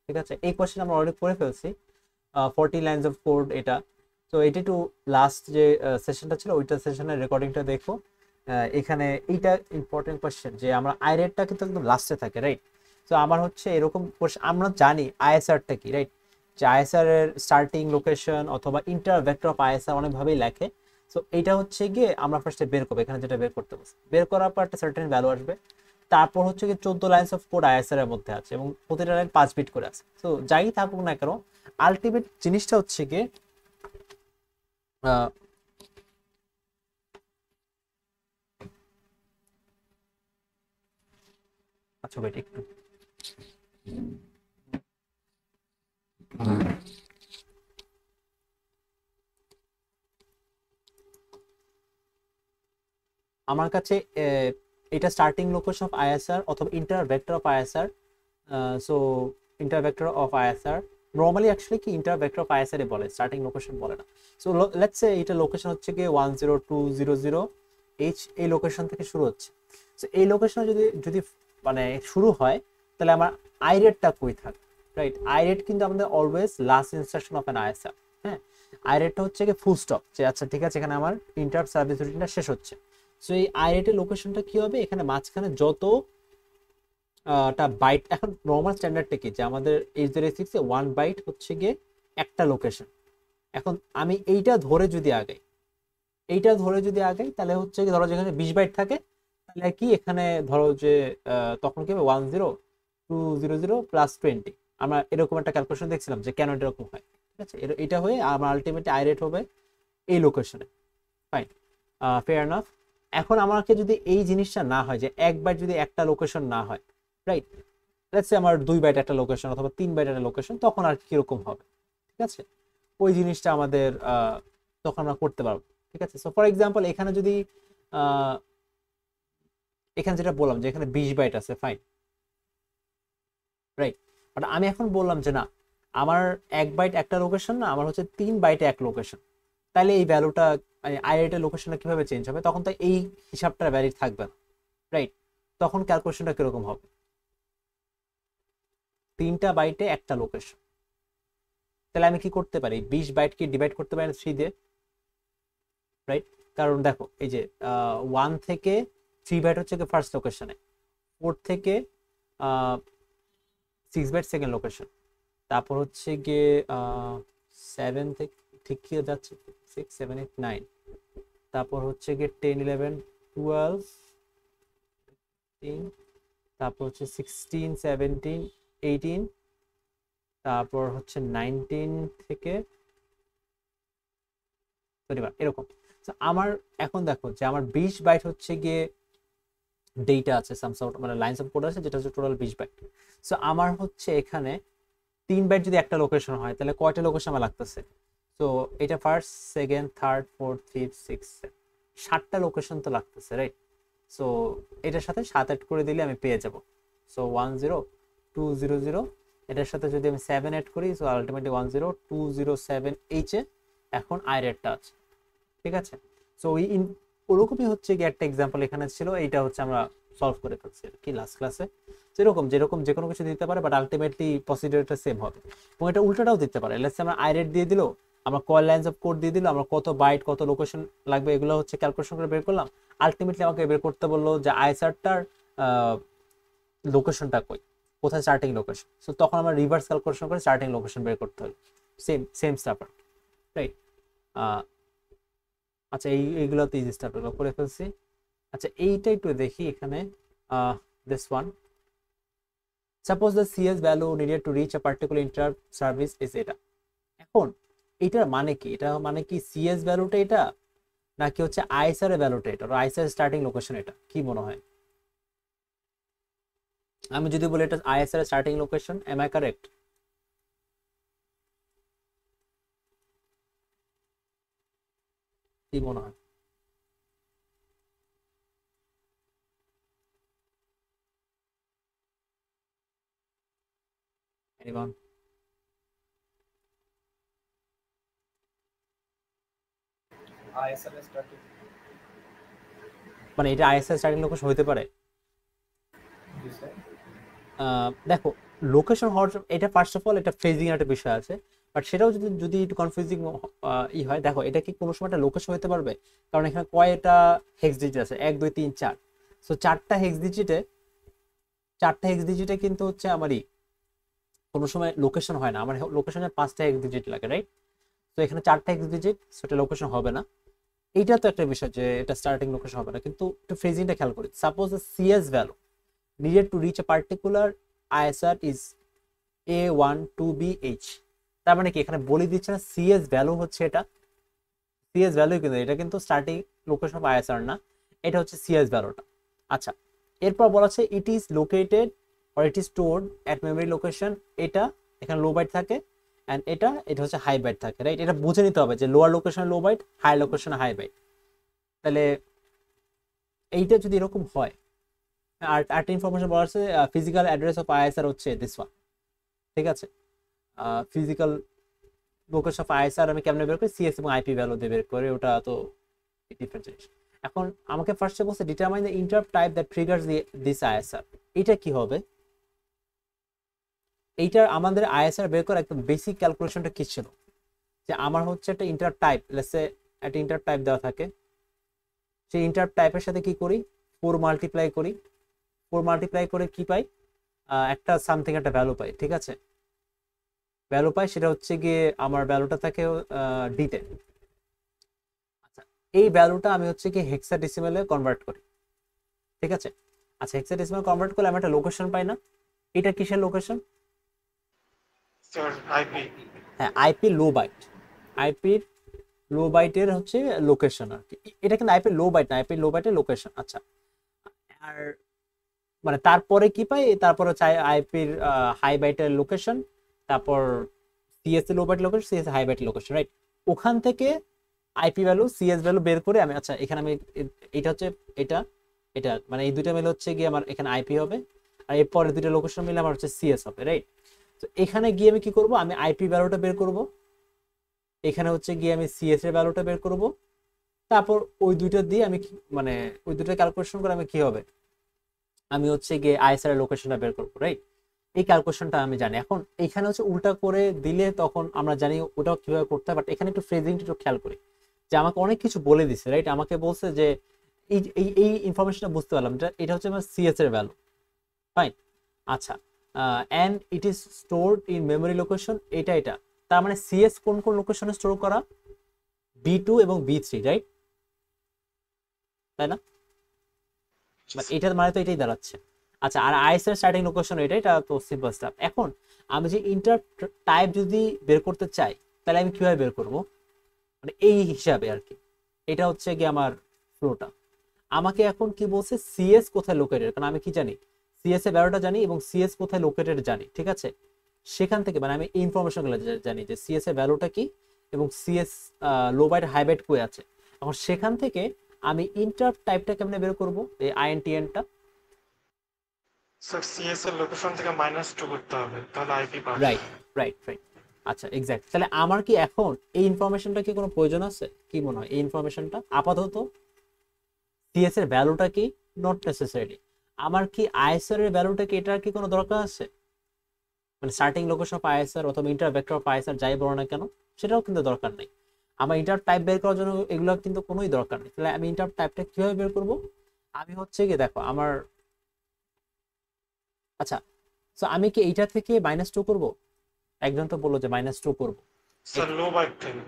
ঠিক আছে, এই কোশ্চেন আমরা অলরেডি করে ফেলছি, 40 লাইনস অফ কোড এটা। তো এটা একটু লাস্ট যে সেশনটা ছিল ওইটা সেশনের রেকর্ডিংটা দেখো। এখানে এইটা ইম্পর্টেন্ট কোশ্চেন যে আমরা আইরেটটা কিন্তু একদম লাস্টে থাকে, রাইট? তো আমার হচ্ছে এরকম আমরা জানি আইএসআরটা কি, রাইট? যে আইএসআর এর স্টার্টিং লোকেশন অথবা ইন্টার ভেক্টর অফ আইএসআর অনেকভাবেই লেখে। সো এইটা হচ্ছে গিয়ে আমরা ফার্স্টে বের করবো, এখানে যেটা বের করতে বলছি, বের করার পর একটা সার্টেন ভ্যালু আসবে। তারপর হচ্ছে কি 14 লাইন্স অফ কোড আইএসআর এর মধ্যে আছে এবং প্রতিটা লাইন 5 বিট করে আছে। তো যাই থাকুক না কেন, আলটিমেট জিনিসটা হচ্ছে কি আহ, আচ্ছা ওয়েট একটু, আমার কাছে এটা স্টার্টিং লোকেশন অফ আইএসআর অথবা inter vector of ISR. So inter vector of ISR normally actually কি ইন্টার ভেক্টর অফ আইএসআর বলে, স্টার্টিং লোকেশন বলে না। সো লেটস সে এটা লোকেশন হচ্ছে কি 10200 এইচ, এই লোকেশন থেকে শুরু হচ্ছে। সো এই লোকেশনে যদি যদি মানে শুরু হয়, তাহলে আমার আইরেটটা কই থাকে, রাইট? আইরেট কিন্তু আমাদের always last instruction of an ISR. হ্যাঁ, আইরেটটা হচ্ছে কি ফুল স্টপ, যে আচ্ছা ঠিক আছে এখানে আমার ইন্টারাপ্ট সার্ভিস রুটিনটা শেষ হচ্ছে। সো এই আইরেটের লোকেশনটা কি হবে, এখানে মাঝখানে যত টা বাইট, এখন নর্মাল স্ট্যান্ডার্ডটা কি যে আমাদের 8086 এ 1 বাইট হচ্ছে গিয়ে একটা লোকেশন। এখন আমি এইটা ধরে যদি আগাই তাহলে হচ্ছে কি, ধরো যেখানে 20 বাইট থাকে, তাহলে কি এখানে ধরো যে তখন কি হবে 10200 প্লাস 20। আমরা এরকম একটা ক্যালকুলেশন দেখছিলাম যে কেন এটা এরকম হয়। ঠিক আছে, এটা হয়ে আমার আলটিমেটলি আইরেট হবে এই লোকেশনে। Fine, fair enough. এখন আমাকে যদি এই জিনিসটা না হয়, যে এক বাইট যদি একটা লোকেশন না হয়, রাইট? লেটস সে আমার 2 বাইট একটা লোকেশন অথবা 3 বাইট একটা লোকেশন, তখন আর কিরকম হবে? ঠিক আছে, ওই জিনিসটা আমাদের তখন আমরা করতে পারবো। ঠিক আছে, সো ফর এক্সাম্পল এখানে যদি আহ, এখানে যেটা বললাম যে এখানে 20 বাইট আছে, ফাইন, রাইট? বাট আমি এখন বললাম যে না, আমার 1 বাইট একটা লোকেশন না, আমার হচ্ছে 3 বাইটে এক লোকেশন। তাহলে এই ভ্যালুটা মানে আইআইটি লোকেশনটা কিভাবে চেঞ্জ হবে? তখন তো এই হিসাবটা ভ্যালিড থাকবে না, রাইট? তখন ক্যালকুলেশনটা কিরকম হবে? 3টা বাইটে একটা লোকেশন, তাহলে আমি কি করতে পারি, 20 বাইট কি ডিভাইড করতে পারি 3 দিয়ে, রাইট? কারণ দেখো এই যে 1 থেকে 3 বাইট হচ্ছে কি ফার্স্ট লোকেশনে, 4 থেকে 6 বাইট সেকেন্ড লোকেশন, তারপর হচ্ছে গিয়ে 7 থেকে, ঠিক কি যাচ্ছে, 6 7 8 9, তারপর হচ্ছে গিয়ে 10 11 12 তারপর হচ্ছে 16 17 18, তারপর হচ্ছে 19 থেকে 21 এরকম। So, আমার এখন দেখো যে আমার 20 বাইট হচ্ছে গিয়ে ডেটা আছে, সাম সর্ট মানে লাইনস অফ কোড আছে, যেটা হচ্ছে টোটাল 20 বাইট। সো আমার হচ্ছে এখানে 3 বাইট যদি একটা লোকেশন হয়, তাহলে কয়টা লোকেশন আমার লাগতেছে? তো এটা first second third fourth fifth six, 7টা লোকেশন তো লাগতেছে, রাইট? সো এটার সাথে 7 অ্যাড করে দিলে আমি পেয়ে যাব। সো 10200, এটার সাথে যদি আমি 7 অ্যাড করি, সো আলটিমেটলি 10207 এইচে এখন আই রেটটা আছে। ঠিক আছে, সো ওই ওরকমই হচ্ছে কি একটা এক্সাম্পল এখানে ছিল, এইটা হচ্ছে আমরা সলভ করে ফেলছি আর কি লাস্ট ক্লাসে। যেরকম যেরকম যে কোনো কিছু দিতে পারে, বাট আলটিমেটলি প্রসিডিউরটা সেম হবে। এবং এটা উল্টাটাও দিতে পারে, লেটস সে আমরা আই রেট দিয়ে দিল, আমরা কয় লাইন্স অফ কোড দিয়ে দিল, আমরা কত বাইট কত লোকেশন লাগবে এগুলো হচ্ছে ক্যালকুলেশন করে বের করলাম। আলটিমেটলি আমাকে বের করতে বললো যে আইসারটার লোকেশনটা কই, কোথায় স্টার্টিং লোকেশন। সো তখন আমরা রিভার্স ক্যালকুলেশন করে স্টার্টিং লোকেশন বের করতে হলো। Same same staff, right? আচ্ছা এইগুলোতে ইজি স্টাফ করে ফেলছি। আচ্ছা এইটা একটু দেখি এখানে, this one, suppose the CS value needed to reach a particular interrupt service is এটা। এখন এটার মানে কি, এটা মানে কি সিএস ভ্যালুটা এটা, নাকি হচ্ছে আইএসআর এর ভ্যালুটা এটা, আইএসআর স্টার্টিং লোকেশন এটা, কি মনে হয়? আমি যদি বলি এটা আইএসআর এর starting location, am I correct? কি মনে হয়? এনিওয়ান? ISL starting. মানে এটা আইএসআর স্টার্টিং লোকেশন হইতে পারে? দেখো লোকেশন হওয়ার এটা ফার্স্ট অফ অল এটা ফেজিং একটা বিষয় আছে, বাট সেটাও যদি যদি একটু কনফিউজিং হয়, দেখো এটা কি কোনো সময় একটা লোকেশন হতে পারবে? কারণ এখানে কয়টা হেক্স ডিজিট আছে, 1 2 3 4, সো চারটা হেক্স ডিজিটে কিন্তু হচ্ছে আমারই কোনো সময় লোকেশন হয় না, আমার লোকেশনে 5টা হেক্স ডিজিট লাগে, রাইট? তো এখানে 4টা হেক্স ডিজিট, সেটা লোকেশন হবে না। এইটা তো একটা বিষয় যে এটা স্টার্টিং লোকেশন হবে না, কিন্তু একটু ফ্রেজিংটা খেয়াল করি। Suppose CS value needed to reach a particular ISR is A12BH, তার মানে কি এখানে বলে দিচ্ছে না সিএস ভ্যালু হচ্ছে এটা, সিএস ভ্যালু কিন্তু এটা কিন্তু স্টার্টিং লোকেশন অফ ISR না, এটা হচ্ছে সিএস ভ্যালুটা। আচ্ছা, এরপর বলা আছে it is located or it is stored at memory location, এটা এখানে লো বাইট থাকে এন্ড এটা হচ্ছে হাই বাইট থাকে, রাইট? এটা বুঝে নিতে হবে যে লোয়ার লোকেশনে লো বাইট, হাই লোকেশনে হাই বাইট। তাহলে এইটা যদি এরকম হয়, আর একটা ইনফরমেশন বলা আছে ফিজিক্যাল অ্যাড্রেস অফ ISR হচ্ছে দিস ওয়ান, ঠিক আছে? ফিজিক্যাল লোকেশন অফ ISR আমি কেমনে বের করি? সিএস এবং আইপি ভ্যালু দিয়ে বের করে, ওটা তো ডিফারেন্ট জিনিস। এখন আমাকে ফার্স্টে বলছে determine the interrupt type that triggers this ISR। এটা কি হবে? এইটার আমাদের ISR বের করার একদম বেসিক ক্যালকুলেশনটা কি ছিল, যে আমার হচ্ছে একটা ইন্টারাপ্ট টাইপ, লেটস সে একটা ইন্টারাপ্ট টাইপ দেওয়া থাকে, সেই ইন্টারাপ্ট টাইপের সাথে কি করি? 4 মাল্টিপ্লাই করি, 4 মাল্টিপ্লাই করে কি পাই? একটা সামথিং একটা ভ্যালু পাই, ঠিক আছে? ভ্যালু পাই, সেটা হচ্ছে গিয়ে আমার ভ্যালুটা থাকে ডিতে। আচ্ছা, এই ভ্যালুটা আমি হচ্ছে কি হেক্সাডেসিমালে কনভার্ট করি, ঠিক আছে? আচ্ছা, হেক্সাডেসিমাল কনভার্ট করলে আমি একটা লোকেশন পাই না? এটা কিসের লোকেশন? Sir IP. হ্যাঁ, আইপি লো বাইট, আইপির লো বাইটের হচ্ছে লোকেশন আর কি। এটা কিন্তু আইপি লো বাইট না, আইপি লো বাইটের লোকেশন। আচ্ছা, আর মানে তারপরে কি পাই? তারপরে হচ্ছে আইপির হাই বাইটের লোকেশন, তারপর CS low byte location, CS high byte location, right? ওখান থেকে আইপি ভ্যালু, সিএস ভ্যালু বের করে আমি, আচ্ছা এখানে আমি এটা হচ্ছে এটা এটা মানে এই দুইটা মিলে হচ্ছে গিয়ে আমার এখানে আইপি হবে, আর এরপরে দুইটা লোকেশন মিলে আমার হচ্ছে সিএস হবে, রাইট? তো এখানে গিয়ে আমি কি করব? আমি আইপি ভ্যালুটা বের করব, এখানে হচ্ছে গিয়ে আমি সিএস এর ভ্যালুটা বের করব, তারপর ওই দুইটা দিয়ে আমি মানে ওই দুইটা ক্যালকুলেশন করে আমি কি হবে, আমি হচ্ছে গিয়ে আইএসআর এর লোকেশনটা বের করবো, রাইট? এই ক্যালকুলেশনটা আমি জানি। এখন এখানে হচ্ছে উল্টা করে দিলে তখন আমরা জানি ওটাও কিভাবে করতে হয়, বাট এখানে একটু ফ্রেজিংটা একটু খেয়াল করি, যে আমাকে অনেক কিছু বলে দিছে, রাইট? আমাকে বলছে যে এই এই এই ইনফরমেশনটা বুঝতে পারলাম, এটা হচ্ছে আমার সিএস এর ভ্যালু, ফাইন। আচ্ছা, and it is stored in memory location, এটা তার মানে সিএস কোন কোন লোকেশনে স্টোর করা? B2 এবং B3, রাইট? তাই না? এটার মানে তো এটাই দাঁড়াচ্ছে। আচ্ছা, আর আইএস এর স্টার্টিং লোকেশন এটা তো সিম্পল স্টাফ। এখন আমি যে ইন্টার টাইপ যদি বের করতে চাই, তাহলে আমি কিভাবে বের করব? মানে এই হিসাবে আর কি, এটা হচ্ছে কি আমার ফ্লোটা। আমাকে এখন কি বলছে? সিএস কোথায় লোকেটেড, কারণ আমি কি জানি? সিএস এর ভ্যালুটা জানি এবং সিএস কোথায় লোকেটেড জানি, ঠিক আছে? সেখান থেকে মানে আমি এই ইনফরমেশনগুলো জানি যে সিএস এর ভ্যালুটা কি এবং CS low byte high byte কই আছে। এখন সেখান থেকে আমি ইন্টার টাইপটা কেমনে বের করব, এই আইএনটিএনটা? স্যার সিএস এর লোকেশন থেকে -2 করতে হবে, তাহলে আইপি পাবে। Right, right, right. আচ্ছা, এক্স্যাক্ট। তাহলে আমার কি এখন এই ইনফরমেশনটা কি কোনো প্রয়োজন আছে? কি মনে হয় এই ইনফরমেশনটা আপাতত? সিএস এর ভ্যালুটা কি? Not necessary. আমার কি আইএসআর এর ভ্যালুটা কি, এটার কি কোনো দরকার আছে? মানে স্টার্টিং লোকেশন অফ আইএসআর অথবা ইন্টার ভেক্টর অফ আইএসআর যাই বলো না কেন, সেটাও কিন্তু দরকার নেই। আমার ইন্টার টাইপ বের করার জন্য এগুলো কিন্তু কোনোই দরকার নেই। তাহলে আমি ইন্টার টাইপটা কিভাবে বের করব? আমি হচ্ছে কি, দেখো আমার, আচ্ছা, তো আমি কি এইটা থেকে -2 করব? একজন তো বললো যে -2 করব, স্যার লো বাইট থেকে।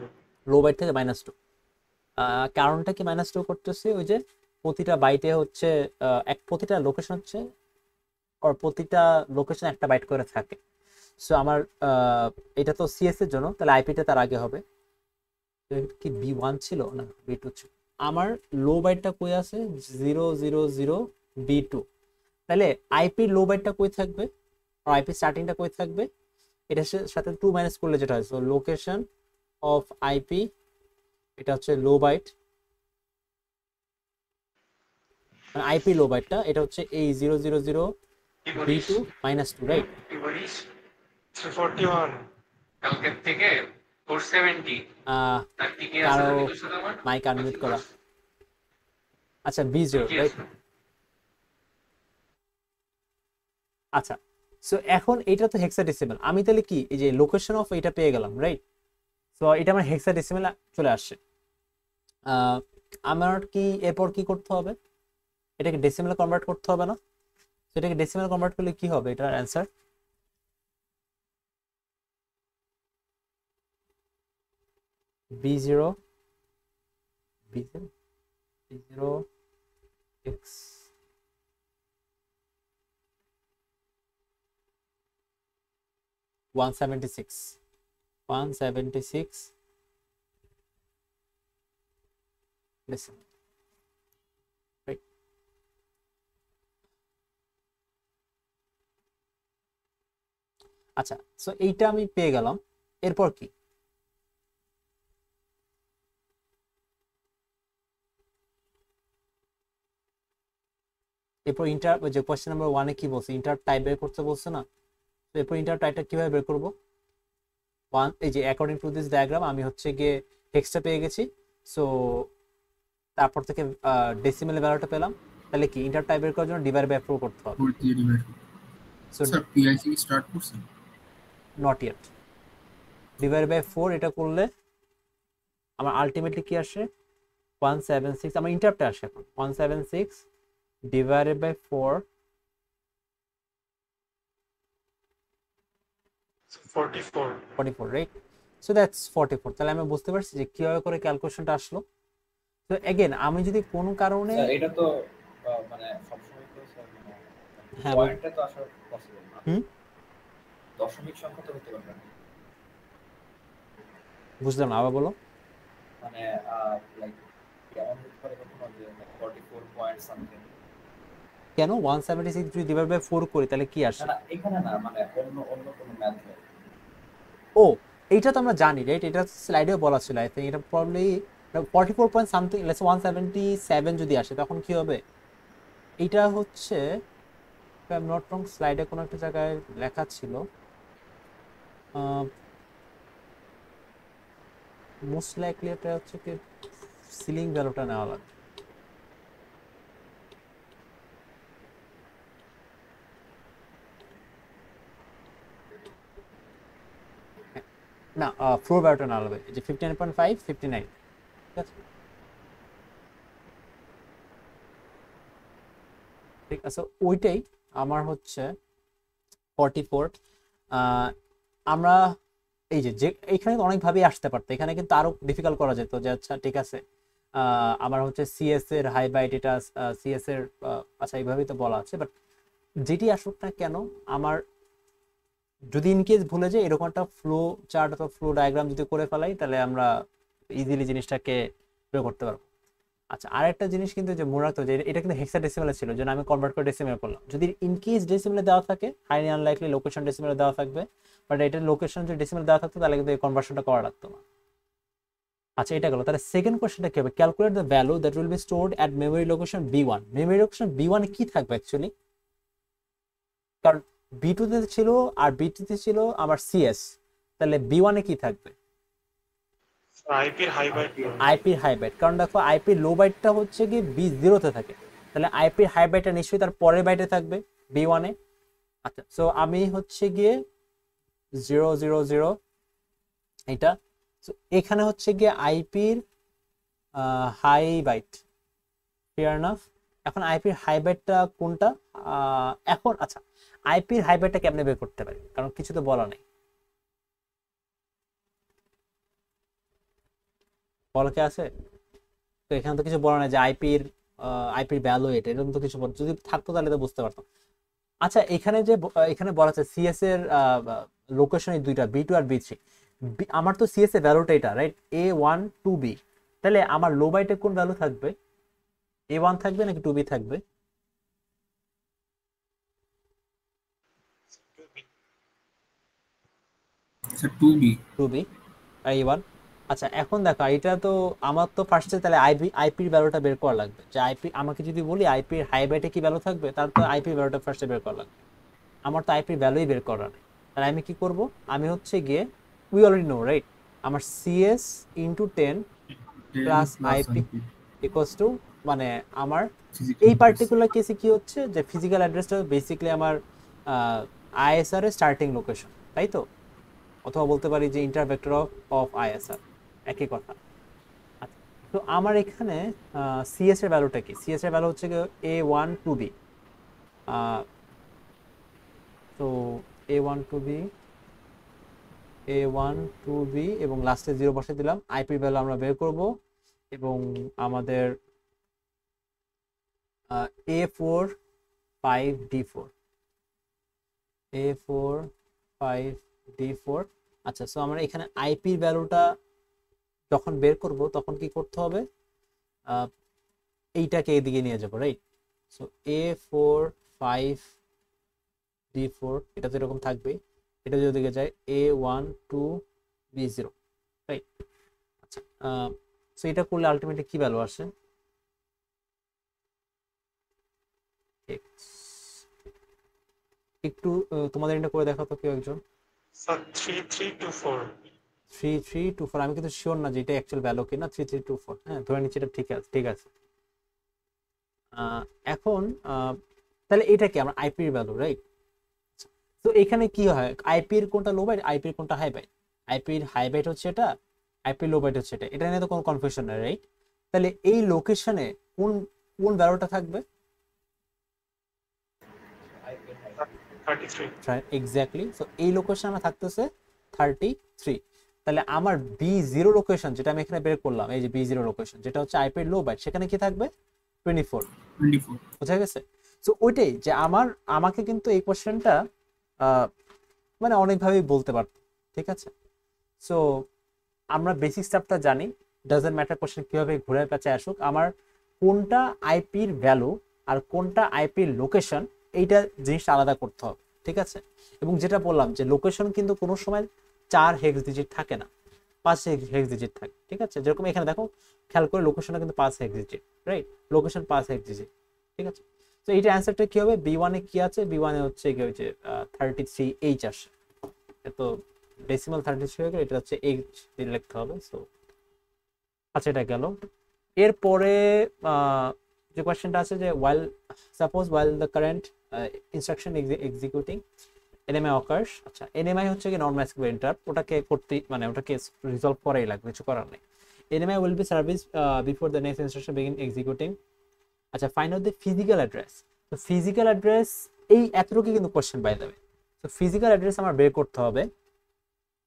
লো বাইট থেকে -2। কারণটা কি -2 করতেছি? ওই যে প্রতিটা বাইটে হচ্ছে প্রতিটা লোকেশন হচ্ছে, আর প্রতিটা লোকেশন একটা বাইট করে থাকে। সো আমার এটা তো সিএস এর জন্য, তাহলে আইপিটা তার আগে হবে। কি B1 ছিল না B2 ছিল? আমার লো বাইটটা কই আছে? 000B2। তাহলে আইপি লো বাইটটা কই থাকবে আর আইপি স্টার্টিংটা কই থাকবে? এটার সাথে 2 মাইনাস করলে যেটা হয়, সো লোকেশন অফ আইপি, এটা হচ্ছে লো বাইট, মানে আইপি লো বাইটটা এটা হচ্ছে এই 000B2 -2, রাইট? কি বলিস? 341 কালকের থেকে 470 তার কি কি আছে কারো নাকি তোর সাথে আমার? মাইক আনমিউট করা। আচ্ছা, B0, রাইট? আচ্ছা, সো এখন এটা তো হেক্সাডেসিমাল, আমি তাহলে কি এই যে লোকেশন অফ এটা পেয়ে গেলাম, রাইট? সো এটা আমার হেক্সাডেসিমাল চলে আসছে। আমার কি এরপর কি করতে হবে, এটাকে ডেসিমালে কনভার্ট করতে হবে না? এটাকে ডেসিমাল কনভার্ট করলে কি হবে এটার answer? b0 b0 b0 x 176 decimal, right? আচ্ছা, সো এইটা আমি পেয়ে গেলাম, এরপর কি? এরপর ইন্টার, যে কোশ্চেন নাম্বার 1 এ কি বলছে, ইন্টার টাইপ বের করতে বলছে না? তো এরপর ইন্টার টাইপটা কিভাবে বের করব? এই যে অ্যাকর্ডিং টু দিস ডায়াগ্রাম আমি হচ্ছে গিয়ে হেক্সটা পেয়ে গেছি, সো তারপর থেকে ডেসিমেল ভ্যালুটা পেলাম, তাহলে কি ইন্টার টাইপ বের করার জন্য ডিভাইড বাই 4 করতে হবে। সো স্যার পিআইসি স্টার্ট করছেন? Not yet. ডিভাইড বাই 4 এটা করলে আমার আলটিমেটলি কি আসে? 176, আমার ইন্টারপ্টে আসে এখন 176 divided by 4 44, right? So that's 44। তাহলে আমি বুঝতে পারছি যে কিভাবে করে ক্যালকুলেশনটা আসলো। তো এগেন আমি যদি কোনো কারণে স্যার এটা তো মানে সবসময় তো স্যার মানে হ্যাঁ পয়েন্টটা তো আসলে পসিবল না। হুম, দশমিক সংখ্যা তো হতে পারবে না। বুঝলাম না, আবার বলো। মানে লাইক এমন হতে পারে কখনো যে 44 পয়েন্ট সামথিং। কেন 176 যদি ডিভাইড বাই 4 করি তাহলে কি না আসে? না এখানে না, মানে অন্য অন্য কোনো ম্যাথ। ও, এইটা তো আমরা জানি, রাইট? এটা স্লাইডেও বলা ছিল, আই থিংক এটা প্রবলি 44 পয়েন্ট সামথিং, লেটস 177 যদি আসে তখন কি হবে? এটা হচ্ছে আই এম নট রং, স্লাইডে কোনো একটা জায়গায় লেখা ছিল, মোস্ট লাইকলি এটা হচ্ছে কি সিলিং ভ্যালুটা নেওয়া লাগবে। না, ফ্লোর ভ্যালুটা নেওয়া লাগবে, যে 59.5 59, ঠিক আছে? ঠিক আছে, ওইটাই আমার হচ্ছে 44। আমরা এই যে এখানে অনেকভাবেই আসতে পারতো, এখানে কিন্তু আরো ডিফিকাল্ট করা যেত, যে আচ্ছা ঠিক আছে আমার হচ্ছে সিএস এর হাই বাইট, এটা সিএস এর আচ্ছা এইভাবেই তো বলা আছে, বাট যেটি আসুক না কেন আমার যদি ইনকেস ভুলে যায় এরকম একটা ফ্লো চার্ট অথবা ফ্লো ডায়াগ্রাম যদি করে ফেলাই তাহলে আমরা ইজিলি জিনিসটাকে প্রয়োগ করতে পারবো। আচ্ছা, আরেকটা জিনিস কিন্তু যে মনে রাখতে হবে, যে এটা কিন্তু হেক্সাডেসিমালে ছিল, যেন আমি কনভার্ট করে ডেসিমেলে করলাম। যদি ইনকেস ডেসিমেলে দেওয়া থাকে, হাইলি আনলাইকলি লোকেশন ডেসিমেলে দেওয়া থাকবে, বাট এটার লোকেশন যদি ডেসিমেলে দেওয়া থাকতো তাহলে কিন্তু এই কনভার্সনটা করা লাগতো না। আচ্ছা, এটা গেল। তাহলে সেকেন্ড কোশ্চেনটা কি হবে? Calculate the value that will be stored at memory location B1। Memory location B1 এ কি থাকবে অ্যাকচুয়ালি? কারণ B2 তে ছিল আর B2 তে ছিল আমার সিএস, তাহলে B1 এ কি থাকবে? আইপির হাই বাইট। আইপির হাই বাইট, কারণ দেখো আইপির লো বাইটটা হচ্ছে কি B0 তে থাকে, তাহলে আইপির হাই বাইটটা নিশ্চয়ই তার পরের বাইটে থাকবে B1 এ। আচ্ছা, সো আমি হচ্ছে গিয়ে 000 এটা, সো এখানে হচ্ছে গিয়ে আইপির হাই বাইট, ফেয়ার এনাফ। এখন আইপির হাই বাইটটা কোনটা এখন? আচ্ছা, আইপির হাই বাইটটা কেমনে বের করতে পারি, কারণ কিছু তো বলা নেই, বলা কি আছে? তো এখানে তো কিছু বলা নাই যে আইপির ভ্যালু এটা, এরকম তো কিছু যদি থাকতো তাহলে তো বুঝতে পারতাম। আচ্ছা, এখানে যে এখানে বলা আছে সিএস এর লোকেশন এই দুইটা B2 আর B3, আমার তো সিএস এর ভ্যালুটা এটা, রাইট? A1 2B, তাহলে আমার লো বাইটে কোন ভ্যালু থাকবে? A1 থাকবে নাকি 2B থাকবে? Sir 2B। 2B A1। আচ্ছা, এখন দেখো এটা তো আমার তো ফার্স্টে তাহলে আইপির ভ্যালুটা বের করা লাগবে, যে আইপি আমাকে যদি বলি আইপির হাই বাইটে কি ভ্যালু থাকবে, তার তো আইপির ভ্যালুটা ফার্স্টে বের করা লাগবে। আমার তো আইপির ভ্যালুই বের করা নেই, তাহলে আমি কি করব? আমি হচ্ছে গিয়ে উই অলরেডি নো, রাইট? আমার CS into 10 plus IP equals to, মানে আমার এই পার্টিকুলার কেসে কি হচ্ছে যে ফিজিক্যাল অ্যাড্রেসটা বেসিক্যালি আমার আইএসআর এর স্টার্টিং লোকেশন, তাই তো? অথবা বলতে পারি যে ইন্টার ভেক্টর অফ আইএসআর, একই কথা। আচ্ছা, তো আমার এখানে সিএস এর ভ্যালুটা কি? সিএস এর ভ্যালু হচ্ছে A1 to B। তো A1 to B, A1 to B এবং লাস্টে 0 বসে দিলাম। আইপির ভ্যালু আমরা বের করব এবং আমাদের A4 5D4, A4 5D4। আচ্ছা, সো আমরা এখানে আইপির ভ্যালুটা যখন বের করব তখন কি করতে হবে? এইটাকে এদিকে নিয়ে যাব, রাইট? সো A4 5D4 এটা তো এরকম থাকবে, এটা যদি ওদিকে যায় A1 to B0, রাইট? আচ্ছা, সো এটা করলে আলটিমেটলি কি ভ্যালু আসে? একটু তোমাদের এটা করে দেখাও তো কেউ একজন। স্যার 3324। 3324, আমি কিন্তু শিওর না যে এটা অ্যাকচুয়াল ভ্যালু কিনা। 3324, হ্যাঁ ধরে নিচ্ছি এটা ঠিক আছে, ঠিক আছে। এখন তাহলে এটা কি আমার আইপির ভ্যালু, রাইট? তো এখানে কি হয়, আইপির কোনটা লো বাইট, আইপির কোনটা হাই বাইট? আইপির হাই বাইট হচ্ছে এটা, আইপির লো বাইট হচ্ছে এটা, এটা নিয়ে তো কোনো কনফিউশন নেই, রাইট? তাহলে এই লোকেশনে কোন কোন ভ্যালুটা থাকবে? 33। এক্স্যাক্টলি। সো এই লোকেশন আমার থাকতেছে 33। তাহলে আমার B0 লোকেশন যেটা আমি এখানে বের করলাম, এই যে B0 লোকেশন যেটা হচ্ছে আইপির লো বাইট, সেখানে কি থাকবে? 24। 24। বোঝা গেছে? সো ওইটাই যে আমাকে কিন্তু এই কোশ্চেনটা মানে অনেকভাবেই বলতে পারতো, ঠিক আছে? সো আমরা বেসিক স্টাফটা জানি, ডাজন্ট ম্যাটার কোশ্চেন কিভাবে ঘুরে পেঁচে আসুক, আমার কোনটা আইপির ভ্যালু আর কোনটা আইপির লোকেশন এইটা জিনিসটা আলাদা করতে হবে, ঠিক আছে? এবং যেটা বললাম যে লোকেশন কিন্তু কোনো সময় 4 হেক্স ডিজিট থাকে না, 5 হেক্স ডিজিট থাকে, ঠিক আছে? যেরকম এখানে দেখো, খেয়াল করে লোকেশনটা কিন্তু 5 hex digit, right? Location 5 hex digit, ঠিক আছে? তো এইটা অ্যান্সারটা কি হবে? B1 এ কি আছে? B1 এ হচ্ছে কি হচ্ছে 33H আসে। তো ডেসিমাল 33 হয়ে গেল, এটা হচ্ছে H দিয়ে লিখতে হবে। সো আচ্ছা, এটা গেল। এরপরে যে কোয়েশ্চেনটা আছে যে suppose while the current instruction executing NMI occurs। আচ্ছা, NMI হচ্ছে কি নন ম্যাসকেবল ইন্টারাপ্ট, ওটাকে করতে মানে ওটাকে রিজলভ করাই লাগবে, কিছু করার নেই। NMI will be serviced before the next instruction begin executing। আচ্ছা, find out the physical address. তো ফিজিক্যাল অ্যাড্রেস এই এতটুকু কিন্তু কোশ্চেন বাই দেবে। তো ফিজিক্যাল অ্যাড্রেস আমার বের করতে হবে,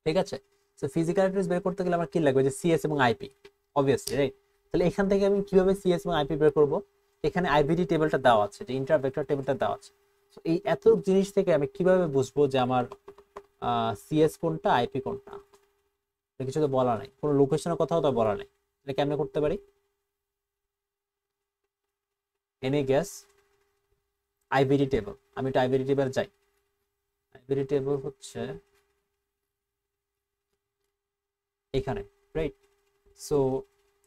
ঠিক আছে? তো ফিজিক্যাল অ্যাড্রেস বের করতে গেলে আমার কি লাগবে? যে সিএস এবং আইপি, অবভিয়াসলি, রাইট? তাহলে এখান থেকে আমি কিভাবে সিএস এবং আইপি বের করব? এখানে আইবিডি টেবিলটা দেওয়া আছে, যে ইন্টার ভেক্টর টেবিলটা দেওয়া আছে। তো এই এত জিনিস থেকে আমি কিভাবে বুঝবো যে আমার সিএস কোনটা, আইপি কোনটা? কিছু তো বলা নাই, কোনো লোকেশনের কথাও তো বলা নাই। তাহলে কেমনে করতে পারি? Any gas? আইবিডি টেবিল, আমি একটু আইবিডি টেবিল যাই। আইবিডি টেবিল হচ্ছে এখানে, রাইট? সো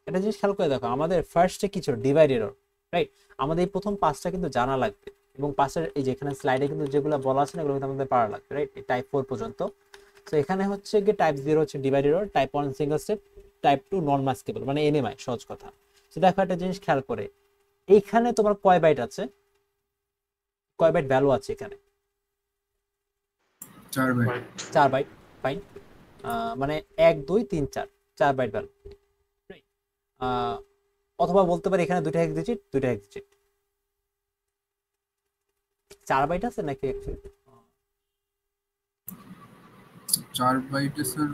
এটা জিনিস খেয়াল করে দেখো, আমাদের ফার্স্টে কি ছিল? Divide error, right? আমাদের এই প্রথম 5টা কিন্তু জানা লাগবে, এবং 5এর এই যে এখানে স্লাইডে কিন্তু যেগুলো বলা আছে না, এগুলো কিন্তু আমাদের পারা লাগবে, রাইট? টাইপ 4 পর্যন্ত। সো এখানে হচ্ছে কি টাইপ 0 হচ্ছে divide error, type 1 single step, type 2 নন মাস্কেবল মানে এনএমআই, সহজ কথা। সো দেখো একটা জিনিস খেয়াল করে, এইখানে তোমার কয় বাইট আছে, কয় বাইট ভ্যালু আছে এখানে? 4 বাইট। 4 byte, fine. মানে 1 2 3 4, 4 বাইট ভ্যালু, অথবা বলতে পারি এখানে 2টা হেক্স ডিজিট, 2টা হেক্স ডিজিট। 4 বাইট আছে নাকি? 4 বাইটে স্যার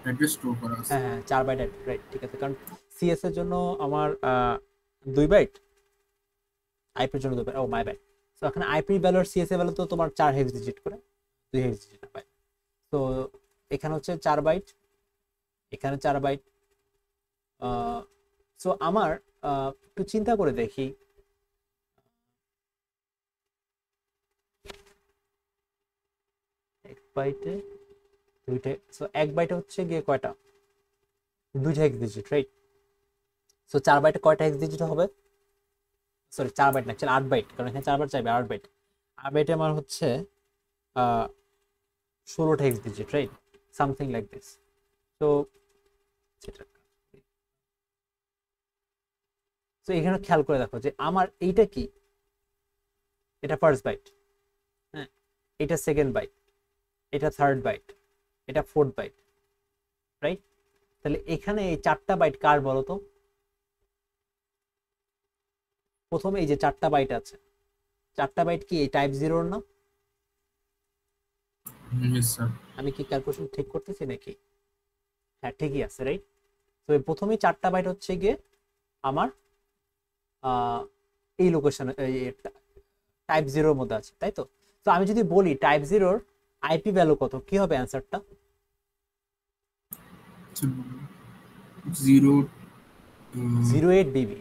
অ্যাড্রেস স্টোর করা আছে। হ্যাঁ, 4 বাইট, রাইট, ঠিক আছে। কারণ সিএস এর জন্য আমার 2 বাইট, আইপির জন্য 2 byte. Oh my bad. So এখানে আইপি ভ্যালু আর সিএস এর ভ্যালু তো তোমার 4 হেক্স ডিজিট করে, 2 হেক্স ডিজিট না বাইট। তো এখানে হচ্ছে 4 বাইট, এখানে 4 বাইট। সো আমার একটু চিন্তা করে দেখি, এক বাইটে 2টা। সো এক বাইটে হচ্ছে গিয়ে কয়টা? 2টা হেক্স ডিজিট, রাইট? সো 4 বাইটে কয়টা হেক্স ডিজিট হবে? সরি, 4 বাইট না, 8 বাইট, কারণ এখানে 4 বার চাইবে, 8 বাইট। 8 বাইটে আমার হচ্ছে 16টা hex digit, right? Something like this. তো তো এখানে খেয়াল করে দেখো যে আমার এইটা কি, এটা ফার্স্ট বাইট, হ্যাঁ, এটা সেকেন্ড বাইট, এটা থার্ড বাইট, এটা ফোর্থ বাইট, রাইট? তাহলে এখানে এই 4টা বাইট কার বলো তো? প্রথমে এই যে 4টা বাইট আছে, 4টা বাইট কি এই টাইপ 0 না? Yes sir. আমি কি ক্যালকুলেশন ঠিক করতেছি নাকি? হ্যাঁ ঠিকই আছে, রাইট? তো প্রথমেই 4টা বাইট হচ্ছে গিয়ে আমার এই লোকেশন টাইপ 0 এর মধ্যে আছে, তাই তো? তো আমি যদি বলি টাইপ 0 আইপি ভ্যালু কত, কি হবে অ্যানসারটা? 08 বিবি,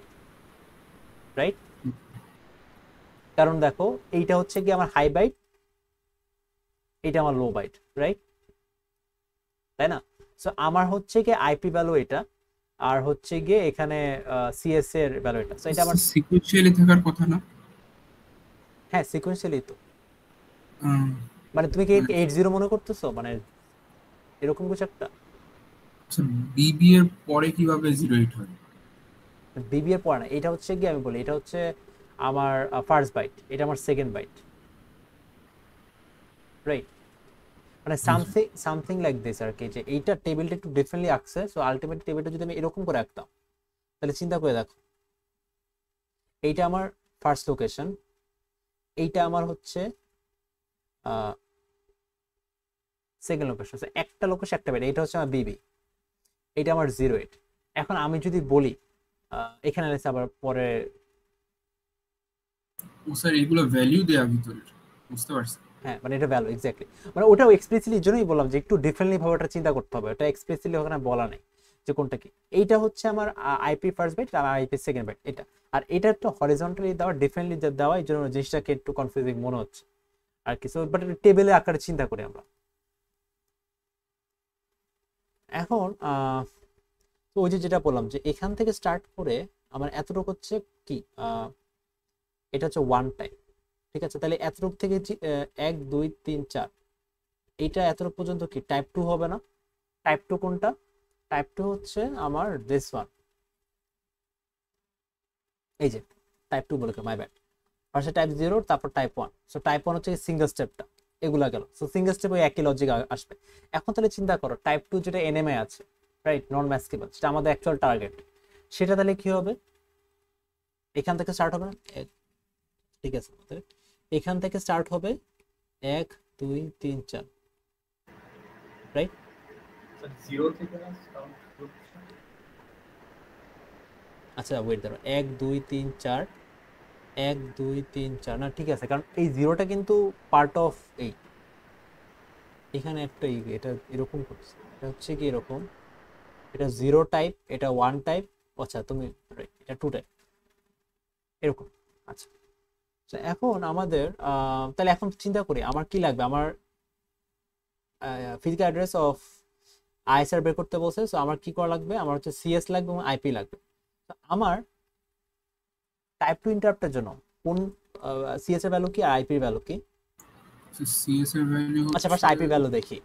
রাইট? কারণ দেখো এইটা হচ্ছে কি আমার হাই বাইট, এটা আমার লো বাইট, রাইট? তাই না? সো আমার হচ্ছে কি আইপি ভ্যালু এটা, আর হচ্ছে গিয়ে এখানে সিএস এর ভ্যালু এটা। সো এটা আমার সিকুয়েন্সিয়ালি থাকার কথা না? হ্যাঁ সিকোয়েন্সিয়ালি তো। আহ, মানে তুমি কি 80 মনে করতেছো, মানে এরকম কিছু একটা? আচ্ছা, বিবি এর পরে কিভাবে 08 হয়? বিবি এর পড়া না, এটা হচ্ছে কি আমি বলি, এটা হচ্ছে আমার ফার্স্ট বাইট, এটা আমার সেকেন্ড বাইট, রাইট? মানে সামথিং লাইক দিস আর কি, যে এইটা টেবিলটা একটু ডিফারেন্টলি আঁকছে। সো আলটিমেট টেবিলটা যদি আমি এরকম করে আঁকতাম, তাহলে চিন্তা করে দেখো, এইটা আমার ফার্স্ট লোকেশন, এইটা আমার হচ্ছে সেকেন্ড লোকেশন, একটা লোকেশন একটা বাইট, এটা হচ্ছে আমার বিবি, এটা আমার 08। এখন আমি যদি বলি এখানে আছে আবার পরে, ও স্যার, এগুলো ভ্যালু দেয়া ভিতরে, বুঝতে পারছি। হ্যাঁ মানে এটা ভ্যালু এক্স্যাক্টলি, মানে ওটাও এক্সপ্লিসিটলি জন্যই বললাম যে একটু ডিফারেন্টলি ভাবে ওটা চিন্তা করতে হবে, ওটা এক্সপ্লিসিটলি ওখানে বলা নেই যে কোনটা কি। এইটা হচ্ছে আমার আইপি ফার্স্ট বাইট আর আইপি সেকেন্ড বাইট এটা, আর এটা একটু হরিজন্টালি দেওয়া, ডিফারেন্টলি দেওয়া, এই জন্য জিনিসটাকে একটু কনফিউজিং মনে হচ্ছে আর কি। সো বাট টেবিলে আকারে চিন্তা করি আমরা। এখন তো ওই যে যেটা বললাম যে এখান থেকে স্টার্ট করে আমার এতটুকু হচ্ছে কি এটা হচ্ছে ওয়ান টাইম, ঠিক আছে? তাহলে এতটুকু থেকে 1 2 3 4, এইটা এতটুকু পর্যন্ত কি টাইপ 2 হবে না? টাইপ 2 কোনটা? টাইপ 2 হচ্ছে আমার দিস ওয়ান, এই যে টাইপ 2 বলে মাই ব্যাড, ফার্স্টে টাইপ 0 তারপর টাইপ 1। সো টাইপ 1 হচ্ছে সিঙ্গেল স্টেপটা, এগুলা গেল। সো সিঙ্গেল স্টেপ ওই একই লজিক আসবে। এখন তাহলে চিন্তা করো টাইপ 2 যেটা এনএমএ আছে, রাইট, নন ম্যাসকেবল, সেটা আমাদের অ্যাকচুয়াল টার্গেট, সেটা তাহলে কি হবে? এখান থেকে স্টার্ট হবে না? ঠিক আছে, এখান থেকে স্টার্ট হবে 1 2 3 4, রাইট? জিরো থেকে কাউন্ট করছে। আচ্ছা ওয়েট দাঁড়াও, 1 2 3 4, 1 2 3 4 না, ঠিক আছে, কারণ এই জিরোটা কিন্তু পার্ট অফ এই, এখানে একটা এটা এরকম করছে, এটা হচ্ছে কি এরকম, এটা 0 টাইপ, এটা 1 টাইপ, আচ্ছা তুমি এটা 2 টাইপ, এরকম। আচ্ছা এখন আমাদের তাহলে এখন চিন্তা করি আমার কি লাগবে, আমার ফিজিক্যাল অ্যাড্রেস অফ আইএসআর বের করতে বলছে। সো আমার কি করা লাগবে, আমার হচ্ছে সিএস লাগবে এবং আইপি লাগবে। আমার টাইপ 2 ইন্টারাপ্টের জন্য কোন সিএস এর ভ্যালু কি আর আইপি এর ভ্যালু কি? সিএস এর ভ্যালু আচ্ছা ফার্স্ট আইপি ভ্যালু দেখি,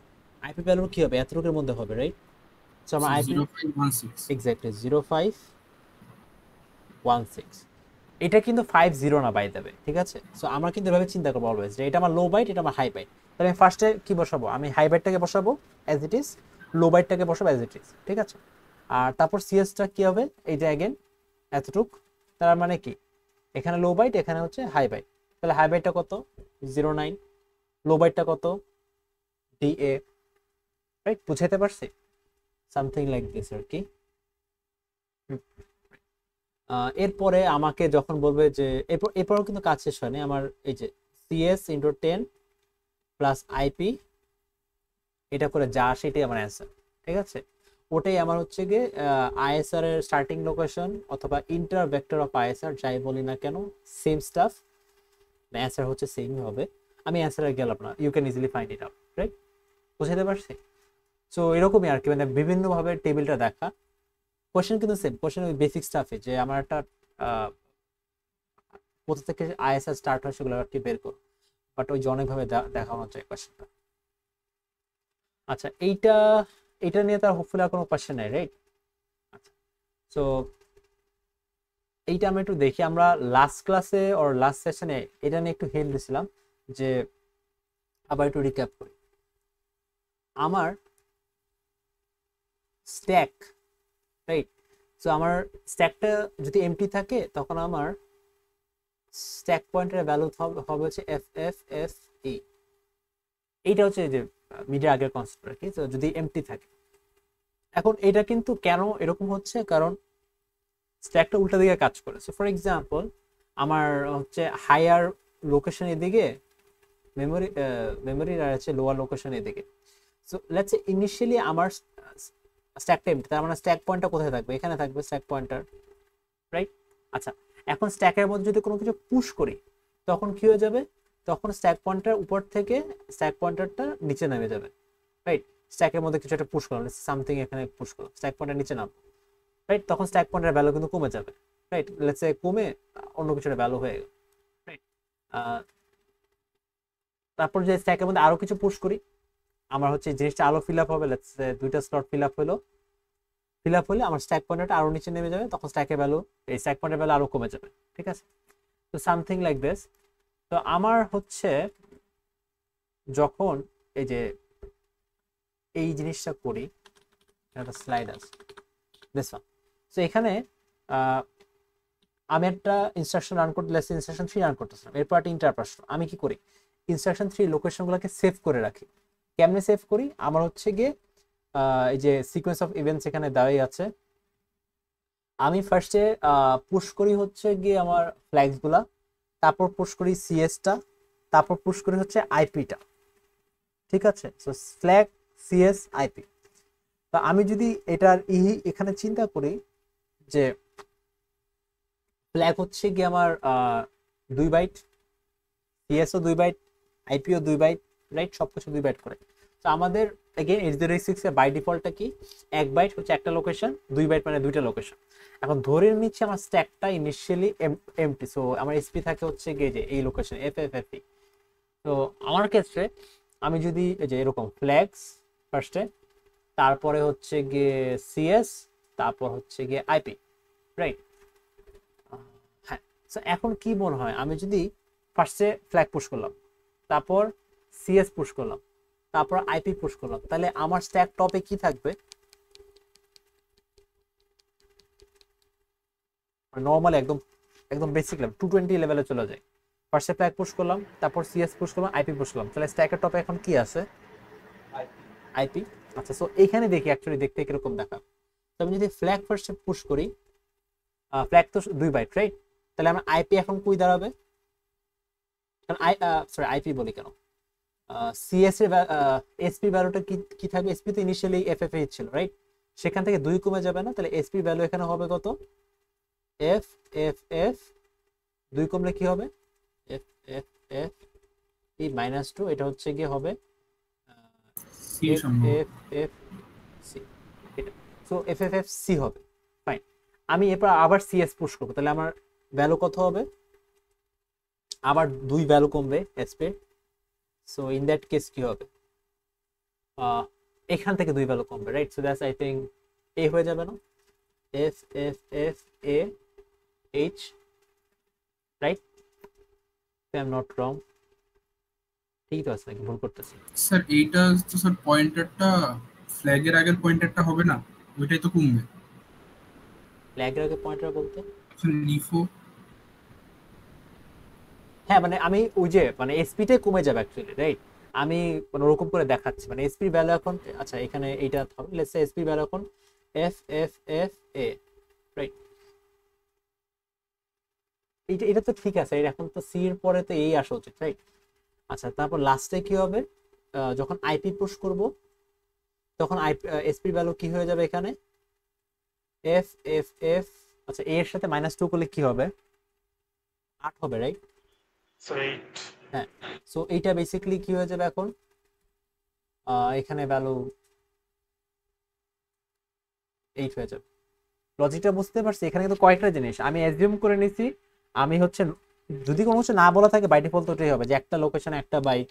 আইপি ভ্যালু কি হবে, এতটুকুর মধ্যে হবে, রাইট? সো আমার আইপি 0516। এক্স্যাক্টলি 0516, এটা কিন্তু 50 না বাই দেবে, ঠিক আছে? সো আমরা কিন্তু এভাবে চিন্তা করবো অলওয়েজ যে এটা আমার লো বাইট, এটা আমার হাই বাইট। তাহলে আমি ফার্স্টে কি বসাবো, আমি হাই বাইটটাকে বসাবো অ্যাজ ইট ইজ, লো বাইটটাকে বসাবো অ্যাজ ইট ইজ, ঠিক আছে? আর তারপর সিএসটা কি হবে, এই যে অ্যাগেন এতটুক, তার মানে কি এখানে লো বাইট, এখানে হচ্ছে হাই বাইট। তাহলে হাই বাইটটা কত? 09, লো বাইটটা কত? DA, right? বুঝাইতে পারছি? সামথিং লাইক দিস আর কি। এরপরে আমাকে যখন বলবে যে এরপরও কিন্তু কাজ শেষ হয়নি আমার, এই যে সিএস ইন্টু 10 প্লাস আইপি, এটা করে যা আসে এটাই আমার অ্যান্সার, ঠিক আছে? ওটাই আমার হচ্ছে গিয়ে আইএসআর এর স্টার্টিং লোকেশন অথবা ইন্টার ভেক্টর অফ আইএসআর, যাই বলি না কেন সেম স্টাফ, অ্যান্সার হচ্ছে সেমই হবে। আমি অ্যান্সারে গেলাম না, you can easily find it out, right? বুঝাতে পারছি? সো এরকমই আর কি, মানে বিভিন্নভাবে টেবিলটা দেখা, কোশ্চেন কিন্তু সেম, কোশ্চেন ওই বেসিক স্টাফে, যে আমার একটা কোথা থেকে আইএসআর স্টার্ট হয় সেগুলো আর কি বের করো, বাট ওই যে অনেকভাবে দেখানো যায় কোশ্চেনটা। আচ্ছা এইটা নিয়ে তার হোপফুলি আর কোনো কোশ্চেন নাই, রাইট? আচ্ছা সো এইটা আমরা একটু দেখি, আমরা লাস্ট ক্লাসে ওর লাস্ট সেশনে এটা নিয়ে একটু হেল্প দিয়েছিলাম যে আবার একটু রিক্যাপ করি। আমার স্ট্যাক, রাইট? সো আমার স্ট্যাকটা যদি এমটি থাকে তখন আমার স্ট্যাক পয়েন্টারের ভ্যালু হবে হচ্ছে এফ এফ এফ ই। এইটা হচ্ছে যে মিডিয়া আগের কনসেপ্ট আর কি, তো যদি এমটি থাকে। এখন এটা কিন্তু কেন এরকম হচ্ছে, কারণ স্ট্যাকটা উল্টা দিকে কাজ করে। সো ফর এক্সাম্পল আমার হচ্ছে হায়ার লোকেশন এদিকে, মেমোরি আর হচ্ছে লোয়ার লোকেশন এদিকে। সো লেটস সে ইনিশিয়ালি আমার স্ট্যাকটা এমটি, তার মানে স্ট্যাক পয়েন্টার কোথায় থাকবে? এখানে থাকবে স্ট্যাক পয়েন্টার, রাইট? আচ্ছা, এখন স্ট্যাকের মধ্যে যদি কোনো কিছু পুশ করি তখন কি হয়ে যাবে? তখন স্ট্যাক পয়েন্টার উপর থেকে স্ট্যাক পয়েন্টারটা নিচে নেমে যাবে, রাইট? স্ট্যাকের মধ্যে কিছু একটা পুশ করলাম, সামথিং এখানে পুশ করলাম, স্ট্যাক পয়েন্টার নিচে নাম, রাইট? তখন স্ট্যাক পয়েন্টার ভ্যালু কিন্তু কমে যাবে, রাইট? লেটস সে কমে অন্য কিছুর ভ্যালু হয়ে গেল, রাইট? তারপর যে স্ট্যাকের মধ্যে আরো কিছু পুশ করি, আমার হচ্ছে জিনিসটা আরো ফিল আপ হবে, লেটস সে দুইটা স্লট ফিল আপ হলো, ফিল আপ হলে আমার স্ট্যাক পয়েন্টারটা আরো নিচে নেমে যাবে, তখন স্ট্যাকের ভ্যালু, এই স্ট্যাক পয়েন্টার ভ্যালু আরো কমে যাবে, ঠিক আছে? তো সামথিং লাইক দিস। তো আমার হচ্ছে যখন এই যে এই জিনিসটা করি, একটা স্লাইড আছে দিস ওয়ান। সো এখানে আমি একটা ইনস্ট্রাকশন রান করতে, ইনস্ট্রাকশন 3 রান করতেছিলাম, এরপর একটা ইন্টারাপ্ট। আমি কি করি? ইনস্ট্রাকশন 3 লোকেশনগুলোকে সেভ করে রাখি। কেমনে সেভ করি? আমার হচ্ছে গিয়ে এই যে সিকোয়েন্স অফ ইভেন্টস এখানে দেওয়াই আছে। আমি ফার্স্টে পুশ করি হচ্ছে গিয়ে আমার ফ্ল্যাগসগুলা, তারপর পুশ করি সিএসটা, তারপর পুশ করি হচ্ছে আইপিটা, ঠিক আছে? So flag, CS, IP. তো আমি যদি এটার এখানে চিন্তা করি যে ফ্ল্যাগ হচ্ছে গিয়ে আমার 2 বাইট, সিএসও 2 বাইট, আইপিও 2 বাইট, রাইট? সবকিছু 2 বাইট করে। তো আমাদের এগেইন 8086 এর বাই ডিফল্টটা কি? 1 বাইট হচ্ছে একটা লোকেশন, 2 বাইট মানে দুইটা লোকেশন। এখন ধরে নিচ্ছি আমার স্ট্যাকটা ইনিশিয়ালি এমটি, সো আমার এসপি থাকে হচ্ছে গিয়ে যে এই লোকেশন এফএফএফি। তো আমার ক্ষেত্রে আমি যদি এই যে এরকম ফ্ল্যাগস ফার্স্টে, তারপরে হচ্ছে গিয়ে সিএস, তারপর হচ্ছে গিয়ে আইপি, রাইট? হ্যাঁ। সো এখন কি মনে হয়, আমি যদি ফার্স্টে ফ্ল্যাগ পুশ করলাম, তারপর সিএস পুশ করলাম, তারপর আইপি পুশ করলাম, তাহলে আমার স্ট্যাক টপে কি থাকবে? নরমালি একদম একদম বেসিক লেভেল 220 লেভেলে চলে যায়। ফার্স্টে ফ্ল্যাগ পুশ করলাম, তারপর সিএস পুশ করলাম, আইপি পুশ করলাম, তাহলে স্ট্যাকের টপে এখন কি আছে? আইপি। আচ্ছা, সো এইখানে দেখি অ্যাকচুয়ালি দেখতে কিরকম দেখা। তো আমি যদি ফ্ল্যাগ ফার্স্টে পুশ করি, ফ্ল্যাগ তো 2 বাইট, রাইট? তাহলে আমার আইপি এখন কই দাঁড়াবে? কারণ আইপি বলি কেন, সিএস এর এসপি ভ্যালুটা কি থাকবে? এসপি তো ইনিশিয়ালি এফএফএ ছিল, রাইট? সেখান থেকে 2 কমে যাবে না? তাহলে এসপি ভ্যালু এখানে হবে কত? এফ এফ এফ 2 কমলে কি হবে? এফ এফ এফ এই -2, এটা হচ্ছে গিয়ে হবে সি এফ সম্ভব। এফ এফ সি, এটা। So F F F C হবে, ফাইন। আমি এরপর আবার সিএস পুশ করবো, তাহলে আমার ভ্যালু কত হবে? আবার 2 ভ্যালু কমবে SP. So in that case কি হবে? এখান থেকে 2 ভ্যালু কমবে, right? So that's I think A হয়ে যাবে না? F F F A H, right? I am not wrong, ঠিক তো আছে নাকি ভুল করতেছি? স্যার এইটা তো স্যার পয়েন্টারটা ফ্ল্যাগের আগের পয়েন্টারটা হবে না, ওইটাই তো কমবে। ফ্ল্যাগের আগে পয়েন্টার বলতে? স্যার নিফো। হ্যাঁ, মানে আমি ওই যে মানে এসপিটাই কমে যাবে অ্যাকচুয়ালি, রাইট? আমি মানে ওরকম করে দেখাচ্ছি, মানে এসপি ভ্যালু এখন, আচ্ছা এখানে এইটা হবে, লেটস সে এসপি ভ্যালু এখন এফ এফ এফ এ, রাইট? এটা তো ঠিক আছে, এখন তো সি এর পরে তো এই আসা উচিত, রাইট? আচ্ছা, তারপর লাস্টে কি হবে? যখন আইপি পুশ করব তখন এসপি ভ্যালু কি হয়ে যাবে এখানে? এফ এফ এফ, আচ্ছা এর সাথে -2 করলে কি হবে? 8 হবে, রাইট? সো 8। হ্যাঁ। সো এইটা বেসিক্যালি কি হয়ে যাবে এখন? এখানে ভ্যালু 8 হয়ে যাবে। লজিকটা বুঝতে পারছি? এখানে কিন্তু কয়েকটা জিনিস আমি অ্যাজিউম করে নিছি। আমি হচ্ছে যদি কোনো কিছু না বলা থাকে বাই ডিফল্ট ওটাই হবে যে একটা লোকেশনে একটা বাইট,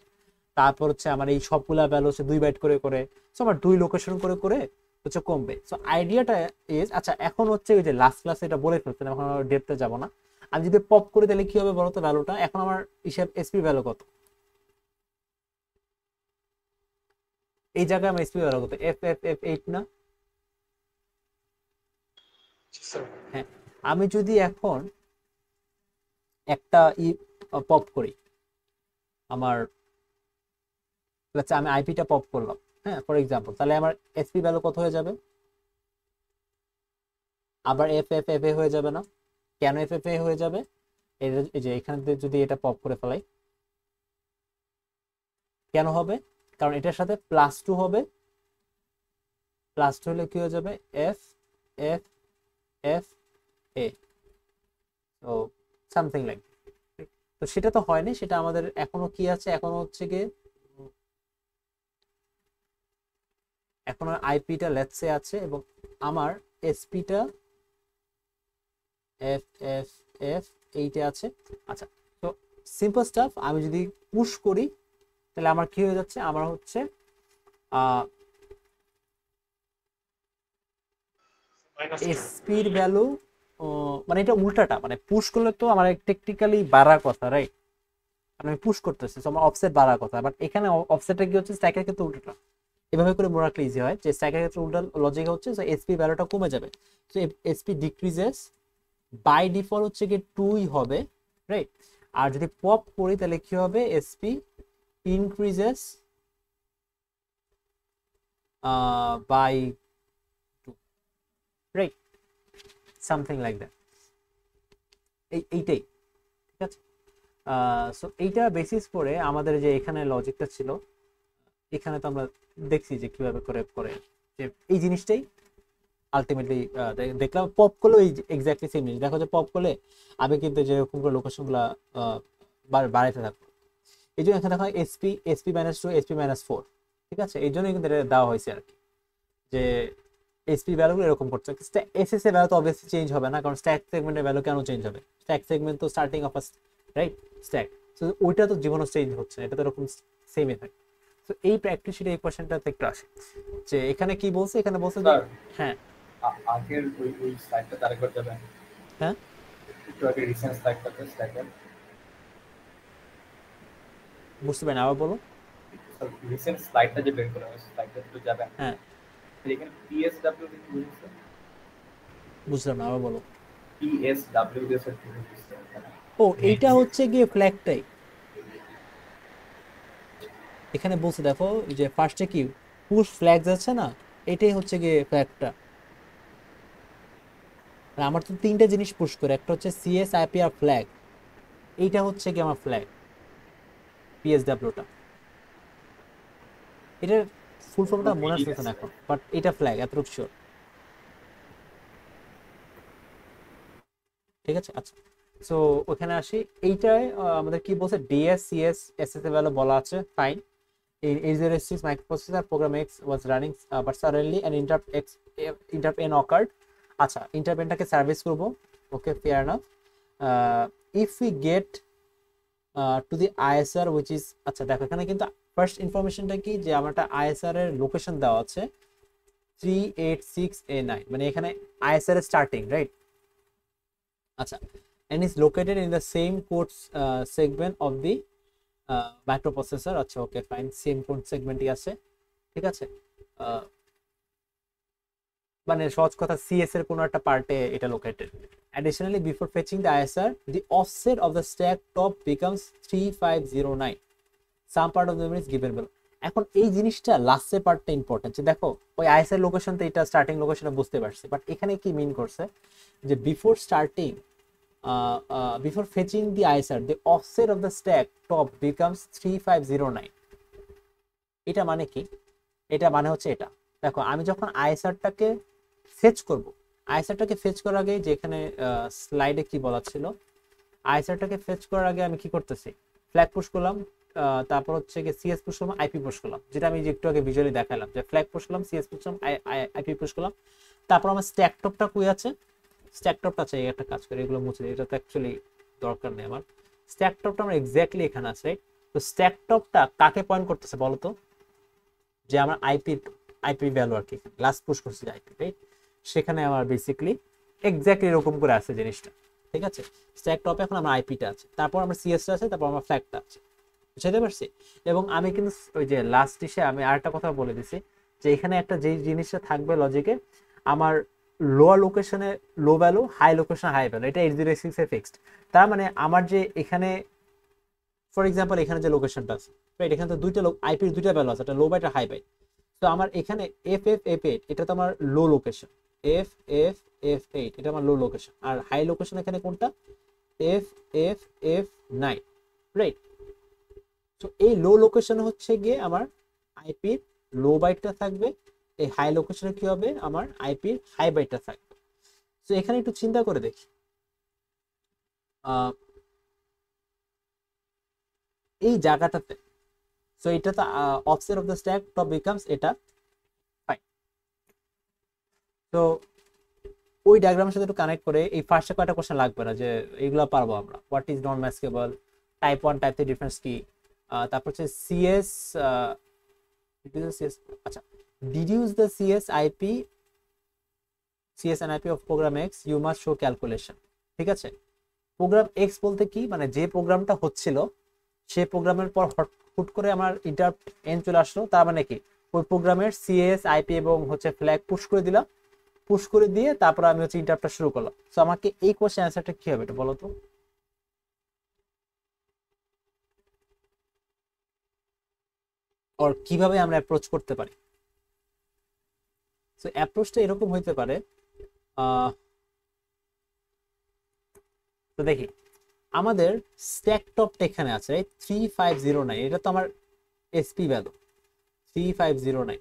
তারপর হচ্ছে আমার এই সবগুলা ভ্যালু হচ্ছে 2 বাইট করে করে, সো আমার 2 লোকেশন করে করে হচ্ছে কমবে। সো আইডিয়াটা ইজ, আচ্ছা এখন হচ্ছে ওই যে লাস্ট ক্লাসে এটা বলে ফেলছেন, এখন আমার ডেপথে যাব না। আমি যদি পপ করে তাহলে কি হবে বলতো ভ্যালুটা? এখন আমার হিসাব এসপি ভ্যালু কত? এই জায়গায় আমার এসপি ব্যবহার করতে FFF8 না। জি স্যার। হ্যাঁ, আমি যদি এখন একটা পপ করি, আমার আমি আইপিটা পপ করলাম, হ্যাঁ ফর এক্সাম্পল, তাহলে আমার এসপি ভ্যালু কত হয়ে যাবে? আবার FFFA হয়ে যাবে না? কেন FFA হয়ে যাবে? এই যে এখানে যদি এটা পপ করে ফেলাই, কেন হবে? কারণ এটার সাথে +2 হবে, +2 হলে কি হয়ে যাবে? FFFA, তো সামথিং লাইক। তো সেটা তো হয়নি, সেটা আমাদের এখনো কি আছে, এখনো হচ্ছে গিয়ে এখনো আইপিটা লেটসে আছে এবং আমার এসপিটা FFF8 আছে। আচ্ছা, তো সিম্পল স্টাফ, আমি যদি পুশ করি তাহলে আমার কি হয়ে যাচ্ছে? আমার হচ্ছে এসপির ভ্যালু, মানে এটা উল্টাটা, মানে পুশ করলে তো আমার টেকনিক্যালি বাড়ার কথা, রাইট? আমি পুশ করতেছি, আমার অফসেট বাড়ার কথা, বাট এখানে অফসেটটা কি হচ্ছে? স্ট্যাকের ক্ষেত্রে উল্টাটা। এভাবে করে মনে রাখলে ইজি হয় যে স্ট্যাকের ক্ষেত্রে উল্টা লজিক হচ্ছে যে এসপি ভ্যালুটা কমে যাবে, তো এসপি ডিক্রিজেস বাই ডিফল্ট হচ্ছে কি 2ই হবে, রাইট? আর যদি পপ করি তাহলে কি হবে? SP increases by 2, right? Something like that. এইটাই ঠিক আছে। সো এইটা বেসিস করে আমাদের যে এখানে লজিকটা ছিল, এখানে তো আমরা দেখছি যে কিভাবে করে করে যে এই জিনিসটাই আলটিমেটলি দেখলাম। পপ করলেও এই এক্স্যাক্টলি সেম জিনিস। দেখো যে পপ করলে আমি কিন্তু যেরকম করে লোকেশনগুলো বাড়াইতে থাকবো, এই জন্য এখানে দেখো SP-2 SP-4, ঠিক আছে? এই জন্যই কিন্তু এটা দেওয়া হয়েছে আর কি, যে এসপি ভ্যালুগুলো এরকম করছে। এসএস এর ভ্যালু তো অবভিয়াসলি চেঞ্জ হবে না, কারণ স্ট্যাক সেগমেন্টের ভ্যালু কেন চেঞ্জ হবে? স্ট্যাক সেগমেন্ট তো স্টার্টিং অফ রাইট স্ট্যাক, তো ওইটা তো জীবনও চেঞ্জ হচ্ছে না, এটা তো এরকম সেমই থাকে। তো এই প্র্যাকটিসটা এই কোশ্চেনটাতে একটু আসে যে এখানে কি বলছে, এখানে বলছে যে হ্যাঁ আগের ওই স্লাইডটা আরেকবার যাবেন। হ্যাঁ, একটু আগে রিসেন্ট স্লাইডটাতে স্লাইডের বুঝতে পারি না, আবার বলো। রিসেন্ট স্লাইডটা যে বের করা হয়েছে স্লাইডটা একটু যাবেন। হ্যাঁ, এখানে পিএসডব্লিউ দিয়ে বুঝেছে, বুঝলাম না, আবার বলো। পিএসডব্লিউ দিয়ে সেট করে দিয়েছে এখানে। ও, এইটা হচ্ছে গিয়ে ফ্ল্যাগটাই এখানে বলছে, দেখো যে ফার্স্টে কি পুশ ফ্ল্যাগ যাচ্ছে না, এটাই হচ্ছে গিয়ে ফ্ল্যাগটা। আমার তো তিনটা জিনিস পুশ করে, একটা হচ্ছে সিএস আইপি আর ফ্ল্যাগ, এইটা হচ্ছে কি আমার ফ্ল্যাগ পিএসডব্লিউটা। এটার ফুল ফর্মটা মনে আসছে না এখন, বাট এটা ফ্ল্যাগ, এতটুকু শিওর, ঠিক আছে। আচ্ছা, সো ওখানে আসি। এইটায় আমাদের কি বলছে? ডিএস সিএস এসএস এর ভ্যালু বলা আছে, fine. In 8086 microprocessor, program X was running, but suddenly an interrupt n occurred. আচ্ছা, interrupt টাকে সার্ভিস করব, okay, fair enough. If we get to the ISR which is, আচ্ছা দেখো এখানে কিন্তু ফার্স্ট ইনফরমেশনটা কি, যে আমার একটা ISR এর লোকেশন দেওয়া আছে 386A9, মানে এখানে ISR এর স্টার্টিং, রাইট? আচ্ছা, and is located in the same code segment of the microprocessor. আচ্ছা, ওকে ফাইন, সেম কোড সেগমেন্টই আছে, ঠিক আছে। মানে সহজ কথা, সিএস এর কোনো একটা পার্টে এটা located. Additionally before fetching the ISR the offset of the stack top becomes 3509, some part of the memory is given below. এখন এই জিনিসটা লাস্টের পার্টটা ইম্পর্টেন্ট, যে দেখো ওই আইএসআর লোকেশন তো এটা স্টার্টিং লোকেশনে বুঝতে পারছি, বাট এখানে কি মিন করছে যে before starting before fetching the ISR the offset of the stack top becomes 3509। এটা মানে কি? এটা মানে হচ্ছে এটা, দেখো আমি যখন আইএসআরটাকে ফেচ করব, আইএসআরটাকে ফেচ করার আগে, যে এখানে স্লাইডে কি বলা ছিল, আইএসআরটাকে ফেচ করার আগে আমি কি করতেছি? ফ্ল্যাগ পুশ করলাম, তারপর হচ্ছে কি সিএস পুশ করলাম, আইপি পুশ করলাম, যেটা আমি একটু আগে ভিজুয়ালি দেখালাম, যে ফ্ল্যাগ পুশ করলাম, সিএস পুশ করলাম, আইপি পুশ করলাম। তারপর আমার স্ট্যাক টপটা কই আছে? স্ট্যাক টপটা চাই, একটা কাজ করে এগুলো মুছে দিই, এটা তো অ্যাকচুয়ালি দরকার নেই আমার। স্ট্যাক টপটা আমার এক্স্যাক্টলি এখানে আছে, রাইট? তো স্ট্যাক টপটা কাকে পয়েন্ট করতেছে বলো তো? যে আমার আইপি ভ্যালু আর কি, লাস্ট পুশ করছে যে আইপি, রাইট? সেখানে আমার বেসিক্যালি এক্স্যাক্টলি এরকম করে আছে জিনিসটা, ঠিক আছে। স্ট্যাক টপে এখন আমার আইপিটা আছে, তারপর আমার সিএসটা আছে, তারপর আমার ফ্ল্যাগটা আছে। বুঝতে পারছি। এবং আমি কিন্তু ওই যে লাস্ট এসে আমি আরেকটা কথা বলে দিছি যে এখানে একটা যে জিনিসটা থাকবে লজিকে, আমার লোয়ার লোকেশনে লো ভ্যালু, হাই লোকেশনে হাই ভ্যালু, এটা 8086 এ ফিক্সড। তার মানে আমার যে এখানে ফর এক্সাম্পল এখানে যে লোকেশনটা আছে রাইট, এখানে তো দুইটা আইপির দুইটা ভ্যালু আছে, একটা লো বাইট আর হাই বাইট। তো আমার এখানে F8 এটা তো আমার লো লোকেশন, F8 এটা আমার লো লোকেশন, আর হাই লোকেশন এখানে কোনটা, F9 রাইট। তো এই লো লোকেশনে হচ্ছে গিয়ে আমার আইপির লো বাইটটা থাকবে, এই হাই লোকেশনে কি হবে, আমার আইপির হাই বাইটটা থাকবে। তো এখানে একটু চিন্তা করে দেখি, এই জায়গাটাতে, সো এটা তো offset of the stack top becomes এটা ফাইন। তো ওই ডায়াগ্রামের সাথে একটু কানেক্ট করে এই ফার্স্টে কয়টা কোশ্চেন লাগবে না, যে এগুলো পারবো আমরা, what is non maskable, type 1 type 3 difference কি, তারপর হচ্ছে সিএস, আচ্ছা deduce the CS and IP of program X you must show calculation. ঠিক আছে, প্রোগ্রাম এক্স বলতে কি, মানে যে প্রোগ্রামটা হচ্ছিল সেই প্রোগ্রামের পর হুট করে আমার ইন্টারাপ্ট এন চলে আসলো, তার মানে কি ওই প্রোগ্রামের সিএস আইপি এবং হচ্ছে ফ্ল্যাগ পুশ করে দিলাম, পুশ করে দিয়ে তারপর আমি হচ্ছে ইন্টারাপ্টটা শুরু করলাম। সো আমাকে এই কোশ্চেন অ্যান্সারটা কি হবে এটা বলো তো। আর কিভাবে আমরা অ্যাপ্রোচ করতে পারি, সো অ্যাপ্রোচটা এরকম হইতে পারে, তো দেখি আমাদের স্ট্যাক টপটা এখানে আছে 3509, এটা তো আমার এসপি ভ্যালু 3509।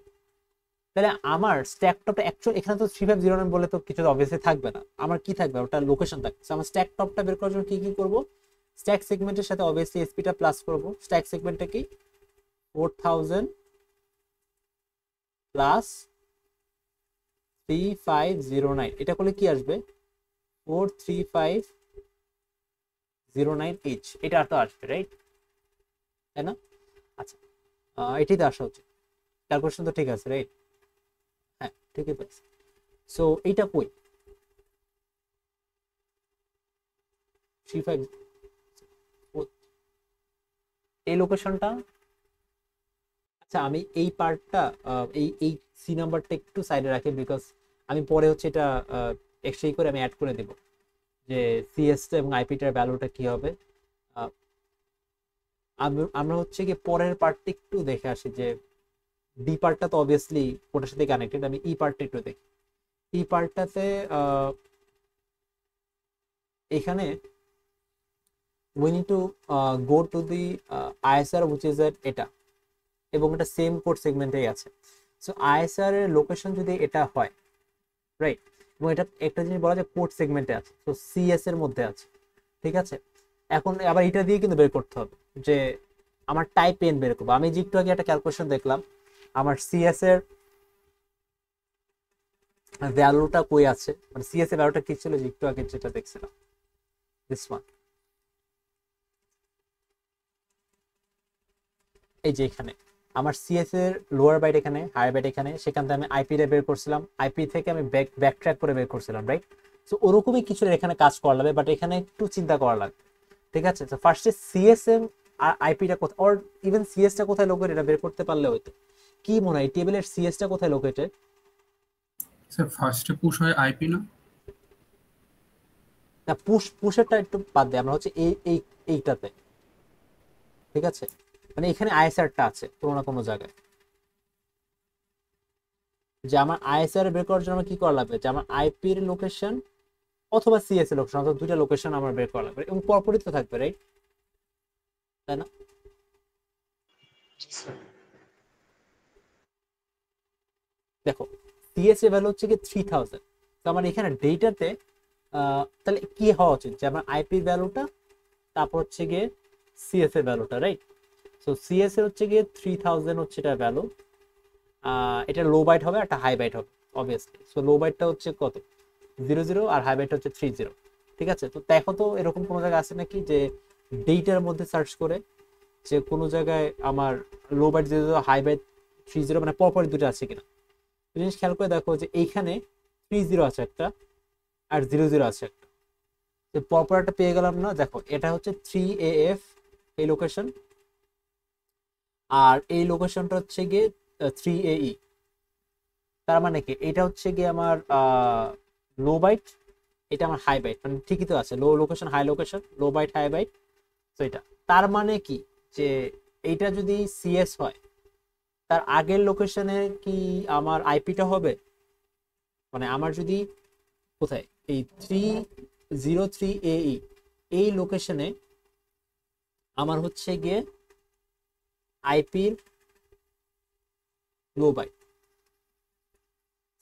তাহলে আমার স্ট্যাক টপটা অ্যাকচুয়ালি এখানে তো 3509 বলে তো কিছু অবভিয়াসলি থাকবে না, আমার কি থাকবে, ওটা লোকেশন থাকবে। আমার স্ট্যাক টপটা বের করার জন্য কি কি করব, স্ট্যাক সেগমেন্টের সাথে অবভিয়াসলি এসপিটা প্লাস করব। স্ট্যাক সেগমেন্টটা কি 4000 প্লাস 3509, এটা করলে কি আসবে 43509H, এটা তো আসবে রাইট, তাই না? আচ্ছা এটাই তো আসা হচ্ছে, ক্যালকুলেশন তো ঠিক আছে রাইট, হ্যাঁ ঠিকই পাইছি। সো এইটা কই 35, এই লোকেশনটা। আচ্ছা আমি এই পার্টটা এই সি নাম্বারটা একটু সাইডে রাখি, বিকজ আমি পরে হচ্ছে এটা এক্সট্রা করে আমি অ্যাড করে দেব যে সিএস এবং আইপিটার ভ্যালুটা কি হবে। আমরা হচ্ছে কি পরের পার্টটা একটু দেখে আসি, যে ডি পার্টটা তো অবভিয়াসলি ওটার সাথে কানেক্টেড, আমি ই পার্টটা একটু দেখি। ই পার্টটাতে এখানে we need to go to the ISR which is at এটা, এবং এটা সেম কোড সেগমেন্টেই আছে। সো ISR এর লোকেশন যদি এটা হয় রাইট, এবং এটা একটা জিনিস বলা যায় কোড সেগমেন্টে আছে, তো সিএস এর মধ্যে আছে। ঠিক আছে, এখন আবার এটা দিয়ে কিন্তু বের করতে হবে যে আমার টাইপ এন বের করবো। আমি যে একটু আগে একটা ক্যালকুলেশন দেখলাম, আমার সিএস এর ভ্যালুটা কই আছে, মানে সিএস এর ভ্যালুটা কি ছিল যে একটু আগে যেটা দেখছিলাম, দিস ওয়ান, এই যে এখানে আমার সিএস এর লোয়ার বাইট এখানে, হায়ার বাইট এখানে, সেখান থেকে আমি আইপি রে বের করছিলাম, আইপি থেকে আমি ব্যাক ট্র্যাক করে বের করছিলাম রাইট। সো ওরকমই কিছু এখানে কাজ করা লাগবে, বাট এখানে একটু চিন্তা করা লাগবে। ঠিক আছে, তো ফার্স্টে সিএসএম আর আইপিটা কোথায়, অর ইভেন সিএসটা কোথায় লোকেটেড এটা বের করতে পারলে হয়তো। কি মনে হয় টেবিলের সিএসটা কোথায় লোকেটেড? স্যার ফার্স্টে পুশ হয় আইপি না? না পুশেরটা একটু বাদ দে, আমরা হচ্ছে এইটাতে। ঠিক আছে, মানে এখানে আইএসআরটা আছে কোনো না কোনো জায়গায়, যে আমার আইএসআর বের করার জন্য আমার কি করা লাগবে, যে আমার আইপি এর লোকেশন অথবা সিএস এর লোকেশন, অথবা দুইটা লোকেশন আমার বের করা লাগবে, এবং পরপরই তো থাকবে রাইট, তাই না? দেখো সিএস এর ভ্যালু হচ্ছে কি 3000, তো আমার এখানে ডেটাতে তাহলে কি হওয়া উচিত, যে আমার আইপি ভ্যালুটা তারপর হচ্ছে গিয়ে সিএস এর ভ্যালুটা রাইট। সো সিএস এর হচ্ছে গিয়ে 3000 হচ্ছে এটা ভ্যালু, এটা লো বাইট হবে, একটা হাই বাইট হবে অবভিয়াসলি। সো লো বাইটটা হচ্ছে কত 00 আর হাই বাইটটা হচ্ছে 30। ঠিক আছে, তো দেখো তো এরকম কোনো জায়গায় আছে নাকি যে ডেটার মধ্যে সার্চ করে যে কোনো জায়গায় আমার লো বাইট 0 হাই বাইট 30 মানে পরপরই দুটো আছে কিনা। জিনিস খেয়াল করে দেখো যে এইখানে 30 আছে একটা আর 00 আছে একটা, পরপর একটা পেয়ে গেলাম না। দেখো এটা হচ্ছে 3AF এই লোকেশন, আর এই লোকেশনটা হচ্ছে গিয়ে 3AE। তার মানে কি এটা হচ্ছে গিয়ে আমার লো বাইট, এটা আমার হাই বাইট, মানে ঠিকই তো আছে, লো লোকেশন হাই লোকেশন, লো বাইট হাই বাইট। তো এটা তার মানে কি যে এইটা যদি সিএস হয় তার আগের লোকেশনে কি আমার আইপিটা হবে, মানে আমার যদি কোথায় এই 303AE এই লোকেশনে আমার হচ্ছে গিয়ে আইপির লো বাইট,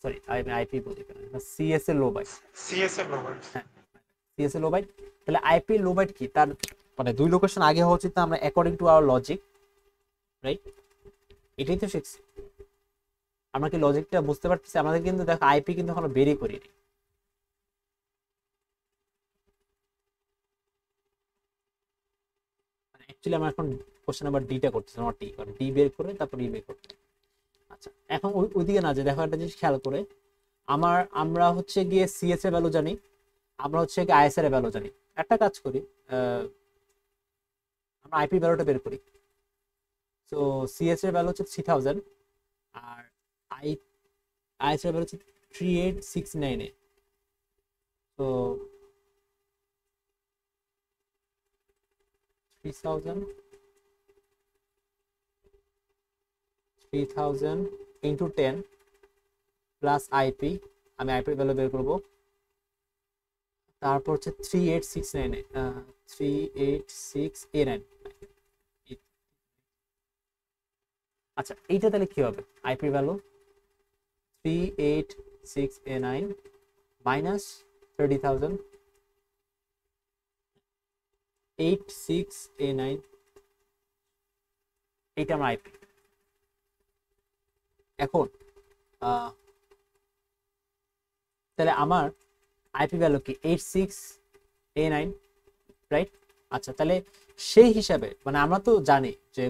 সরি আমি আইপি বলি কেন, সিএস এর লো বাইট, সিএস এর ব্যাপার। হ্যাঁ সিএস এর লো বাইট। তাহলে আইপি লো বাইট কি তার মানে দুই লোকেশন আগে হওয়া উচিত না আমরা, according to our logic, right? এটাই তো শিখছি আমরা, কি লজিকটা বুঝতে পারতেছি? আমাদের কিন্তু দেখো আইপি কিন্তু এখনো বেরই করিনি। অ্যাকচুয়ালি আমরা এখন কোশ্চেন নাম্বার ডিটা করতেছি, নট টি, কারণ ডি বের করে তারপর ই বের করতে। আচ্ছা এখন ওইদিকে না যে দেখো একটা জিনিস খেয়াল করে, আমরা হচ্ছে গিয়ে সিএস এর ভ্যালু জানি, আমরা হচ্ছে গিয়ে আইএস এর ভ্যালু জানি। একটা কাজ করি, আমরা আইপি ভ্যালুটা বের করি। তো সিএস এর ভ্যালু হচ্ছে 3000 আর আইএস এর ভ্যালু হচ্ছে 3869 তো 3000 ইন্টু 10 প্লাস আইপি, আমি আইপি ভ্যালু বের করবো, তারপর হচ্ছে 3869 386A9। আচ্ছা এইটা তাহলে কি হবে, IP value 386A9 minus 30,000 86A9, এইটা আমার আইপি। এখন তাহলে আমার আইপি ভ্যালু কি 86A9, রাইট? আচ্ছা তাহলে সেই হিসাবে মানে আমরা তো জানি যে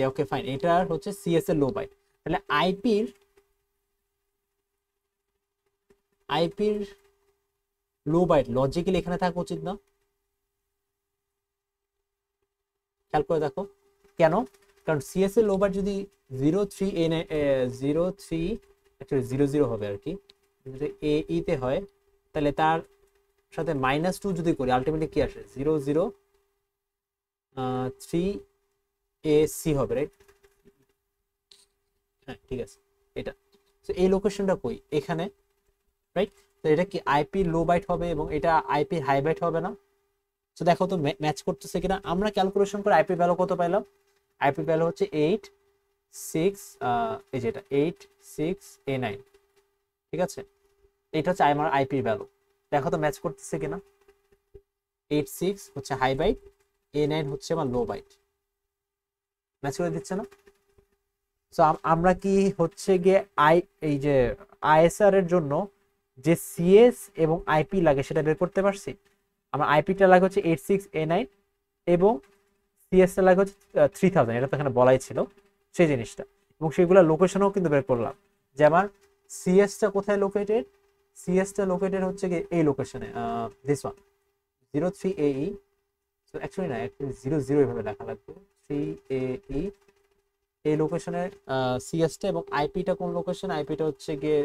ওকে ফাইন এটার হচ্ছে সিএস এর লো বাইট, তাহলে আইপির লো বাইট লজিক্যালি এখানে থাকা উচিত না? খেয়াল করে দেখো কেন, কারণ সিএস এর লো বাইট যদি 03 হবে আর কি, যদি AE তে হয় তাহলে তার সাথে -2 যদি করি আলটিমেটলি কি আসে 003AC হবে, রাইট? হ্যাঁ ঠিক আছে এটা। তো এই লোকেশনটা কই, এখানে, রাইট? তো এটা কি আইপি লো বাইট হবে এবং এটা আইপি হাই বাইট হবে না? তো দেখো তো ম্যাচ করতেছে কিনা। আমরা ক্যালকুলেশন করে আইপি ভ্যালু কত পাইলাম, আইপি ভ্যালু হচ্ছে 86 এই যে এটা 86A9, ঠিক আছে? এটা হচ্ছে আমার আইপি ভ্যালু, দেখো তো ম্যাচ করতেছে কিনা। 86 হচ্ছে হাই বাইট, A9 হচ্ছে আমার লো বাইট, ম্যাচ করে দিচ্ছে না? তো আমরা কি হচ্ছে গিয়ে এই যে আইএসআর এর জন্য যে সিএস এবং আইপি লাগে সেটা বের করতে পারছি। আমার আইপিটা লাগে হচ্ছে 86A9 এবং সিএস টা লাগে হচ্ছে 3000, এটা তো এখানে বলাই ছিল সেই জিনিসটা, এবং সেগুলো লোকেশনও কিন্তু বের করলাম যে আমার সিএস টা কোথায় লোকেটেড। সিএস টা লোকেটেড হচ্ছে গিয়ে এই লোকেশনে, this one 03AE। So actually না, অ্যাকচুয়ালি 00 এভাবে লেখা লাগবে, 3AE এই লোকেশনে সিএসটা, এবং আইপিটা কোন লোকেশন, আইপিটা হচ্ছে গিয়ে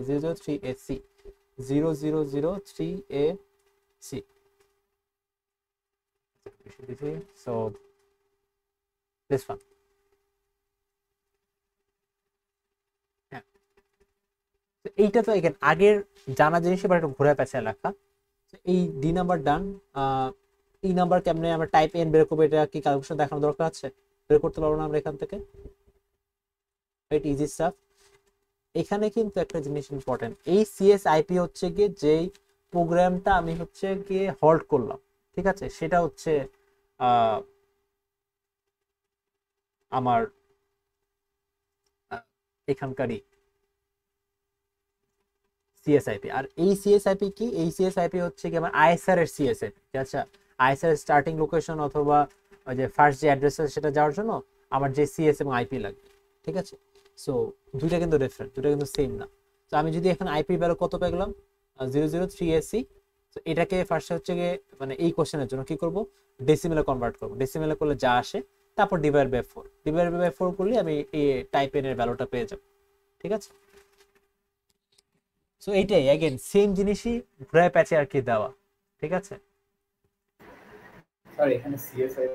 003AC 0003AC। So this one, হ্যাঁ এইটা তো এখানে আগের জানা জিনিস এবার একটু ঘুরে পেঁচায় লেখা। এই ডি নাম্বার ডান। ই নাম্বার কেমনে আমরা টাইপ এন বের করবো, এটা কি ক্যালকুলেশন দেখানো দরকার আছে? বের করতে পারবো না আমরা এখান থেকে, রাইট? Easy staff. এখানে কিন্তু একটা জিনিস ইম্পর্টেন্ট, এই সিএস আইপি হচ্ছে গিয়ে যেই প্রোগ্রামটা আমি হচ্ছে গিয়ে হল্ড করলাম, ঠিক আছে, সেটা হচ্ছে আমার এখানকারই সিএসআইপি। আর এই সিএসআইপি কি, এই সিএসআইপি হচ্ছে কি আমার আইএসআর এর সিএসআইপি, আচ্ছা আইএসআর স্টার্টিং লোকেশন অথবা ওই যে ফার্স্ট যে অ্যাড্রেস আছে সেটা যাওয়ার জন্য আমার যে সিএস এবং আইপি লাগবে, ঠিক আছে? সো দুইটা কিন্তু ডিফারেন্ট, দুইটা কিন্তু সেম না। তো আমি যদি এখন আইপি ভ্যালু কত পেয়ে গেলাম, 003AC। তো এটাকে ফার্স্টে হচ্ছে গিয়ে মানে এই কোশ্চেনের জন্য কি করব, ডেসিমেলে কনভার্ট করব, ডেসিমেলে করলে যা আসে তারপর ডিভাইড বাই 4 করলে আমি এই টাইপ এন এর ভ্যালুটা পেয়ে যাব। ঠিক আছে, সো এইটাই अगेन সেম জিনিসই ঘুরায় প্যাচে আর কি দেওয়া। ঠিক আছে, স্যার এখানে সিএসআই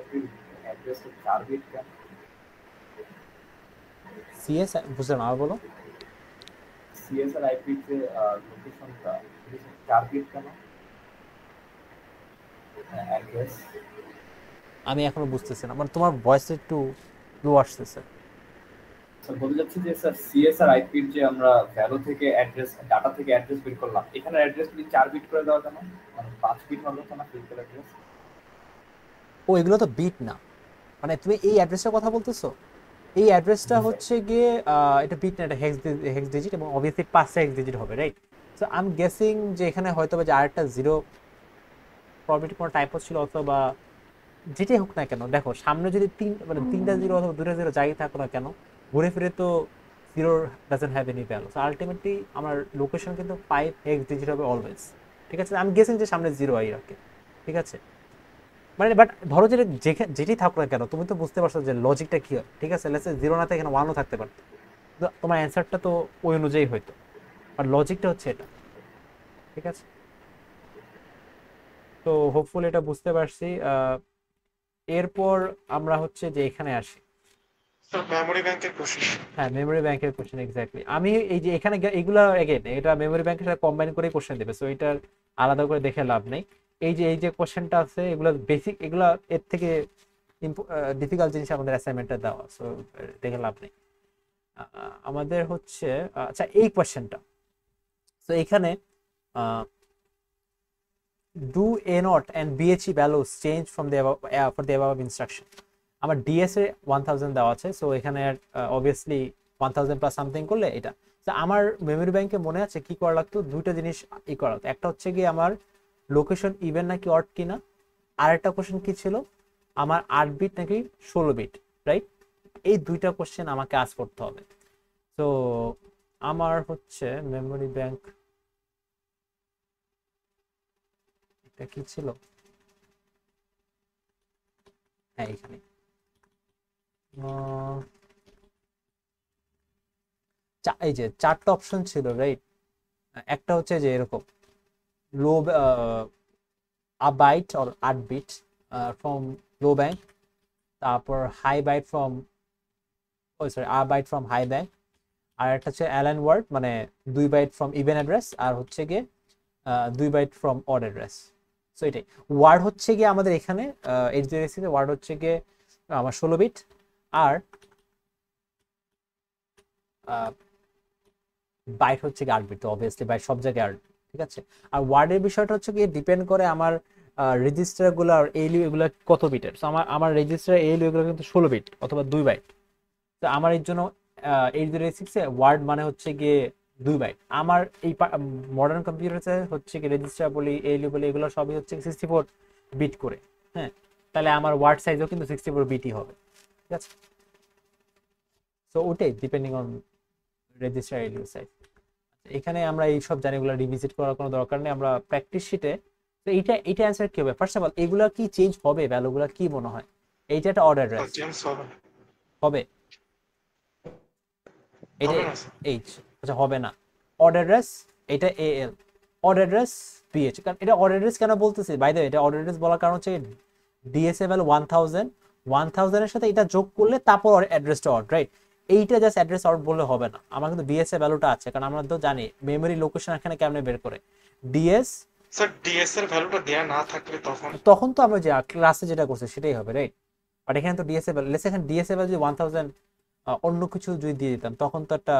অ্যাড্রেস 4 বিট কেন? সিএস বুঝলাম না, আর বলো। সিএসআর আইপি যে লোকেশনটা 4 বিট কেন অ্যাড্রেস? আমি এখনো বুঝতেছি না, মানে তোমার ভয়েস একটু লো আসতেছে। স্যার বলতে যাচ্ছি যে স্যার সিএসআর আইপির যে আমরা ভ্যালু থেকে অ্যাড্রেস ডাটা থেকে অ্যাড্রেস বের করলাম, এখানে অ্যাড্রেস যদি 4 বিট করে দেওয়া কেন, মানে 5 বিট হলো তো না ফিজিক্যাল অ্যাড্রেস? ও এগুলো তো বিট না, মানে তুমি এই অ্যাড্রেসটার কথা বলতেছো, এই অ্যাড্রেসটা হচ্ছে গিয়ে এটা বিট না, এটা হেক্স ডিজিট এবং অবভিয়াসলি 5টা হেক্স ডিজিট হবে, right? So I am guessing যে এখানে হয়তো বা যে আরেকটা জিরো প্রবাবিলিটি কোনো টাইপ ছিল, অথবা যেটাই হোক না কেন, দেখো সামনে যদি মানে 3টা জিরো অথবা 2টা জিরো যাই থাকো না কেন, ঘুরে ফিরে তো zero doesn't have any value. So ultimately আমার লোকেশন কিন্তু 5 হেক্স ডিজিট হবে অলওয়েজ। ঠিক আছে, আমি গেসিং যে সামনে জিরো আই রাখে। ঠিক আছে, মানে বাট ধরো যে যেটি থাকুক না কেন, তুমি তো বুঝতে পারছো যে লজিকটা কি হয়। ঠিক আছে, লেটস সে জিরো না থেকে এখানে ওয়ানও থাকতে পারতো, তো তোমার অ্যান্সারটা তো ওই অনুযায়ী হইতো, আর লজিকটা হচ্ছে এটা। ঠিক আছে, তো হোপফুলি এটা বুঝতে পারছি। এরপর আমরা হচ্ছে যে এখানে আসি। স্যার মেমোরি ব্যাংকের কোশ্চেন। হ্যাঁ, মেমোরি ব্যাংকের কোশ্চেন এক্স্যাক্টলি। আমি এই যে এখানে এগুলা এগেন এটা মেমোরি ব্যাংকের সাথে কম্বাইন করে কোশ্চেন দেবে, সো এটার আলাদা করে দেখে লাভ নেই। এই যে কোশ্চেনটা আছে এগুলা বেসিক, এগুলা এর থেকে ডিফিকাল্ট জিনিস আমাদের অ্যাসাইনমেন্টে দেওয়া, সো দেখে লাভ নেই। আমাদের হচ্ছে আচ্ছা এই কোশ্চেনটা, তো এখানে do A not and BHE values change from the for the above instruction. আমার ডিএস এ 1000 দেওয়া আছে, সো এখানে অবভিয়াসলি 1000 প্লাস সামথিং করলে এটা। তো আমার মেমোরি ব্যাংকে মনে আছে কি করা লাগতো, দুইটা জিনিস ই করা লাগতো। একটা হচ্ছে কি আমার লোকেশন ইভেন নাকি অড কিনা, আর একটা কোশ্চেন কি ছিল আমার 8 বিট নাকি 16 বিট, রাইট? এই দুইটা কোশ্চেন আমাকে আজ করতে হবে। তো আমার হচ্ছে মেমোরি ব্যাংক এটা কি ছিল, হ্যাঁ এখানে এই যে 4টা অপশন ছিল, রাইট? একটা হচ্ছে যে এরকম low a byte or 8 bit from low bank, তারপর high byte from a byte from high bank, আর একটা হচ্ছে অ্যালান ওয়ার্ড মানে 2 বাইট ফ্রম ইভেন অ্যাড্রেস, আর হচ্ছে গিয়ে 2 byte from odd address. So এটাই ওয়ার্ড হচ্ছে গিয়ে আমাদের এখানে 8086 ওয়ার্ড হচ্ছে গিয়ে আমার 16 বিট, আর বাইট হচ্ছে কি 8 বিট, তো অবভিয়াসলি বাইট সব জায়গায় 8। ঠিক আছে, আর ওয়ার্ডের বিষয়টা হচ্ছে কি ডিপেন্ড করে আমার রেজিস্টার গুলো আর এলিউ এগুলো কত বিটের। তো আমার রেজিস্টার এলিউ এগুলো কিন্তু 16 বিট অথবা 2 বাইট। তো আমার এর জন্য 8086 এ ওয়ার্ড মানে হচ্ছে গিয়ে 2 বাইট। আমার এই মডার্ন কম্পিউটারে হচ্ছে কি রেজিস্টার বলি এলিউ বলি এগুলো সবই হচ্ছে 64 বিট করে। হ্যাঁ, তাহলে আমার ওয়ার্ড সাইজও কিন্তু 64 বিটই হবে। ঠিক আছে, তো ওটাই ডিপেন্ডিং অন রেজিস্টার এলিউ সাইজ। এখানে আমরা এই সব জানি, এগুলো রিভিজিট করার কোনো দরকার নেই, আমরা প্র্যাকটিস শিটে। তো এইটা অ্যান্সার কি হবে? ফার্স্ট অফ অল এগুলা কি চেঞ্জ হবে, ভ্যালুগুলো কি মনে হয়? এইটা একটা অর্ডার অ্যাড্রেস চেঞ্জ হবে হবে, এটা হবে না স্যার? এইচ, আচ্ছা হবে না। অর্ডার অ্যাড্রেস এটা এএল, অর্ডার অ্যাড্রেস বিএইচ। কারণ এটা অর্ডার অ্যাড্রেস কেন বলতেছি, বাই দ্য ওয়ে এটা অর্ডার অ্যাড্রেস বলার কারণ হচ্ছে ডিএসএ ভ্যালু 1000 এর সাথে এটা যোগ করলে তারপর অ্যাড্রেসটা অড, রাইট? এইটা জাস্ট অ্যাড্রেস অড বললে হবে না, আমার কিন্তু ডিএসএ ভ্যালুটা আছে, কারণ আমরা তো জানি মেমরি লোকেশন এখানে কেমনে বের করে ডিএস। স্যার ডিএস এর ভ্যালুটা দেয়া না থাকলে তখন তো আমরা যে ক্লাসে যেটা করছি সেটাই হবে, রাইট? বাট এখানে তো ডিএসএ ভ্যালু, লেটস এখানে ডিএসএ ভ্যালু যদি 1000 অন্য কিছু যদি দিয়ে দিতাম তখন তো একটা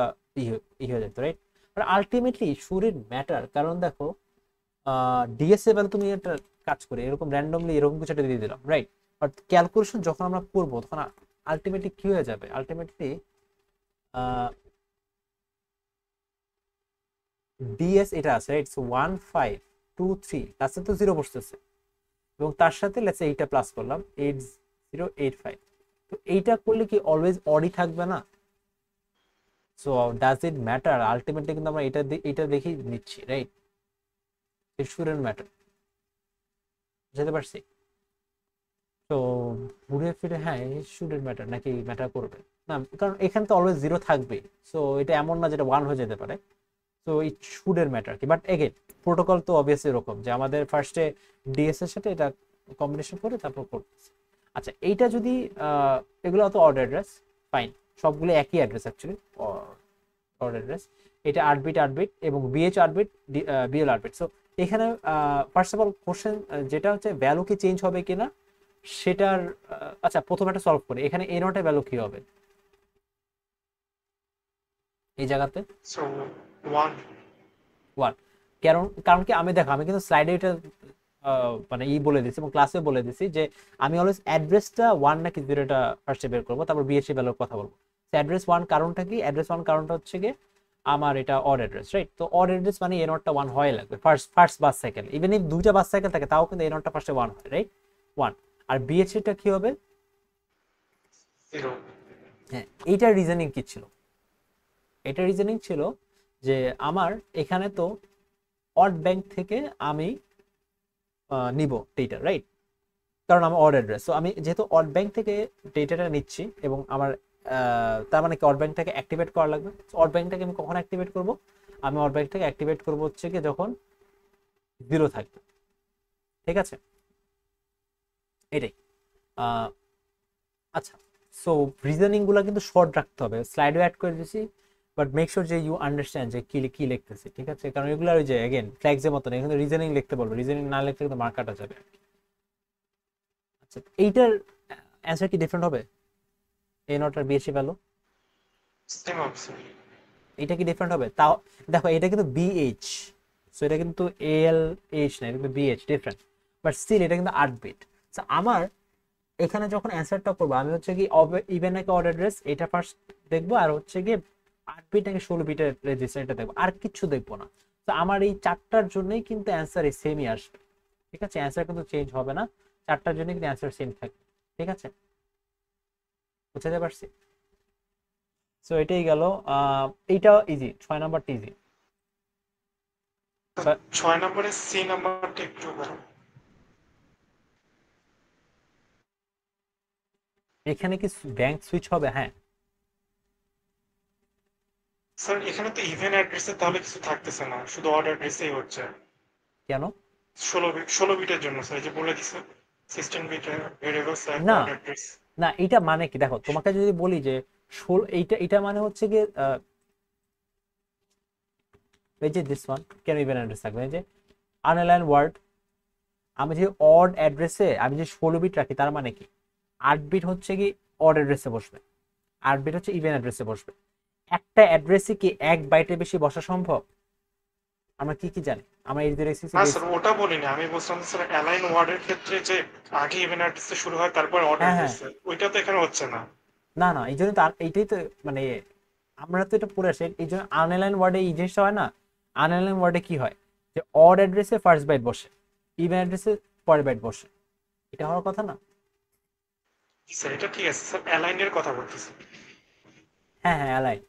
ই হয়ে যেত, right? But ultimately should matter, কারণ দেখো ডিএসএ ভ্যালু তুমি একটা কাজ করে এরকম র্যান্ডমলি এরকম কিছু একটা দিয়ে দিলাম, রাইট? বাট ক্যালকুলেশন যখন আমরা করবো তখন আলটিমেটলি কি হয়ে যাবে, আলটিমেটলি ডিএস এটা আছে, রাইট? সো 1523 লাস্টে তো 0 বসতেছে, এবং তার সাথে লেটস এইটা প্লাস করলাম 8085। তো এইটা করলে কি অলওয়েজ অডই থাকবে না? So does it matter? Ultimately কিন্তু আমরা এটা দেখেই নিচ্ছি, রাইট? ইট শুডন্ট ম্যাটার, বুঝতে পারছি? তো ঘুরে ফিরে হ্যাঁ ইট শুডন্ট ম্যাটার, নাকি ম্যাটার করবে না, কারণ এখানে তো অলওয়েজ জিরো থাকবে। সো এটা এমন না যেটা ওয়ান হয়ে যেতে পারে। সো ইট শুডের ম্যাটার কি, বাট এগেন প্রোটোকল তো অবভিয়াসলি এরকম যে আমাদের ফার্স্টে ডিএস এর সাথে এটা কম্বিনেশন করে তারপর করতেছে। আচ্ছা এইটা যদি এগুলো তো অর্ডার অ্যাড্রেস, ফাইন, সবগুলো একই অ্যাড্রেস অ্যাকচুয়ালি অর্ডার অ্যাড্রেস। এটা 8 বিট 8 বিট এবং BH 8 bit, BL 8 bit. So এখানে ফার্স্ট অফ অল কোশ্চেন যেটা হচ্ছে ভ্যালু কি চেঞ্জ হবে কিনা সেটার আচ্ছা প্রথমে একটা সলভ করি। এখানে এ নটের ভ্যালু কি হবে এই জায়গাতে? So 1 one. কারণ কারণ কি আমি দেখো আমি কিন্তু স্লাইডে এটা মানে বলে দিচ্ছি এবং ক্লাসে বলে দিচ্ছি যে আমি অলওয়েজ অ্যাড্রেসটা 1 নাকি 0 এটা ফার্স্টে বের করবো, তারপর বিএসসি ভ্যালুর কথা বলবো। অ্যাড্রেস 1 কারণটা কি? অ্যাড্রেস 1 কারণটা হচ্ছে গিয়ে আমার এটা অড অ্যাড্রেস, রাইট? তো অড অ্যাড্রেস মানে এ নটটা 1 হয় লাগবে first bus cycle. Even if দুইটা বাস সাইকেল থাকে তাও কিন্তু এ নটটা ফার্স্টে 1 হয়, রাইট? 1। আর বিএসসিটা কি হবে? 0। হ্যাঁ, এইটার রিজনিং কি ছিল? এটা রিজনিং ছিল যে আমার এখানে তো অড ব্যাংক থেকে আমি নিব ডেটা, রাইট? কারণ আমার অড অ্যাড্রেস। সো আমি যেহেতু অড ব্যাংক থেকে ডেটাটা নিচ্ছি এবং আমার তার মানে কি অড ব্যাংকটাকে অ্যাক্টিভেট করা লাগবে। অড ব্যাংকটাকে আমি কখন অ্যাক্টিভেট করব? আমি অড ব্যাংকটাকে অ্যাক্টিভেট করব হচ্ছে কি যখন 0 থাকবে, ঠিক আছে? এটাই। আচ্ছা, সো রিজনিং গুলো কিন্তু শর্ট রাখতে হবে, স্লাইডও অ্যাড করে দিয়েছি, বাট মেক শিওর যে ইউ আন্ডারস্ট্যান্ড যে কি লিখতেছি, ঠিক আছে? কারণ এগুলো ওই যে এগেন ফ্ল্যাগসের মতন এখানে রিজনিং লিখতে বলবো, রিজনিং না লিখলে কিন্তু মার্ক কাটা যাবে। আচ্ছা এইটার অ্যান্সার কি ডিফারেন্ট হবে? এ নট আর বিএসসি ভ্যালু সেম অপশন। এটা কি ডিফারেন্ট হবে? তাও দেখো এটা কিন্তু বিএইচ, সো এটা কিন্তু এল এইচ না, এটা কিন্তু বিএইচ, ডিফারেন্ট, বাট স্টিল এটা কিন্তু 8 বিট। সো আমার এখানে যখন অ্যান্সারটা করবো আমি হচ্ছে কি ইভেন নাকি অড অ্যাড্রেস এটা ফার্স্ট দেখবো, আর হচ্ছে কি 8 বিট নাকি 16 বিটের রেজিস্টার এটা দেখবো, আর কিছু দেখবো না। তো আমার এই চারটার জন্যই কিন্তু অ্যান্সার এই সেমই আসবে, ঠিক আছে? অ্যান্সার কিন্তু চেঞ্জ হবে না, চারটার জন্য কিন্তু অ্যান্সার সেম থাকবে, ঠিক আছে? বুঝতে পারছি? সো এটাই গেল। এইটা ইজি, 6 নাম্বারটা ইজি। 6 নম্বরের সি নাম্বারটা একটু বড়। এখানে কি ব্যাংক সুইচ হবে? হ্যাঁ। স্যার এখানে তো ইভেন অ্যাড্রেসে তাহলে কিছু থাকতেছে না, শুধু অড অ্যাড্রেসেই হচ্ছে। কেন? 16 বিটের জন্য স্যার, এই যে বলে দিছে 16 বিটের ভেরিয়েবল স্যার না অড অ্যাড্রেস। না, এটা মানে কি দেখো তোমাকে যদি বলি যে 16 এইটা মানে হচ্ছে গিয়ে এই যে দিস ওয়ান কেন ইভেন অ্যাড্রেস থাকবে? এই যে আনএলাইন ওয়ার্ড, আমি যে অড অ্যাড্রেসে আমি যে 16 বিট রাখি তার মানে কি 8 বিট হচ্ছে কি অড অ্যাড্রেসে বসবে, 8 বিট হচ্ছে ইভেন অ্যাড্রেসে বসবে। একটা অ্যাড্রেসে কি 1 বাইটের বেশি বসা সম্ভব? আমরা কি জানি? আমরা এই না স্যার ওটা বলিনি, আমি বলছিলাম স্যার অ্যালাইন ওয়ার্ডের ক্ষেত্রে যে আগে ইভেন অ্যাড্রেসে শুরু হয় তারপর অড হ্যাঁ অ্যাড্রেসে, ওইটা তো এখানে হচ্ছে না। না এই জন্য তো এইটাই তো মানে আমরা তো এটা পড়ে আসি, এই জন্য আনএলাইন ওয়ার্ডে এই জিনিসটা হয় না। আনএলাইন ওয়ার্ডে কি হয় যে অড অ্যাড্রেসে ফার্স্ট বাইট বসে, ইভেন অ্যাড্রেসে পরের বাইট বসে, এটা হওয়ার কথা না? স্যার এটা ঠিক আছে স্যার, অ্যালাইনের কথা বলতেছি। হ্যাঁ অ্যালাইন,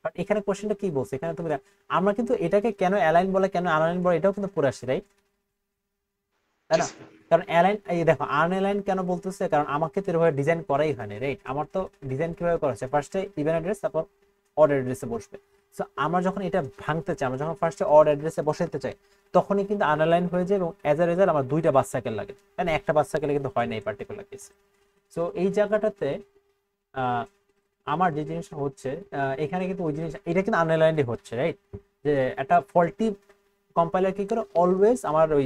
বাট এখানে কোশ্চেনটা কি বলছে? এখানে তুমি আমরা কিন্তু এটাকে কেন অ্যালাইন বলে কেন আনএলাইন বলে এটাও কিন্তু পড়ে আসছি, রাইট? তাই না? কারণ অ্যালাইন এই দেখো আনএলাইন কেন বলতেছে, কারণ আমাকে তো এভাবে ডিজাইন করাই হয়নি, রাইট? আমার তো ডিজাইন কিভাবে করা হচ্ছে ফার্স্টে ইভেন অ্যাড্রেস তারপর অড অ্যাড্রেসে বসবে। সো আমরা যখন এটা ভাঙতে চাই, আমরা যখন ফার্স্টে অড অ্যাড্রেসে বসাইতে চাই তখনই কিন্তু আনএলাইন হয়ে যায় এবং অ্যাজ আ রেজাল্ট আমার দুইটা বাস সাইকেল লাগে, তাই না? একটা বাস সাইকেলে কিন্তু হয় না এই পার্টিকুলার কেসে। সো এই জায়গাটাতে আমার যে জিনিসটা হচ্ছে এখানে কিন্তু ওই জিনিস এটা কিন্তু আনএলাইন্ড হচ্ছে, রাইট? যে একটা ফল্টি কম্পাইলার কি করে অলওয়েজ আমার ওই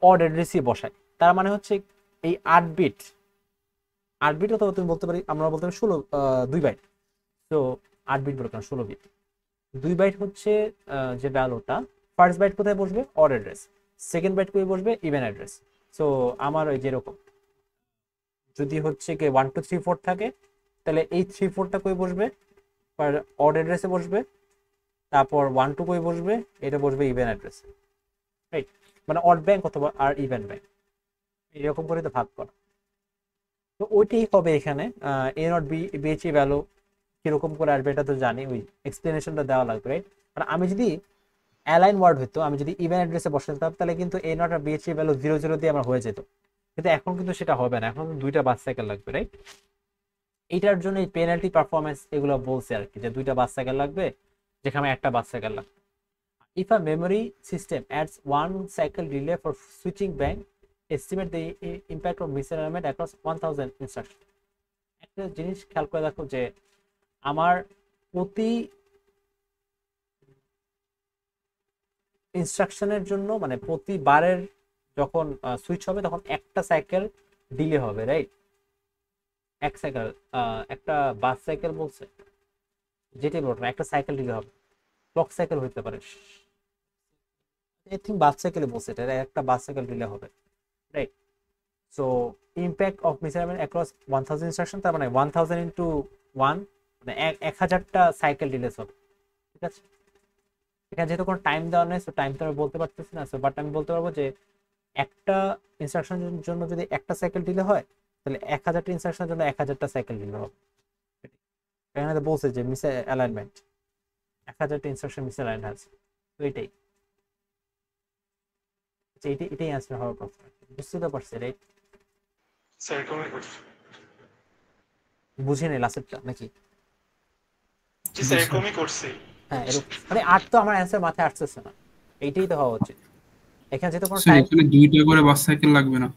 অড অ্যাড্রেসই বসায়, তার মানে হচ্ছে এই 8 বিট অথবা তুমি বলতে পারি আমরা বলতে পারি 2 বাইট। তো 8 বিট বলে কেন 16 বিট, 2 বাইট হচ্ছে যে ভ্যালুটা ফার্স্ট বাইট কোথায় বসবে? অড অ্যাড্রেস, সেকেন্ড বাইট কোথায় বসবে? Even address. সো আমার ওই যেরকম যদি হচ্ছে কি 1 2 3 4 থাকে তাহলে এই 3 4টা কই বসবে? অড অ্যাড্রেসে বসবে, তারপর 1 2 কই বসবে? এটা বসবে ইভেন অ্যাড্রেসে, রাইট? মানে অড ব্যাংক অথবা আর ইভেন ব্যাংক এরকম করে তো ভাগ করা। তো ওইটাই হবে এখানে এ নট বিএইচই ভ্যালু কিরকম করে আসবে এটা তো জানি, ওই এক্সপ্লেনেশনটা দেওয়া লাগবে, রাইট? মানে আমি যদি অ্যালাইন ওয়ার্ড হতো, আমি যদি ইভেন অ্যাড্রেসে বসাতাম তাহলে কিন্তু এ নট আর বিএচপি ভ্যালু 0 0 দিয়ে আমার হয়ে যেত, কিন্তু এখন কিন্তু সেটা হবে না, এখন 2টা বাস সাইকেল লাগবে, রাইট? এইটার জন্য এই পেনাল্টি পারফরমেন্স এগুলো বলছে আর কি, যে 2টা বাস সাইকেল লাগবে যেখানে একটা বাস সাইকেল লাগবে। If a memory system adds 1 cycle delay for switching bank, estimate the impact of misalignment across 1000 instructions. একটা জিনিস খেয়াল করে দেখো যে আমার প্রতি ইনস্ট্রাকশনের জন্য মানে প্রতিবারের যখন সুইচ হবে তখন একটা সাইকেল ডিলে হবে, রাইট? এক সাইকেল, একটা বাস সাইকেল বলছে, যেটাই বলবো একটা সাইকেল ডিলে হবে, ক্লক সাইকেল হইতে পারে, আই থিঙ্ক বাস সাইকেলে বলছে এটা, একটা বাস সাইকেল ডিলে হবে, right? So impact of misalignment across 1000 instruction, তার মানে 1000 ইনটু 1 মানে 1000টা সাইকেল ডিলেস হবে, ঠিক আছে? এখানে যেহেতু কোনো টাইম দেওয়া নেই, সো টাইম তো আমি বলতে পারতেছি না, সো বাট আমি বলতে পারবো যে একটা ইনস্ট্রাকশনের জন্য যদি একটা সাইকেল ডিলে হয় তাহলে 1000টা ইনস্ট্রাকশনের জন্য 1000টা সাইকেল ডিলে হবে। এখানে তো বলছে যে মিস অ্যালাইনমেন্ট 1000টা ইনস্ট্রাকশন মিস অ্যালাইন আছে, তো এটাই এটাই অ্যান্সার হওয়ার কথা, বুঝতে তো পারছি, রাইট? স্যার এরকমই করছি। বুঝে নেই লাস্টেরটা নাকি? জি স্যার এরকমই করছি। হ্যাঁ এরকম, মানে আর তো আমার অ্যান্সার মাথায় আসতেছে না, এইটাই তো হওয়া উচিত। এখানে যেহেতু কোনো স্যার টাইম, এখানে 2টা করে বাস সাইকেল লাগবে না?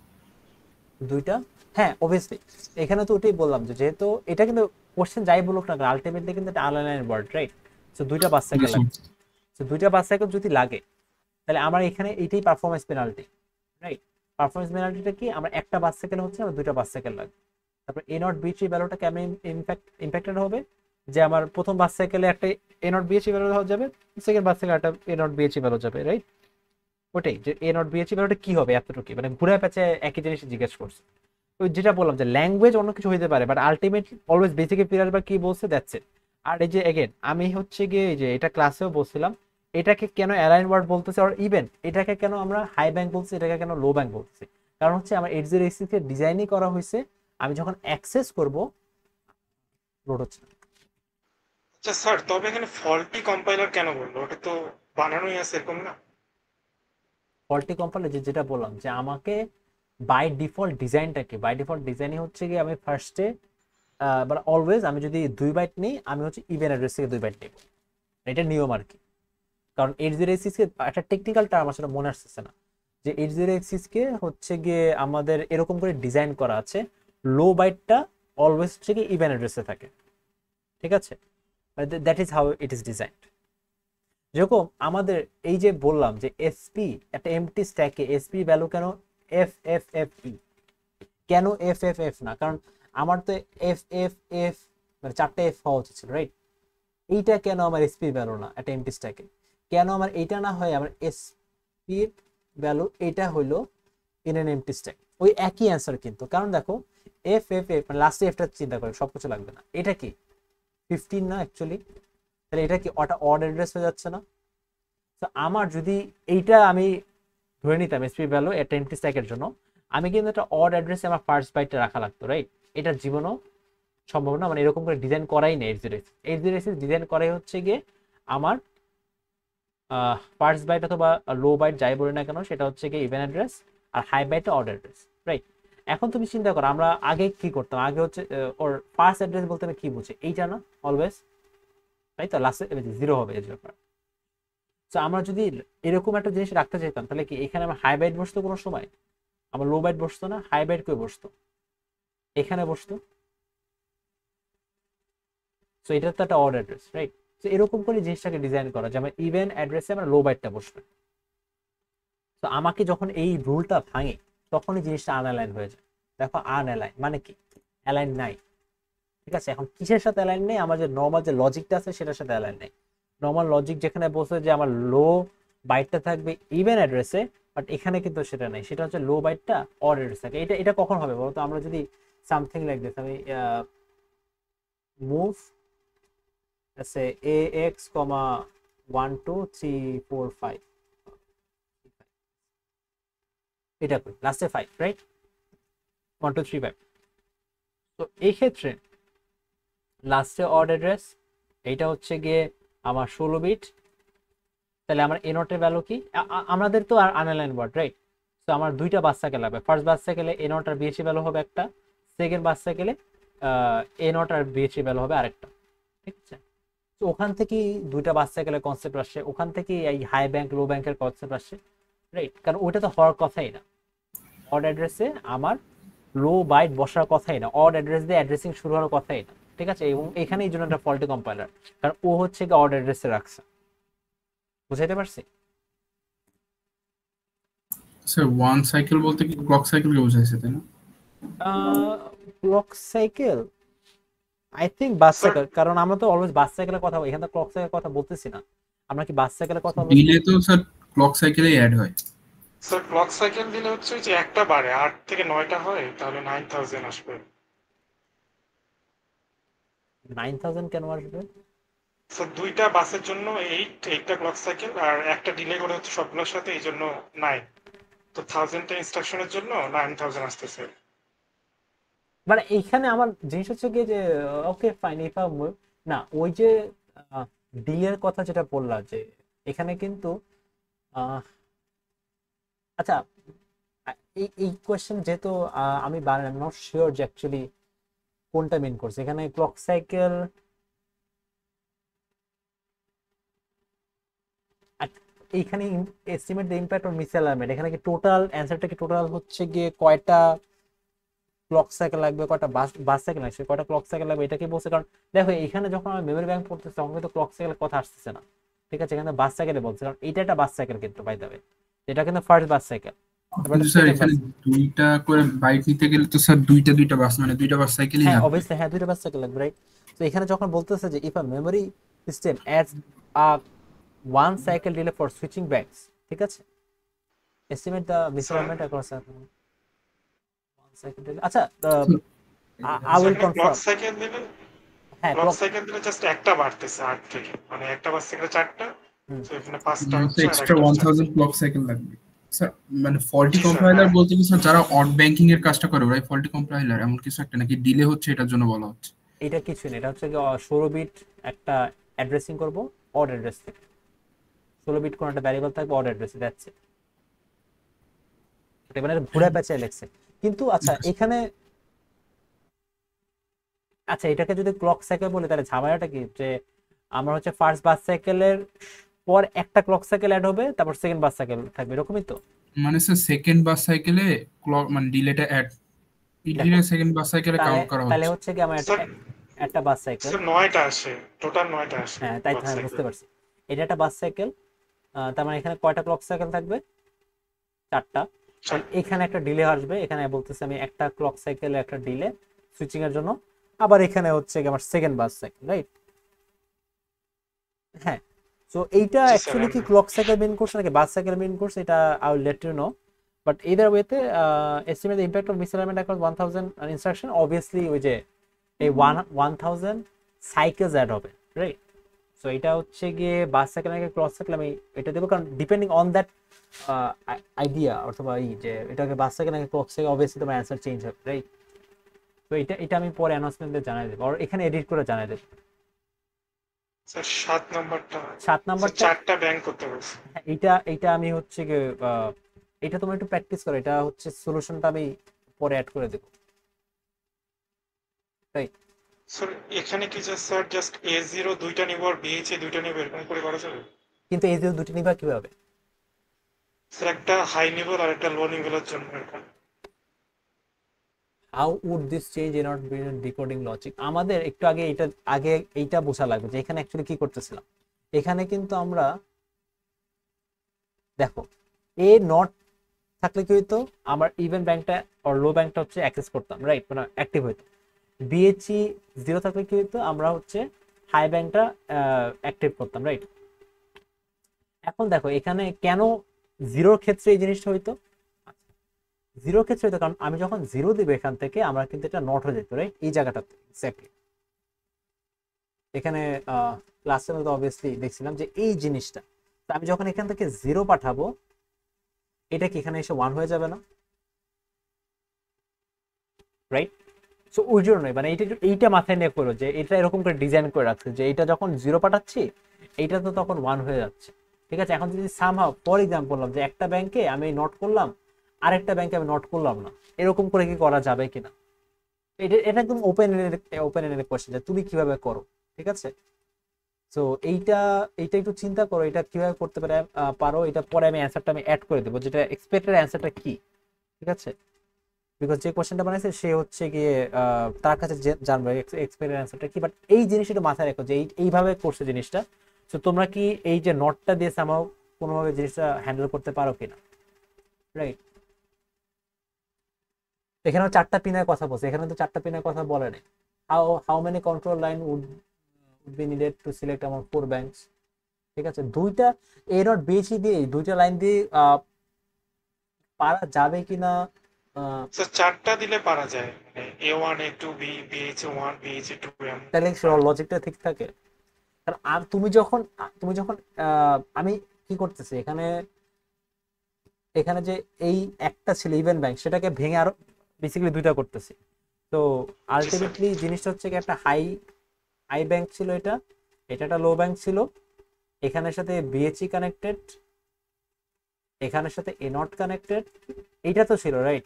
2টা, হ্যাঁ অবভিয়াসলি এখানে তো ওটাই বললাম যে যেহেতু এটা কিন্তু কোশ্চেন যাই বলুক না আলটিমেটলি কিন্তু এটা আনলাইন ওয়ার্ড, রাইট? সো 2টা বাস সাইকেল লাগে, সো 2টা বাস সাইকেল যদি লাগে তাহলে আমার এখানে এইটাই পারফরমেন্স পেনাল্টি, রাইট? পারফরমেন্স পেনাল্টিটা কি, আমার একটা বাস সাইকেল হচ্ছে আমার 2টা বাস সাইকেল লাগবে। তারপর এ নট বিএচপি ভ্যালুটা কেমন ইম্প্যাক্টেড হবে, যে আমার প্রথম বাস সাইকেলে একটা এ নট বিএচপি ভ্যালু হয়ে যাবে, সেকেন্ড বাস সাইকেলে একটা এ নট বিএচপি ভ্যালু যাবে, রাইট? ওটাই যে এ নট বিএচপি ভ্যালুটা কি হবে এতটুকু, মানে ঘুরে পেঁচে একই জিনিস জিজ্ঞেস করছে। ওই যেটা বললাম যে ল্যাঙ্গুয়েজ অন্য কিছু হইতে পারে, বাট আলটিমেটলি অলওয়েজ বেসিকে ফিরে আসবার কি বলছে, দ্যাটস ইট। আর এই যে এগেন আমি হচ্ছে গিয়ে এই যে এটা ক্লাসেও বলছিলাম, এটাকে কেন অ্যালাইন ওয়ার্ড বলতেছে, আর ইভেন এটাকে কেন আমরা হাই ব্যাংক বলছি, এটাকে কেন লো ব্যাংক বলতেছি, কারণ হচ্ছে আমার 8086 কে ডিজাইনই করা হয়েছে আমি যখন অ্যাক্সেস করব লোড হচ্ছে না। আচ্ছা স্যার, তবে এখানে ফল্টি কম্পাইলার কেন বললো? ওটা তো বানানোই আছে এরকম না? ফল্টি কম্পাইলার যেটা বললাম যে আমাকে বাই ডিফল্ট ডিজাইনটাকে, বাই ডিফল্ট ডিজাইনই হচ্ছে গিয়ে আমি ফার্স্টে মানে অলওয়েজ আমি যদি 2 বাইট নিই আমি হচ্ছে ইভেন অ্যাড্রেস থেকে 2 বাইট নেব, এটা নিয়ম আর কি। কারণ 8086 কে একটা টেকনিক্যাল টার্ম আসলে মনে আসতেছে না, যে 8086 কে হচ্ছে গিয়ে আমাদের এরকম করে ডিজাইন করা আছে লো বাইটটা অলওয়েজ হচ্ছে গিয়ে ইভেন অ্যাড্রেসে থাকে, ঠিক আছে? That is how it is designed. যেরকম আমাদের এই যে বললাম যে এসপি একটা এমটি স্ট্যাকে এসপি ভ্যালু কেন এফ এফ এফ ই, কেন এফ এফ এফ না, কারণ আমার তো এফ এফ এফ মানে 4টা এফ হওয়া উচিত ছিল, রাইট? এইটা কেন আমার এসপি ভ্যালু না একটা এমটি স্ট্যাকে, কেন আমার এইটা না হয় আমার এসপি ভ্যালু এটা হলো ইন এন এমটি স্ট্যাক, ওই একই অ্যান্সার কিন্তু। কারণ দেখো এফ এফ এফ মানে লাস্টে এফটা চিন্তা করে সবকিছু লাগবে না, এটা কি 15 না অ্যাকচুয়ালি, তাহলে এটা কি ওটা অড অ্যাড্রেস হয়ে যাচ্ছে না? তো আমার যদি এইটা আমি ধরে নিতাম এসপি ভ্যালু একটা এমটি স্ট্যাকের জন্য, আমি কিন্তু একটা অড অ্যাড্রেসে আমার ফার্স্ট বাইটটা রাখা লাগতো, রাইট? এটার জীবনও সম্ভব না, মানে এরকম করে ডিজাইন করাই নেই 8086 ডিজাইন করাই হচ্ছে গিয়ে আমার ফার্স্ট বাইট অথবা লো বাইট যাই বলি না কেন সেটা হচ্ছে গিয়ে ইভেন অ্যাড্রেস, আর হাই বাইটটা অড অ্যাড্রেস, রাইট? এখন তুমি চিন্তা করো আমরা আগে কি করতাম, আগে হচ্ছে ওর ফার্স্ট অ্যাড্রেস বলতে আমি কি বুঝি, এইটা না অলওয়েজ, তাই তো লাস্টে 0 হবে এর ব্যাপার। তো আমরা যদি এরকম একটা জিনিস রাখতে চাইতাম তাহলে কি এখানে আমার হাই বাইট বসতো কোনো সময়, আমার লো বাইট বসতো না, হাই বাইট কই বসতো, এখানে বসতো। সো এটা তো একটা অড অ্যাড্রেস, রাইট? তো এরকম করে জিনিসটাকে ডিজাইন করা যে আমার ইভেন অ্যাড্রেসে আমার লো বাইটটা বসবে। তো আমাকে যখন এই রুলটা ভাঙে তখনই জিনিসটা আনঅ্যালাইন হয়ে যায়। দেখো আনঅ্যালাইন মানে কি, অ্যালাইন নাই, ঠিক আছে? এখন কিসের সাথে অ্যালাইন নেই, আমার যে নর্মাল যে লজিকটা আছে সেটার সাথে অ্যালাইন নেই। নর্মাল লজিক যেখানে বলছে যে আমার লো বাইটটা থাকবে ইভেন অ্যাড্রেসে, বাট এখানে কিন্তু সেটা নেই, সেটা হচ্ছে লো বাইটটা অড অ্যাড্রেস থাকে। এটা এটা কখন হবে বলতো, আমরা যদি সামথিং লাইক দিস, আমি মুভ সে ax, 1 2 3 4 5 এটা করি লাস্টে 5, রাইট? 1 2 3 5। তো এই ক্ষেত্রে লাস্টে অড অ্যাড্রেস এইটা হচ্ছে গিয়ে আমার 16 বিট, তাহলে আমার এ নটের ভ্যালু কি, আমাদের তো আর আনলাইন ওয়ার্ড রাইট। তো আমার দুইটা বাস সাইকেল লাগবে, ফার্স্ট বাস সাইকেলে এ নট আর বিএসসি ভ্যালু হবে একটা, সেকেন্ড বাস সাইকেলে এ নট আর বিএসসি ভ্যালু হবে আরেকটা, ঠিক আছে। তো ওখান থেকেই দুইটা বাস সাইকেলের কনসেপ্ট আসছে, ওখান থেকেই এই হাই ব্যাংক লো ব্যাংকের কনসেপ্ট আসছে রাইট, কারণ ওইটা তো হওয়ার কথাই না, অড অ্যাড্রেসে আমার লো বাইট বসার কথাই না, অড অ্যাড্রেস দিয়ে অ্যাড্রেসিং শুরু হওয়ার কথাই না, ঠিক আছে। এবং এখানে এই জন্য একটা ফল্টি কম্পাইলার, কারণ ও হচ্ছে কি অড অ্যাড্রেসে রাখছে, বুঝাইতে পারছি? স্যার ওয়ান সাইকেল বলতে কি ক্লক সাইকেলকে বোঝাইছে তাই না? Clock cycle I think bus Sir- cycle, কারণ আমরা তো অলওয়েজ বাস সাইকেলের কথা, এখানে তো ক্লক সাইকেলের কথা বলতেছি না, আমরা কি বাস সাইকেলের কথা বলছি? ডিলে তো স্যার ক্লক সাইকেলেই অ্যাড হয়। স্যার ক্লক সাইকেল দিলে হচ্ছে যে একটা বারে 8 থেকে 9টা হয়, তাহলে 9000 আসবে। 9000 কেন আসবে? স্যার দুইটা বাসের জন্য 8টা ক্লক সাইকেল, আর একটা ডিলে করে হচ্ছে সবগুলোর সাথে, এই জন্য 9। তো 1000টা ইনস্ট্রাকশনের জন্য 9000 আসতেছে। মানে এইখানে আমার জিনিস হচ্ছে কি যে ওকে ফাইন, ইফা না ওই যে ডিলের কথা যেটা বললা, যে এখানে কিন্তু আচ্ছা এই এই কোয়েশ্চেন যেহেতু আমি নট শিওর যে অ্যাকচুয়ালি কোনটা মিন করছে এখানে ক্লক সাইকেল, এইখানে এস্টিমেট দ্য ইমপ্যাক্ট অন মিসঅ্যালাইনমেন্ট, এখানে কি টোটাল অ্যানসারটা কি টোটাল হচ্ছে গিয়ে কয়টা ক্লক সাইকেল লাগবে, কয়টা বাস সাইকেল লাগবে, কয়টা ক্লক সাইকেল লাগবে, এটা কি বলছে? কারণ দেখো এখানে যখন আমি মেমরি ব্যাংক পড়তেছি তখন কিন্তু ক্লক সাইকেলের কথা আসতেছে না, ঠিক আছে, এখানে বাস সাইকেলে বলছে, কারণ এটা একটা বাস সাইকেল কিন্তু বাই দ্য ওয়ে, এটা কিন্তু ফার্স্ট বাস সাইকেল। কিন্তু স্যার এখানে দুইটা করে বাইট নিতে গেলে তো স্যার দুইটা বাস মানে দুইটা বাস সাইকেলই হ্যাঁ লাগবে। অবভিয়াসলি, হ্যাঁ দুইটা বাস সাইকেল লাগবে রাইট। তো এখানে যখন বলতেছে যে if a memory system adds a one cycle delay for switching banks, ঠিক আছে, estimate the misalignment across one cycle delay. আচ্ছা I will clock confirm, cycle দিলে হ্যাঁ ক্লক ক্লক, সাইকেল দিলে জাস্ট একটা বাড়তেছে 8 থেকে, মানে একটা বাস থেকে 4টা, হুম। তো এখানে 5টা হচ্ছে আর এক্সট্রা একটা 1000 ক্লক সাইকেল লাগবে স্যার। মানে ফল্টি জি স্যার, কম্পাইলার হ্যাঁ। বলতে কি স্যার যারা অড ব্যাংকিং এর কাজটা করে ওরাই ফল্টি কম্পাইলার এমন কিছু একটা নাকি ডিলে হচ্ছে এটার জন্য বলা হচ্ছে? এটা কিছু না, এটা হচ্ছে 16 বিট একটা অ্যাড্রেসিং করব অড অ্যাড্রেস থেকে, 16 বিট কোন একটা ভ্যারিয়েবল থাকবে অড অ্যাড্রেসে, দ্যাটস ইট। এটা মানে ঘুরে পেঁচায় লেখছে কিন্তু। আচ্ছা এখানে আচ্ছা এটাকে যদি ক্লক সাইকেল বলি তাহলে ঝামেলাটা কি, যে আমার হচ্ছে ফার্স্ট বাস সাইকেলের পর একটা ক্লক সাইকেল অ্যাড হবে, তারপর সেকেন্ড বাস সাইকেল থাকবে, এরকমই তো? মানে স্যার সেকেন্ড বাস সাইকেলে ক্লক মানে ডিলেটা অ্যাড ডিলে সেকেন্ড বাস সাইকেলে তাহলে কাউন্ট করা তাহলে হচ্ছে। হচ্ছে কি আমার স্যার একটা বাস সাইকেল, স্যার 9টা আসে, টোটাল 9টা আসে হ্যাঁ তাই তো, ক্লক হ্যাঁ সাইকেল। বুঝতে পারছি, এটা একটা বাস সাইকেল, তার মানে এখানে কয়টা ক্লক সাইকেল থাকবে? 4টা। এখানে একটা ডিলে আসবে, এখানে বলতেছে আমি একটা ক্লক সাইকেলে একটা ডিলে সুইচিং এর জন্য, আবার এখানে হচ্ছে আমার সেকেন্ড বাস সাইকেল রাইট। হ্যাঁ, সো এইটা জি স্যার, অ্যাকচুয়ালি কি ক্লক সাইকেল মিন করছে নাকি বাস সাইকেল মিন করছে, এটা I will let you know, but either ওয়েতে estimate the impact of misalignment across 1000 instruction, obviously ওই যে এই 1000 সাইকেলস অ্যাড হবে রাইট। সো এটা হচ্ছে গিয়ে বাস সাইকেল নাকি ক্লক সাইকেল আমি এটা দেবো, কারণ ডিপেন্ডিং অন দ্যাট আইডিয়া অথবা এই যে এটাকে বাস সাইকেল নাকি ক্লক সাইকেল, অবভিয়াসলি তোমার অ্যান্সার চেঞ্জ হবে রাইট। তো এটা আমি পরে অ্যানাউন্সমেন্টে জানাই দেবো, আর এখানে এডিট করে জানাই দেবো। স্যার 7 নাম্বারটা, 7 নাম্বারটা 4টা ব্যাংক করতে বলছে। হ্যাঁ, এটা আমি হচ্ছে গিয়ে এটা তোমরা একটু প্র্যাকটিস করো, এটা হচ্ছে সলিউশনটা আমি পরে অ্যাড করে দেবো রাইট। স্যার এখানে কি স্যার জাস্ট A0 দুইটা নিব আর BH দুইটা নিব, এরকম করে করা যাবে? কিন্তু এই যে দুটি নিবা কিভাবে? স্যার একটা হাই নিবল আর একটা লো নিবলের জন্য এরকম। How would this change in not bin decoding logic? আমাদের একটু আগে এইটা বোঝা লাগবে যে এখানে অ্যাকচুয়ালি কি করতেছিলাম। এখানে কিন্তু আমরা দেখো এ নট থাকলে কি হইতো, আমার ইভেন ব্যাংকটা আর লো ব্যাংকটা হচ্ছে অ্যাক্সেস করতাম রাইট, মানে অ্যাক্টিভ হইতো। বিএচই 0 থাকলে কি হইতো, আমরা হচ্ছে হাই ব্যাংকটা অ্যাক্টিভ করতাম রাইট। এখন দেখো এখানে কেন 0 ক্ষেত্রে এই জিনিসটা হইতো, 0 ক্ষেত্রে হইতো কারণ আমি যখন 0 দিব এখান থেকে আমরা কিন্তু এটা নট হয়ে যেত রাইট, এই জায়গাটাতে এক্স্যাক্টলি। এখানে ক্লাসের মধ্যে অবভিয়াসলি দেখছিলাম যে এই জিনিসটা, আমি যখন এখান থেকে 0 পাঠাবো এটা কি এখানে এসে 1 হয়ে যাবে না রাইট। সো ওই জন্যই মানে এইটা মাথায় নিয়ে করো যে এটা এরকম করে ডিজাইন করে রাখছে যে এটা যখন 0 পাঠাচ্ছি এইটা তো তখন 1 হয়ে যাচ্ছে, ঠিক আছে, এখন যদি সামহাও ফর এক্সাম্পল বললাম যে একটা ব্যাংকে আমি নোট করলাম, আরেকটা ব্যাংকে আমি নোট করলাম না, এরকম করে কি করা যাবে কিনা? এটা এটা একদম ওপেন এন্ডেড কোশ্চেন, যে তুমি কিভাবে করো। ঠিক আছে, সো এইটা এইটা একটু চিন্তা করো, এটা কিভাবে করতে পারো। এটা পরে আমি অ্যান্সারটা আমি অ্যাড করে দেবো, যেটা এক্সপেক্টেড অ্যান্সারটা কি। ঠিক আছে, বিকজ যে কোশ্চেনটা বানাইছে সে হচ্ছে গিয়ে তার কাছে জানবে এক্সপেক্টেড অ্যান্সারটা কি। বাট এই জিনিসটা একটু মাথায় রেখো যে এইভাবে করছে জিনিসটা। তো তোমরা কি এই যে নোটটা দিয়ে সামাও কোনোভাবে জিনিসটা হ্যান্ডেল করতে পারো কিনা, রাইট? এখানেও 4টা পিনের কথা বলছে, এখানে তো 4টা পিনের কথা বলে নাই। How many control line would be needed to select among 4 banks. ঠিক আছে, দুইটা এ নট বিএসি দিয়ে দুইটা লাইন দিয়ে পারা যাবে কিনা। তো 4টা দিলে পারা যায়, মানে A1 A2 BHA1 BHA2 M. তাহলে লজিকটা ঠিক থাকে। কারণ তুমি যখন আমি কি করতেছি এখানে, এখানে যে এই একটা ছিল ইভেন ব্যাংক, সেটাকে ভেঙে আরো বেসিক্যালি দুইটা করতেছি। তো আলটিমেটলি জিনিসটা হচ্ছে কি, একটা হাই ব্যাংক ছিল, এটা এটা একটা লো ব্যাংক ছিল, এখানের সাথে বিএচই কানেক্টেড, এখানের সাথে এ নট কানেক্টেড, এইটা তো ছিল, রাইট?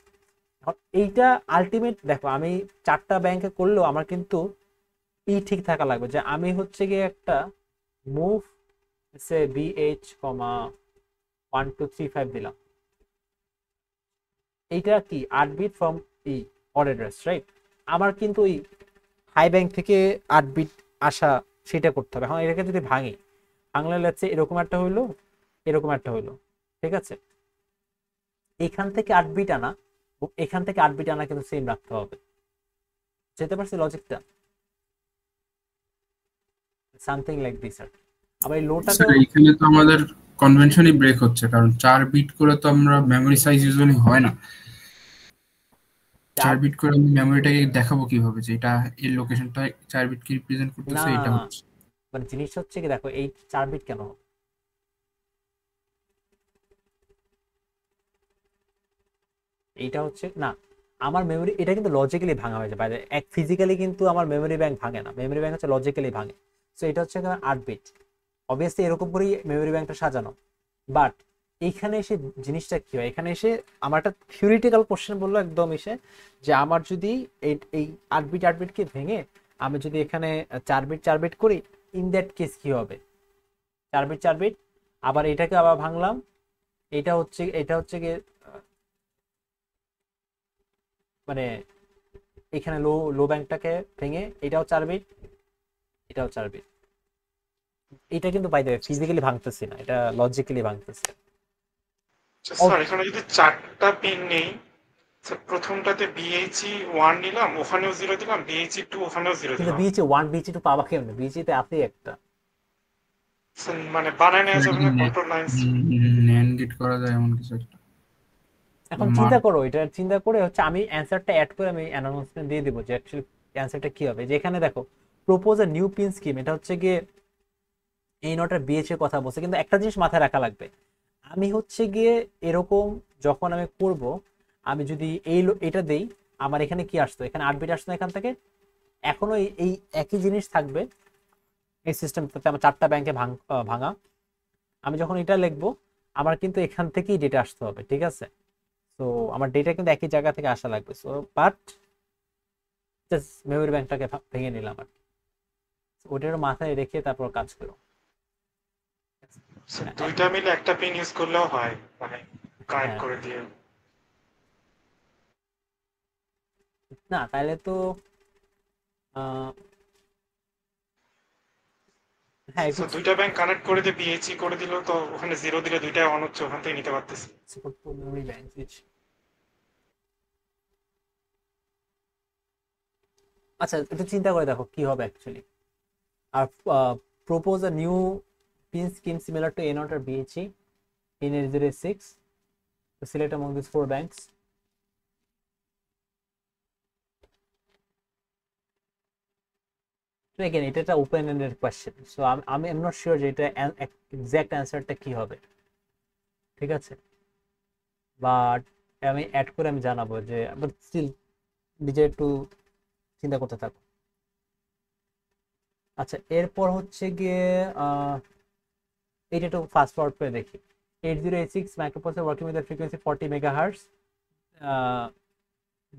এখন এইটা আলটিমেট দেখো, আমি 4টা ব্যাংকে করলেও আমার কিন্তু ঠিক থাকা লাগবে, যে আমি হচ্ছে গিয়ে একটা মুভ সে BH, 1235 দিলাম, এইটা কি 8 bit from odd address, right? আমার কিন্তু ওই হাই ব্যাংক থেকে 8 বিট আসা সেটা করতে হবে। এখন এটাকে যদি ভাঙলে লাগছে এরকম একটা হইলো, এরকম একটা হইলো। ঠিক আছে, এখান থেকে 8 বিট আনা, এখান থেকে 8 বিট আনা কিন্তু সেম রাখতে হবে। যেতে পারছি লজিকটা? Something like this. আর আবার এই লোটা স্যার এখানে তো আমাদের কনভেনশনই ব্রেক হচ্ছে, কারণ 4 বিট করে তো আমরা মেমরি সাইজ ইউজুয়ালি হয় না। 4 বিট করে আমি মেমরিটাকে দেখাবো কিভাবে যে এটা এর লোকেশনটা 4 বিট কি রিপ্রেজেন্ট না, করতেছে, এটা হচ্ছে মানে জিনিসটা হচ্ছে কি, দেখো এই 4 বিট কেন হবে? এইটা হচ্ছে না, আমার মেমরি, এটা কিন্তু লজিক্যালি ভাঙা হয়ে যায় বাইরে, এক ফিজিক্যালি কিন্তু আমার মেমরি ব্যাংক ভাঙে না, মেমরি ব্যাংক হচ্ছে লজিক্যালি ভাঙে। সো এটা হচ্ছে 8 বিট, অবভিয়াসলি এরকম করেই মেমরি ব্যাংকটা সাজানো। বাট এইখানে এসে জিনিসটা কি হয়, এখানে এসে আমার একটা থিওরিটিক্যাল কোশ্চেন বললো একদম এসে, যে আমার যদি এই 8 বিটকে ভেঙে আমি যদি এখানে 4 বিট করি, ইন দ্যাট কেস কি হবে? 4 বিট আবার এটাকে আবার ভাঙলাম, এটা হচ্ছে গিয়ে মানে এখানে লো ব্যাংকটাকে ভেঙে এটাও 4 বিট, এটাও 4 বিট। এটা কিন্তু বাই দ্য ওয়ে ফিজিক্যালি ভাঙতেছি না, এটা লজিক্যালি ভাঙতেছে। স্যার এখানে যদি 4টা পিন নেই, স্যার প্রথমটাতে BHE1 নিলাম, ওখানেও 0 দিলাম, BHE2 ওখানেও 0 কিন্তু দিলাম। BH1 BH2 পাবা কেমনে? BH তে আছে একটা। স্যার মানে বানায় নেওয়া যাবে না কন্ট্রোল লাইন্স? ন্যান্ড গেট করা যায় এমন কিছু একটা। এখন চিন্তা করো, এটা চিন্তা করে হচ্ছে আমি অ্যানসারটা অ্যাড করে আমি অ্যানাউন্সমেন্ট দিয়ে দিব যে অ্যাকচুয়ালি অ্যানসারটা কি হবে। যে এখানে দেখো propose a new pin scheme, এটা হচ্ছে গিয়ে এই নটার BH এর কথা বলছে, কিন্তু একটা জিনিস মাথায় রাখা লাগবে, আমি হচ্ছে গিয়ে এরকম যখন আমি করব, আমি যদি এটা দেই, আমার এখানে কি আসতো, এখানে 8 বিট আসতো এখান থেকে, এখনো এই একই জিনিস থাকবে এই সিস্টেমটাতে। আমার 4টা ব্যাংকে ভাঙা, আমি যখন এটা লিখবো আমার কিন্তু এখান থেকেই ডেটা আসতে হবে। ঠিক আছে, তো আমার ডেটা কিন্তু একই জায়গা থেকে আসা লাগবে। সো বাট জাস্ট মেমোরি ব্যাংকটাকে ভেঙে নিলাম আর ওটার মাথায় রেখে তারপর কাজ করো। স্যার দুইটা মিলে একটা পিন ইউজ করলেও হয়, মানে কানেক্ট হ্যাঁ, করে দিয়ে। না তাহলে তো আহ, হ্যাঁ একটু স্যার দুইটা ব্যাংক কানেক্ট করে দিয়ে BHE করে দিলেও তো ওখানে 0 দিলে দুইটাই অন হচ্ছে, ওখান থেকে নিতে পারতেছি। Memory bank. আচ্ছা একটু চিন্তা করে দেখো কি হবে অ্যাকচুয়ালি। আর propose a new pin scheme similar to A0 or BHE in 806 to select among these 4 banks. So again এটা একটা ওপেন এন্ডেড কোশ্চেন, সো আমি এম নট শিওর যে এটা এক্সাক্ট অ্যান্সারটা কি হবে। ঠিক আছে, বাট আমি অ্যাড করে আমি জানাবো যে, বাট স্টিল নিজে একটু চিন্তা করতে থাকো। আচ্ছা এরপর হচ্ছে গিয়ে এটা একটু ফাস্ট ফরওয়ার্ড করে দেখি। 8086 microprocessor working with a frequency 40 megahertz.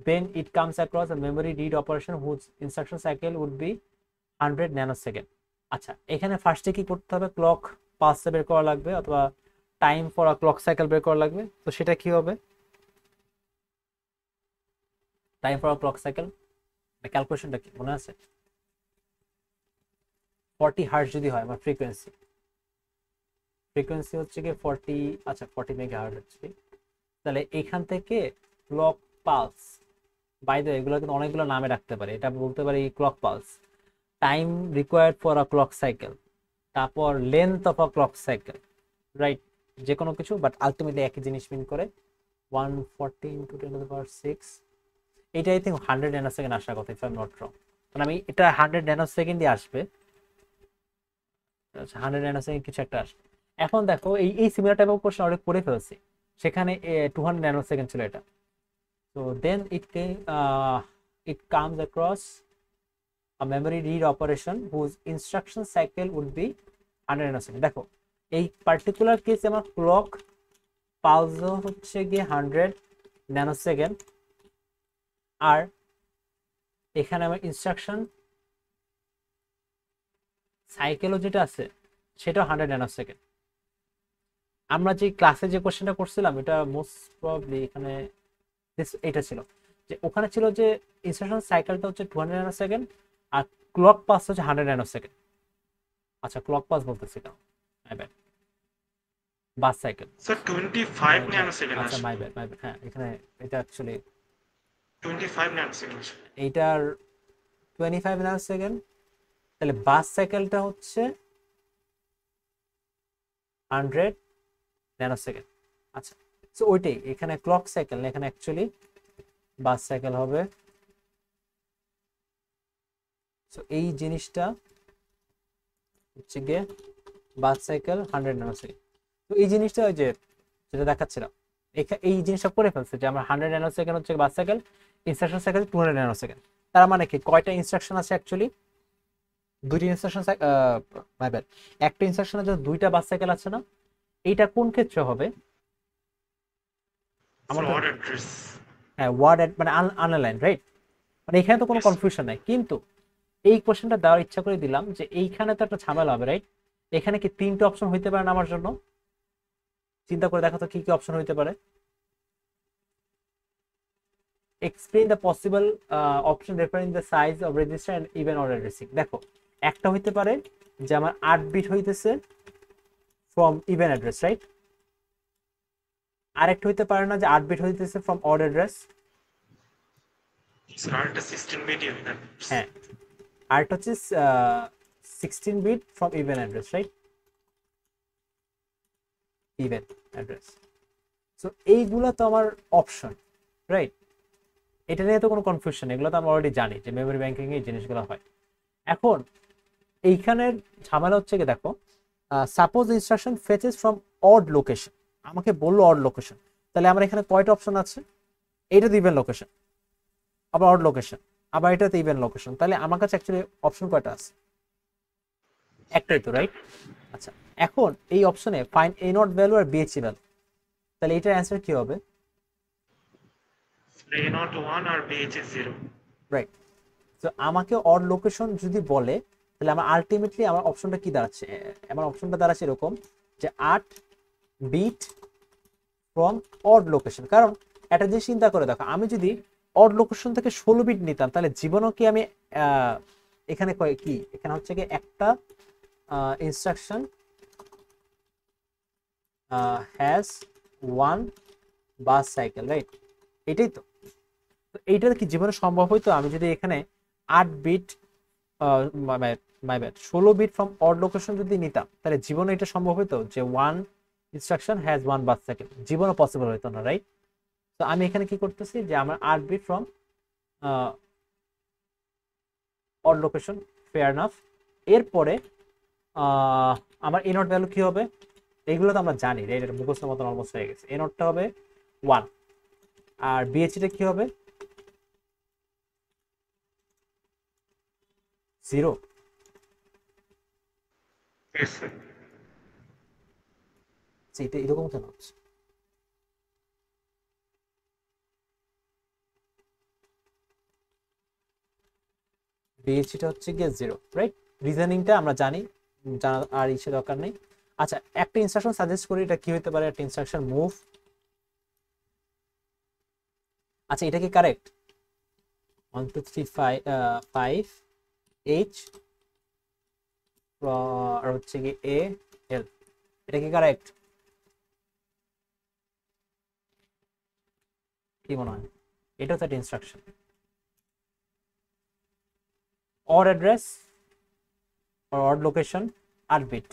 When it comes across a memory read operation whose instruction cycle would be 100 nanosecond. আচ্ছা, এখানে ফার্স্টে কি করতে হবে? ক্লক পালসে বের করা লাগবে অথবা time for a clock cycle বের করা লাগবে। তো সেটা কি হবে? Time for a clock cycle ক্যালকুলেশনটা কি মনে আছে? 40 হার্টজ যদি হয় আমার ফ্রিকোয়েন্সি হচ্ছে কি 40, আচ্ছা 40 মেগাহার্টজ হচ্ছে, তাহলে এখান থেকে ক্লক পালস, বাই দ্য এগুলো কিন্তু অনেকগুলো নামে রাখতে পারে, এটা বলতে পারি clock pulse, time required for a clock cycle, তারপর length of a clock cycle, right? যে কোনো কিছু, বাট আলটিমেটলি একই জিনিস মিন করে। 140 × 10⁶, এটা আই থিঙ্ক 100 ন্যানোসেকেন্ড আসার কথা, ইফ আই এম নট রং। মানে আমি এটা 100 ন্যানোসেকেন্ডই আসবে, 100 ন্যানোসেকেন্ড কিছু একটা আসবে। এখন দেখো এই similar type of question already করে ফেলছি, সেখানে 200 ন্যানোসেকেন্ড ছিল এটা। তো দেন it comes across a memory read operation whose instruction cycle would be 100 nanosecond. দেখো এই পার্টিকুলার কেসে আমার ক্লক পালস হচ্ছে গিয়ে 100 ন্যানোসেকেন্ড, আর এখানে আমার ইনস্ট্রাকশন সাইকেলও যেটা আছে সেটাও 100 ন্যানোসেকেন্ড। আমরা যে ক্লাসে যে কোশ্চেনটা করছিলাম এটা মোস্ট প্রবাবলি এখানে এটা ছিল, যে ওখানে ছিল যে ইনস্ট্রাকশন সাইকেলটা হচ্ছে 200 ন্যানোসেকেন্ড আর ক্লক পাস হচ্ছে 100 ন্যানোসেকেন্ড। আচ্ছা, ক্লক পাস বলতেছি না, my bad, bus cycle sir 25 nanosecond আচ্ছা আসে। মাই ব্যাড, হ্যাঁ এখানে এটা অ্যাকচুয়ালি 25 ন্যানোসেকেন্ড আসে। এইটার 25 ন্যানোসেকেন্ড, তাহলে বাস সাইকেলটা হচ্ছে 100 ন্যানোসেকেন্ড। আচ্ছা, সো ওইটাই এখানে ক্লক সাইকেল, এখানে অ্যাকচুয়ালি বাস সাইকেল হবে। সো এই জিনিসটা হচ্ছে গিয়ে বাস সাইকেল 100 ন্যানোসেকেন্ড। তো এই জিনিসটা ওই যে যেটা দেখাচ্ছিলাম এই জিনিসটা করে ফেলছে যে আমরা 100 ন্যানোসেকেন্ড হচ্ছে bus cycle, instruction cycle 200 nanosecond. তার মানে কি কয়টা ইনস্ট্রাকশন আছে অ্যাকচুয়ালি? দুইটা ইনস্ট্রাকশন, মাই ব্যাড, একটা ইনস্ট্রাকশনে যে দুইটা বাস সাইকেল আছে না, এইটা কোন ক্ষেত্রে হবে? আমাদের ওয়ার্ড অ্যাড্রেস। হ্যাঁ, ওয়ার্ড মানে আনলাইন, রাইট? মানে এখানে তো কোনো Yes. কনফিউশন নাই, কিন্তু এই কোশ্চেনটা দেওয়ার ইচ্ছা করে দিলাম যে এইখানে তো একটা ঝামেলা হবে, রাইট? এখানে কি তিনটে অপশন হইতে পারে না আমার জন্য? চিন্তা করে দেখো তো কি কি অপশন হইতে পারে। Explain the possible option referring the size of register and even or addressing. দেখো একটা হইতে পারে যে আমার 8 বিট হইতেছে ফ্রম ইভেন অ্যাড্রেস, রাইট? আরেকটা হইতে পারে না যে 8 বিট হইতেছে ফ্রম অড অ্যাড্রেস। স্যার এটা 16 ভিডিও না। হ্যাঁ, আরেকটা হচ্ছে 16 bit from even address, right? Even address. So এইগুলো তো আমার অপশন, রাইট? এটা নিয়ে তো কোনো কনফিউশন, এগুলো তো আমরা অলরেডি জানি যে মেমরি ব্যাংকিং এই জিনিসগুলো হয়। এখন এইখানের ঝামেলা হচ্ছে কি, দেখো suppose instruction fetches from odd location, আমাকে বললো অড লোকেশন, তাহলে আমার এখানে কয়টা অপশন আছে? এইটা তো ইভেন লোকেশন, আবার অড লোকেশন, আবার এটা তো ইভেন লোকেশন, তাহলে আমার কাছে অ্যাকচুয়ালি অপশন কয়টা আছে? একটাই তো, রাইট? আচ্ছা, এখন এই অপশনে ফাইন্ড এ নট ভ্যালু আর বিএচসি ভ্যালু, তাহলে এটার অ্যান্সার কি হবে? এ নট 1 আর বিএইচএস 0। রাইট। তো আমাকে অড লোকেশন যদি বলে, তাহলে আমার আলটিমেটলি আমার অপশনটা কি দাঁড়াচ্ছে? আমার অপশনটা দাঁড়াচ্ছে এরকম যে 8 বিট ফ্রম অড লোকেশন। কারণ একটা জিনিস চিন্তা করে দেখো, আমি যদি অড লোকেশন থেকে 16 বিট নিতাম, তাহলে জীবনও কি আমি এখানে কি এখানে হচ্ছে কি একটা instruction has 1 bus cycle, right? এটাই তো। এইটা কি জীবনে সম্ভব হইতো আমি যদি এখানে 8 bit my bad 16 bit from odd location যদি নিতাম, তাহলে জীবনে এটা সম্ভব হইতো যে 1 ইনস্ট্রাকশন হ্যাজ 1 বাস সাইকেল? জীবনে পসিবল হইতো না, রাইট? তো আমি এখানে কি করতেছি যে আমার 8 bit from odd location, fair enough. এরপরে আমার এ নট ভ্যালু কি হবে? এইগুলো তো আমরা জানি, রাইট? এটা মুখস্থের মতন অলমোস্ট হয়ে গেছে। এ নটটা হবে 1, আর বিএচটা কি হবে? 0। Yes, sir. এটা এরকম কেন হচ্ছে? বিএইচটা হচ্ছে গিয়ে 0, রাইট? রিজনিংটা আমরা জানি, জানা আর ইসে দরকার নেই। আচ্ছা, একটা ইনস্ট্রাকশন সাজেস্ট করি, এটা কি হতে পারে? একটা ইনস্ট্রাকশন মুভ। আচ্ছা, এটা কি কারেক্ট? 1 2 3 5 H আর হচ্ছে কি A L, এটা কি কারেক্ট? কি মনে হয়? এটা হচ্ছে একটা instruction. Or address or odd location 8 bit,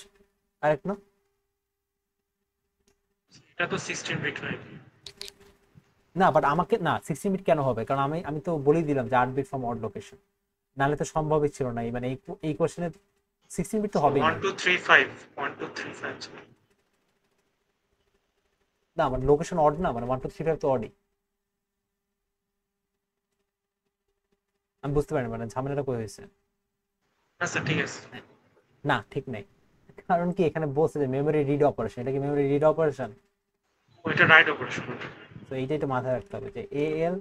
correct না? এটা তো 16 বিট হয়। না, বাট আমাকে না 16 বিট কেন হবে? কারণ আমি আমি তো বলেই দিলাম যে 8 বিট ফ্রম অড লোকেশন, নাহলে তো সম্ভবই ছিল না। মানে এই কোশ্চেনে 16 বিট তো হবেই না। 1 2 3 5 1 2 3 5 না, মানে লোকেশন অড না, মানে 1 2 3 5 তো অডই। আমি বুঝতে পারি না মানে ঝামেলাটা কোথায় হয়েছে। আচ্ছা ঠিক আছে। না, ঠিক নেই। কারণ কি এখানে বলছে যে মেমোরি রিড অপারেশন, এটা কি মেমোরি রিড অপারেশন? ওইটা রাইট অপারেশন। তো এইটাই তো মাথায় রাখতে হবে যে এ এল,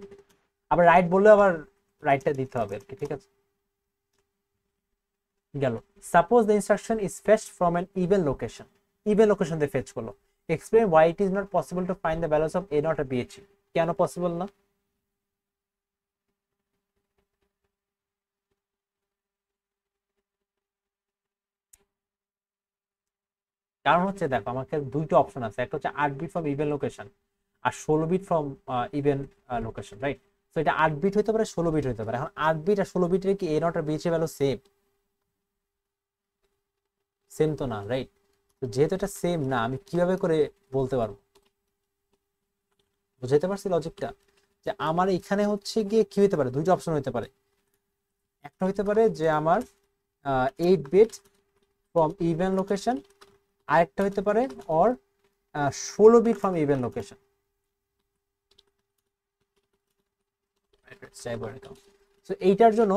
আবার রাইট বললে আবার রাইটটা দিতে হবে আর কি, ঠিক আছে? গেল। Suppose the instruction is fetched from an even location, even location দিয়ে ফেচ করলো। Explain why it is not possible to find the values of A not আর বিএইচ। কেন পসিবল না? কারণ হচ্ছে দেখো, আমাকে দুইটা অপশন আছে, একটা হচ্ছে 8 বিট ফ্রম ইভেন লোকেশন আর 16 bit from even location, right? তো এটা 8 বিট হতে পারে, 16 বিট হতে পারে। এখন 8 বিট আর 16 বিটের কি এ নট আর বিএইচ এর ভ্যালু সেম? সেম তো না, রাইট? তো যেহেতু এটা সেম না, আমি কিভাবে করে বলতে পারবো? বুঝাইতে পারছি লজিকটা? যে আমার এখানে হচ্ছে গিয়ে কি হতে পারে, দুইটা অপশন হতে পারে। একটা হতে পারে যে আমার 8 বিট ফ্রম ইভেন লোকেশন, আরেকটা হতে পারে or 16 bit from even location. So এইটার জন্য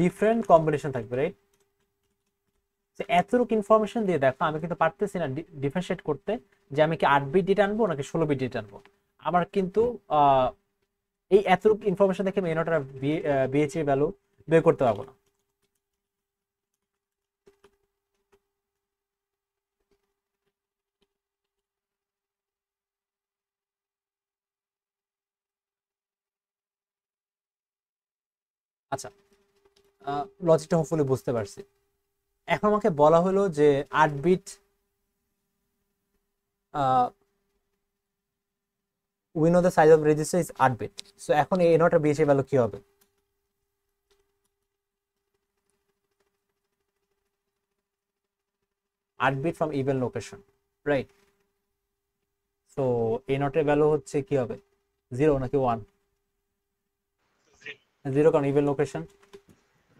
ডিফারেন্ট কম্বিনেশন থাকবে, রাইট? এতটুকু ইনফরমেশন দিয়ে দেখো আমি কিন্তু পারতেছি না ডিফারেন্সিয়েট করতে যে আমি কি 8 বিট ডেটা আনবো নাকি 16 বিট ডেটা আনবো। আমার কিন্তু এই এতটুকু ইনফরমেশন দেখে আমি এ নট আর বিএইচ এর ভ্যালু বের করতে পারবো না। আচ্ছা, লজিকটা হোপফুলি বুঝতে পারছি। এখন আমাকে বলা হলো যে 8 bit we know the size of register is 8 bit, so এখন a not আর b এর ভ্যালু কি হবে? আট bit from even location, right? So a not এর ভ্যালু হচ্ছে কি হবে? 0 নাকি 1? 0, কারণ ইভেন লোকেশন।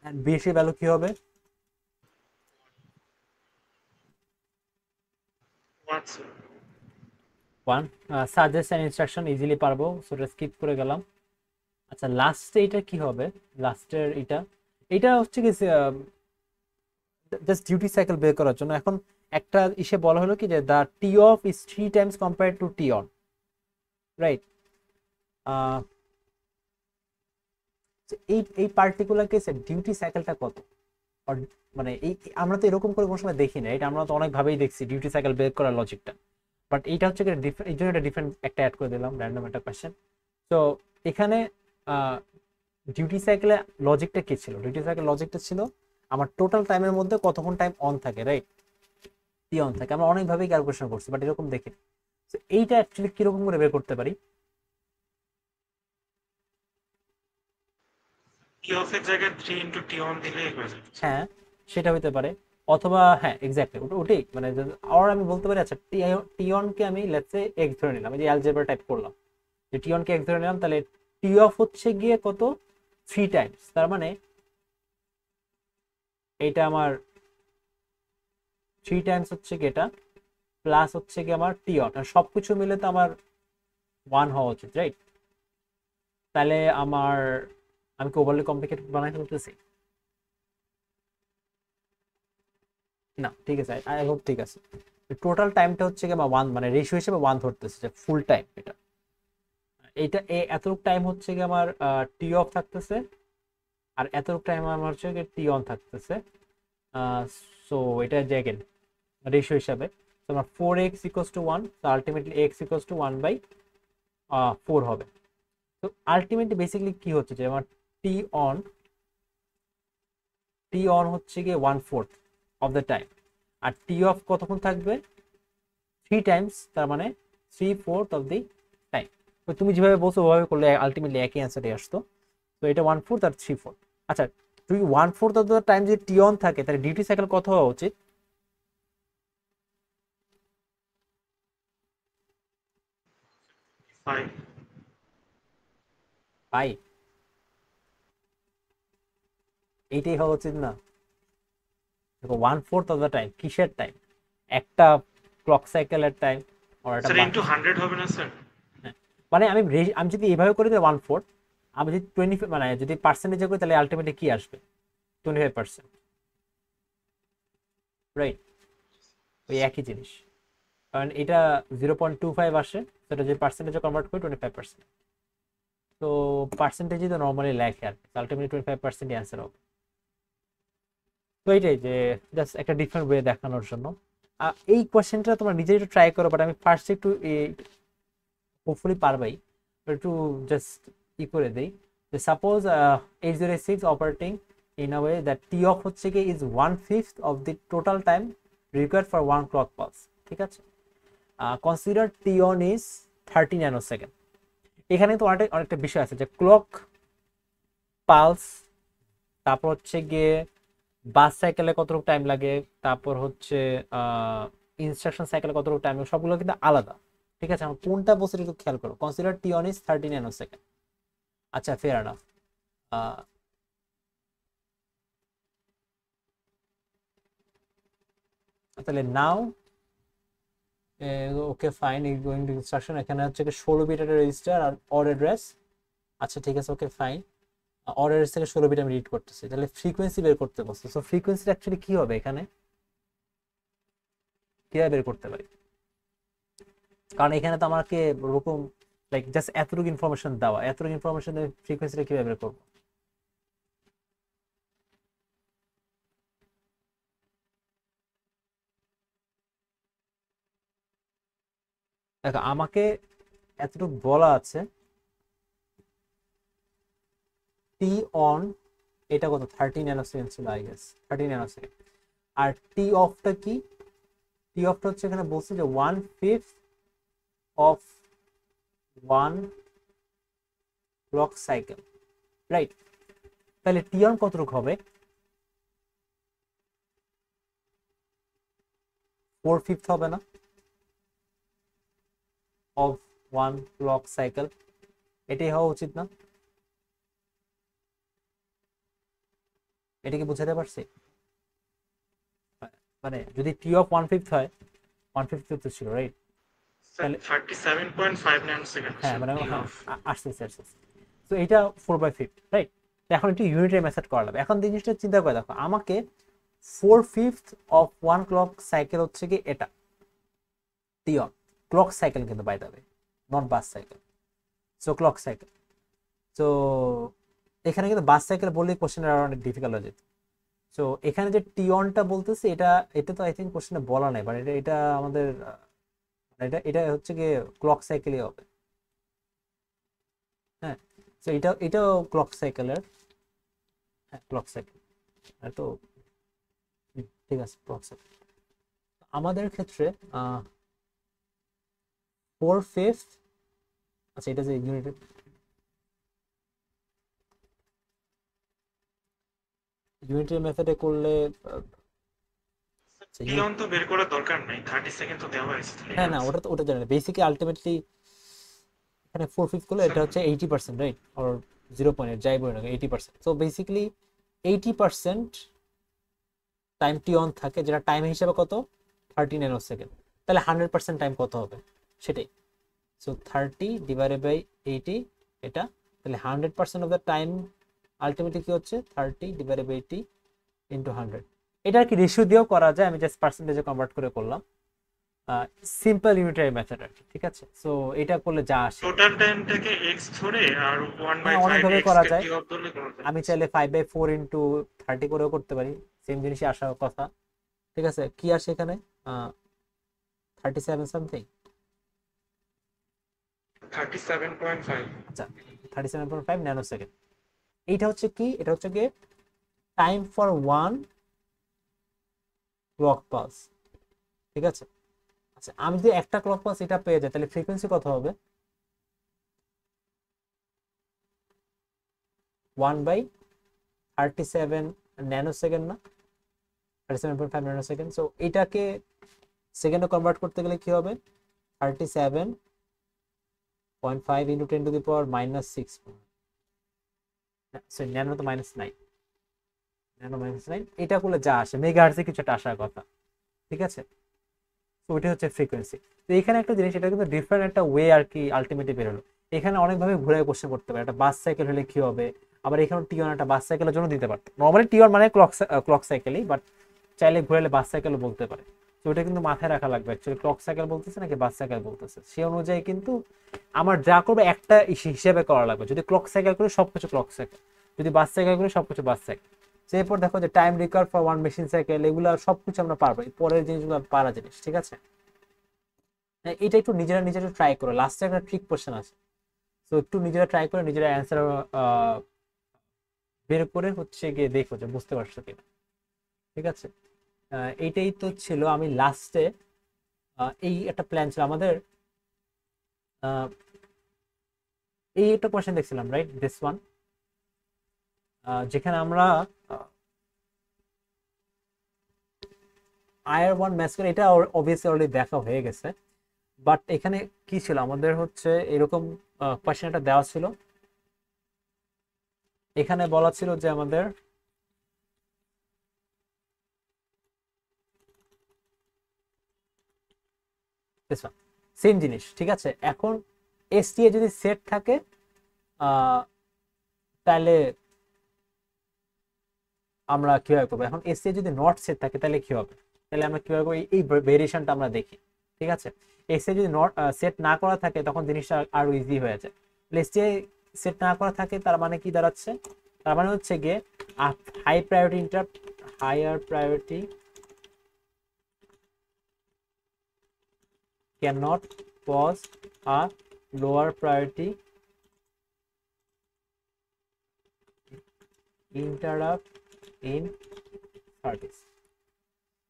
এন্ড b এর ভ্যালু কি হবে? 1। সাজেস্ট এন্ড ইনস্ট্রাকশন ইজিলি পারবো, সো এটা স্কিপ করে গেলাম। আচ্ছা, লাস্টে এটা কি হবে? লাস্টের এটা হচ্ছে কি জাস্ট ডিউটি সাইকেল বের করার জন্য। এখন একটা ইসে বলা হলো কি যে the T off is 3 times compared to T on, right? এই পার্টিকুলার কেসে ডিউটি সাইকেলটা কত? মানে এই আমরা তো এরকম করে কোনো সময় দেখি না, এটা আমরা তো অনেকভাবেই দেখছি ডিউটি সাইকেল বের করার লজিকটা। বাট এইটা হচ্ছে এই জন্য একটা ডিফারেন্ট একটা অ্যাড করে দিলাম, র্যান্ডম একটা কোয়েশ্চেন। তো এখানে ডিউটি সাইকেলে লজিকটা কি ছিল? ডিউটি সাইকেল লজিকটা ছিল আমার টোটাল টাইমের মধ্যে কতক্ষণ টাইম অন থাকে, রাইট? টি অন থাকে। আমরা অনেকভাবেই ক্যালকুলেশন করছি, বাট এরকম দেখি। তো এইটা অ্যাকচুয়ালি কিরকম করে বের করতে পারি? টি অফ এর জায়গায় 3 ইনটু টি অন দিলেই হয়ে যাবে। হ্যাঁ, সেটা হইতে পারে। অথবা হ্যাঁ এক্স্যাক্টলি ওটাই, মানে আর আমি বলতে পারি আচ্ছা টি অন কে আমি লেটস সে এক্স ধরে নিলাম, এই যে অ্যালজেব্রা টাইপ করলাম যে টি অন কে এক্স ধরে নিলাম, তাহলে টি অফ হচ্ছে গিয়ে কত? 3 টাইমস। তার মানে এইটা আমার 3 টাইমস হচ্ছে কি এটা, প্লাস হচ্ছে কি আমার টি অন, আর সবকিছু মিলে তো আমার 1 হওয়া উচিত, রাইট? তাহলে আমি কি ওভারলি কমপ্লিকেটেড বানাই ফেলতেছি? না, ঠিক আছে, আই হোপ ঠিক আছে। টোটাল টাইমটা হচ্ছে কি আমার 1 মানে রেশিও হিসেবে 1 ধরতেছে যে ফুল টাইম এটা। এইটা এতটুকু টাইম হচ্ছে কি আমার টি অফ থাকতেছে, আর এতটুকু টাইম আমার হচ্ছে কি টি অন থাকতেছে। সো এটা দেখেন রেশিও হিসাবে তোমার 4x ইকুয়ালস টু 1, তো আলটিমেটলি x ইকুয়ালস টু 1/4 হবে। তো আলটিমেটলি বেসিক্যালি কি হচ্ছে যে আমার টি অন হচ্ছে গিয়ে 1/4 অফ দ্য টাইম, আর টি অফ কতক্ষণ থাকবে 3 টাইমস, তার মানে 3/4 অফ দি টাইম। তো তুমি যেভাবে বলছো ওভাবে করলে আলটিমেটলি একই অ্যান্সারই আসতো। তো এটা 1/4 আর 3/4। আচ্ছা, তুই 1/4 অফ দ্য টাইম যদি টি অন থাকে তাহলে ডিউটি সাইকেল কত হওয়া উচিত? 5। 5? এইটাই হওয়া উচিত না? দেখো 1/4 অফ দ্য টাইম কিসের টাইম? একটা ক্লক সাইকেলের টাইম আর একটা স্যার ইনটু 100 হবে না স্যার? মানে আমি যদি এইভাবে করি তাহলে 1/4, আমি যদি 20 মানে যদি পার্সেন্টেজে করি তাহলে আলটিমেটলি কি আসবে? 25%, রাইট? ওই একই জিনিস, কারণ এটা 0.25 আসে, সেটা যদি পার্সেন্টেজে কনভার্ট করি 25%। তো পার্সেন্টেজই তো নর্মালি লেখে আর আলটিমেটলি 25% অ্যান্সার হবে। তো এইটাই যে জাস্ট একটা ডিফারেন্ট ওয়ে দেখানোর জন্য। এই কোয়েশ্চেনটা তোমরা নিজেই একটু ট্রাই করো, বাট আমি ফার্স্ট একটু হোপফুলি পারবাই, একটু জাস্ট করে দেই যে suppose 8086 operating in a way that T of হচ্ছে কি is 1/5 of the total time required for 1 clock pulse. ঠিক আছে, consider T on is 30 nanosecond. এখানে তো অনেকটা বিষয় আছে যে ক্লক পালস, তারপর হচ্ছে গিয়ে বাস সাইকেলে কতটুকু টাইম লাগে, তারপর হচ্ছে ইনস্ট্রাকশন সাইকেলে কতটুকু টাইম লাগে, সবগুলো কিন্তু আলাদা। ঠিক আছে, আমার কোনটা বলছে একটু খেয়াল করো। Consider T on is 30 nanosecond. আচ্ছা, ফেয়ার এনাফ। তাহলে now okay fine, going to instruction, এখানে হচ্ছে 16 বিট একটা রেজিস্টার আর অর অ্যাড্রেস। আচ্ছা ঠিক আছে, ওকে ফাইন, অর অ্যাড্রেস থেকে 16 বিট আমি রিড করতেছি। তাহলে ফ্রিকোয়েন্সি বের করতে বলছে। সো ফ্রিকোয়েন্সি অ্যাকচুয়ালি কি হবে এখানে, কিভাবে বের করতে পারি? কারণ এখানে তো আমাকে ওরকম লাইক জাস্ট এতটুকু ইনফরমেশন দেওয়া, এতটুকু ইনফরমেশন ফ্রিকোয়েন্সিটা কিভাবে বের করবো? দেখো আমাকে এতটুকু বলা আছে টি অন এটা কত 30 ন্যানোসেকেন্ড ছিল, আই গেস 30 ন্যানোসেকেন্ড। আর টি অফটা কি? টি অফটা হচ্ছে এখানে বলছে যে 1/5 অফ 1 ক্লক সাইকেল, রাইট? তাহলে টি অন কতটুকু হবে? 4/5 হবে না অফ 1 ক্লক সাইকেল? এটাই হওয়া উচিত না? এটা কি বুঝাতে পারছি? মানে যদি টি অফ 1/5 হয়, 1/5 তো ছিল, রাইট? স্যার তাহলে 37.5 ন্যানোসেকেন্ড হ্যাঁ মানে টি হ্যাঁ অফ। আসতেছে। তো এটা 4/5, রাইট? এখন একটু ইউনিটের মেথড করা লাগবে। এখন জিনিসটা চিন্তা করে দেখো, আমাকে 4/5 অফ 1 ক্লক সাইকেল হচ্ছে কি এটা টি অন, ক্লক সাইকেল কিন্তু by the way, not bus cycle. So clock cycle. তো এখানে কিন্তু বাস সাইকেল বললেই কোশ্চেন অনেক ডিফিকাল্ট হয়ে যেত। সো এখানে যে টি অনটা বলতেছে এটা এটা তো আই থিঙ্ক কোশ্চেনে বলা নাই, বাট এটা এটা আমাদের এটা এটা হচ্ছে কি ক্লক সাইকেলই হবে। হ্যাঁ, তো এটাও ক্লক সাইকেলের, হ্যাঁ ক্লক সাইকেল। তো ঠিক আছে, ক্লক সাইকেল আমাদের ক্ষেত্রে 4/5। আচ্ছা এটা যে ইউনিটের মেথডে করলে টি অন তো বের করার দরকার নাই, 30 সেকেন্ড তো দেওয়া হয়েছে। হ্যাঁ না, ওটা জানি না। বেসিক্যালি আলটিমেটলি এখানে 4/5 করলে এটা হচ্ছে 80%, রাইট? অর 0.8 যাই বলি না, 80%। So basically 80% time T on থাকে, যেটা টাইম হিসেবে কত 30 ন্যানোসেকেন্ড। তাহলে 100% টাইম কত হবে সেটাই। সো 30 ডিভাইডেড বাই 80 এটা, তাহলে 100% অফ দ্য টাইম আলটিমেটলি কি হচ্ছে 30 ডিভাইডেড বাই 80 ইন্টু 100। এটা আর কি রেশিও দিয়েও করা যায়, আমি জাস্ট পার্সেন্টেজে কনভার্ট করে করলাম। সিম্পল ইউনিটারি মেথড আর কি, ঠিক আছে। সো এটা করলে যা আসে, টোটাল টাইমটাকে এক্স ধরে আর 1/5 অনেকভাবে এক্স করা কে যায়। টি অফ ধরলে করা যায়। আমি চাইলে 5/4 ইন্টু 30 করেও করতে পারি, সেম জিনিসই আসার কথা, ঠিক আছে। কি আসে এখানে 37 সামথিং, 37.5। আচ্ছা 37.5 ন্যানো সেকেন্ড। এইটা হচ্ছে কি, এটা হচ্ছে কি time for one clock pulse, ঠিক আছে। আচ্ছা আমি যদি একটা ক্লক পালস এটা পেয়ে যাই তাহলে ফ্রিকোয়েন্সি কত হবে, 1/37 ন্যানো সেকেন্ড না, 37.5 ন্যানো সেকেন্ড। সো এটাকে সেকেন্ডে কনভার্ট করতে গেলে কি হবে, 37.5 ইন্টু 10⁻⁻6, ন্যানো তো -9, ন্যানো -9, এটা করলে যা আসে মেগাহার্টজে কিছু একটা আসার কথা, ঠিক আছে। তো ওইটা হচ্ছে ফ্রিকোয়েন্সি। তো এখানে একটা জিনিস, এটা কিন্তু ডিফারেন্ট একটা ওয়ে আর কি আলটিমেটলি বেরোলো। এখানে অনেকভাবে ঘুরে কোশ্চেন করতে পারে, একটা বাস সাইকেল হলে কি হবে, আবার এখানে টি ওয়ান একটা বাস সাইকেলের জন্য দিতে পারতো। নর্মালি টি ওয়ান মানে ক্লক সাইকেলই, বাট চাইলে ঘুরালে বাস সাইকেলও বলতে পারে। তো ওটা কিন্তু মাথায় রাখা লাগবে অ্যাকচুয়ালি ক্লক সাইকেল বলতেছে নাকি বাস সাইকেল বলতেছে, সেই অনুযায়ী কিন্তু আমার যা করবে একটা হিসেবে করা লাগবে। যদি ক্লক সাইকেল করি সবকিছু ক্লক সাইকেল, যদি বাস সাইকেল করি সবকিছু বাস সাইকেল। এরপর দেখো যে time required for one machine cycle, এগুলো সবকিছু আমরা পারবো, পরের জিনিসগুলো পারা জিনিস, ঠিক আছে। এটা একটু নিজেরা নিজেরা ট্রাই করো, লাস্টে একটা ট্রিক কোশ্চেন আছে, তো একটু নিজেরা ট্রাই করে নিজেরা অ্যান্সার বের করে হচ্ছে গিয়ে দেখো যে বুঝতে পারছো কিনা, ঠিক আছে। এইটাই তো ছিল। আমি লাস্টে এই একটা প্ল্যান ছিল আমাদের, এই একটা কোশ্চেন দেখছিলাম রাইট, দিস ওয়ান, যেখানে আমরা আয়ার ওয়ান ম্যাচ করে, এটা অবভিয়াসলি অলরেডি দেখা হয়ে গেছে, বাট এখানে কি ছিল আমাদের হচ্ছে এরকম কোশ্চেন একটা দেওয়া ছিল, এখানে বলা ছিল যে আমাদের সেম জিনিস, ঠিক আছে। এখন এসটিএ যদি সেট থাকে তাহলে আমরা কিভাবে করবো, এখন এসটিএ যদি নট সেট থাকে তাহলে কি হবে, তাহলে আমরা কিভাবে করবো এই ভেরিয়েশনটা আমরা দেখি, ঠিক আছে। এসটিএ যদি নট সেট না করা থাকে তখন জিনিসটা আরো ইজি হয়ে যায়। এসটিএ সেট না করা থাকে তার মানে কি দাঁড়াচ্ছে, তার মানে হচ্ছে গিয়ে high priority interrupt, higher priority cannot pause a lower priority interrupt in service।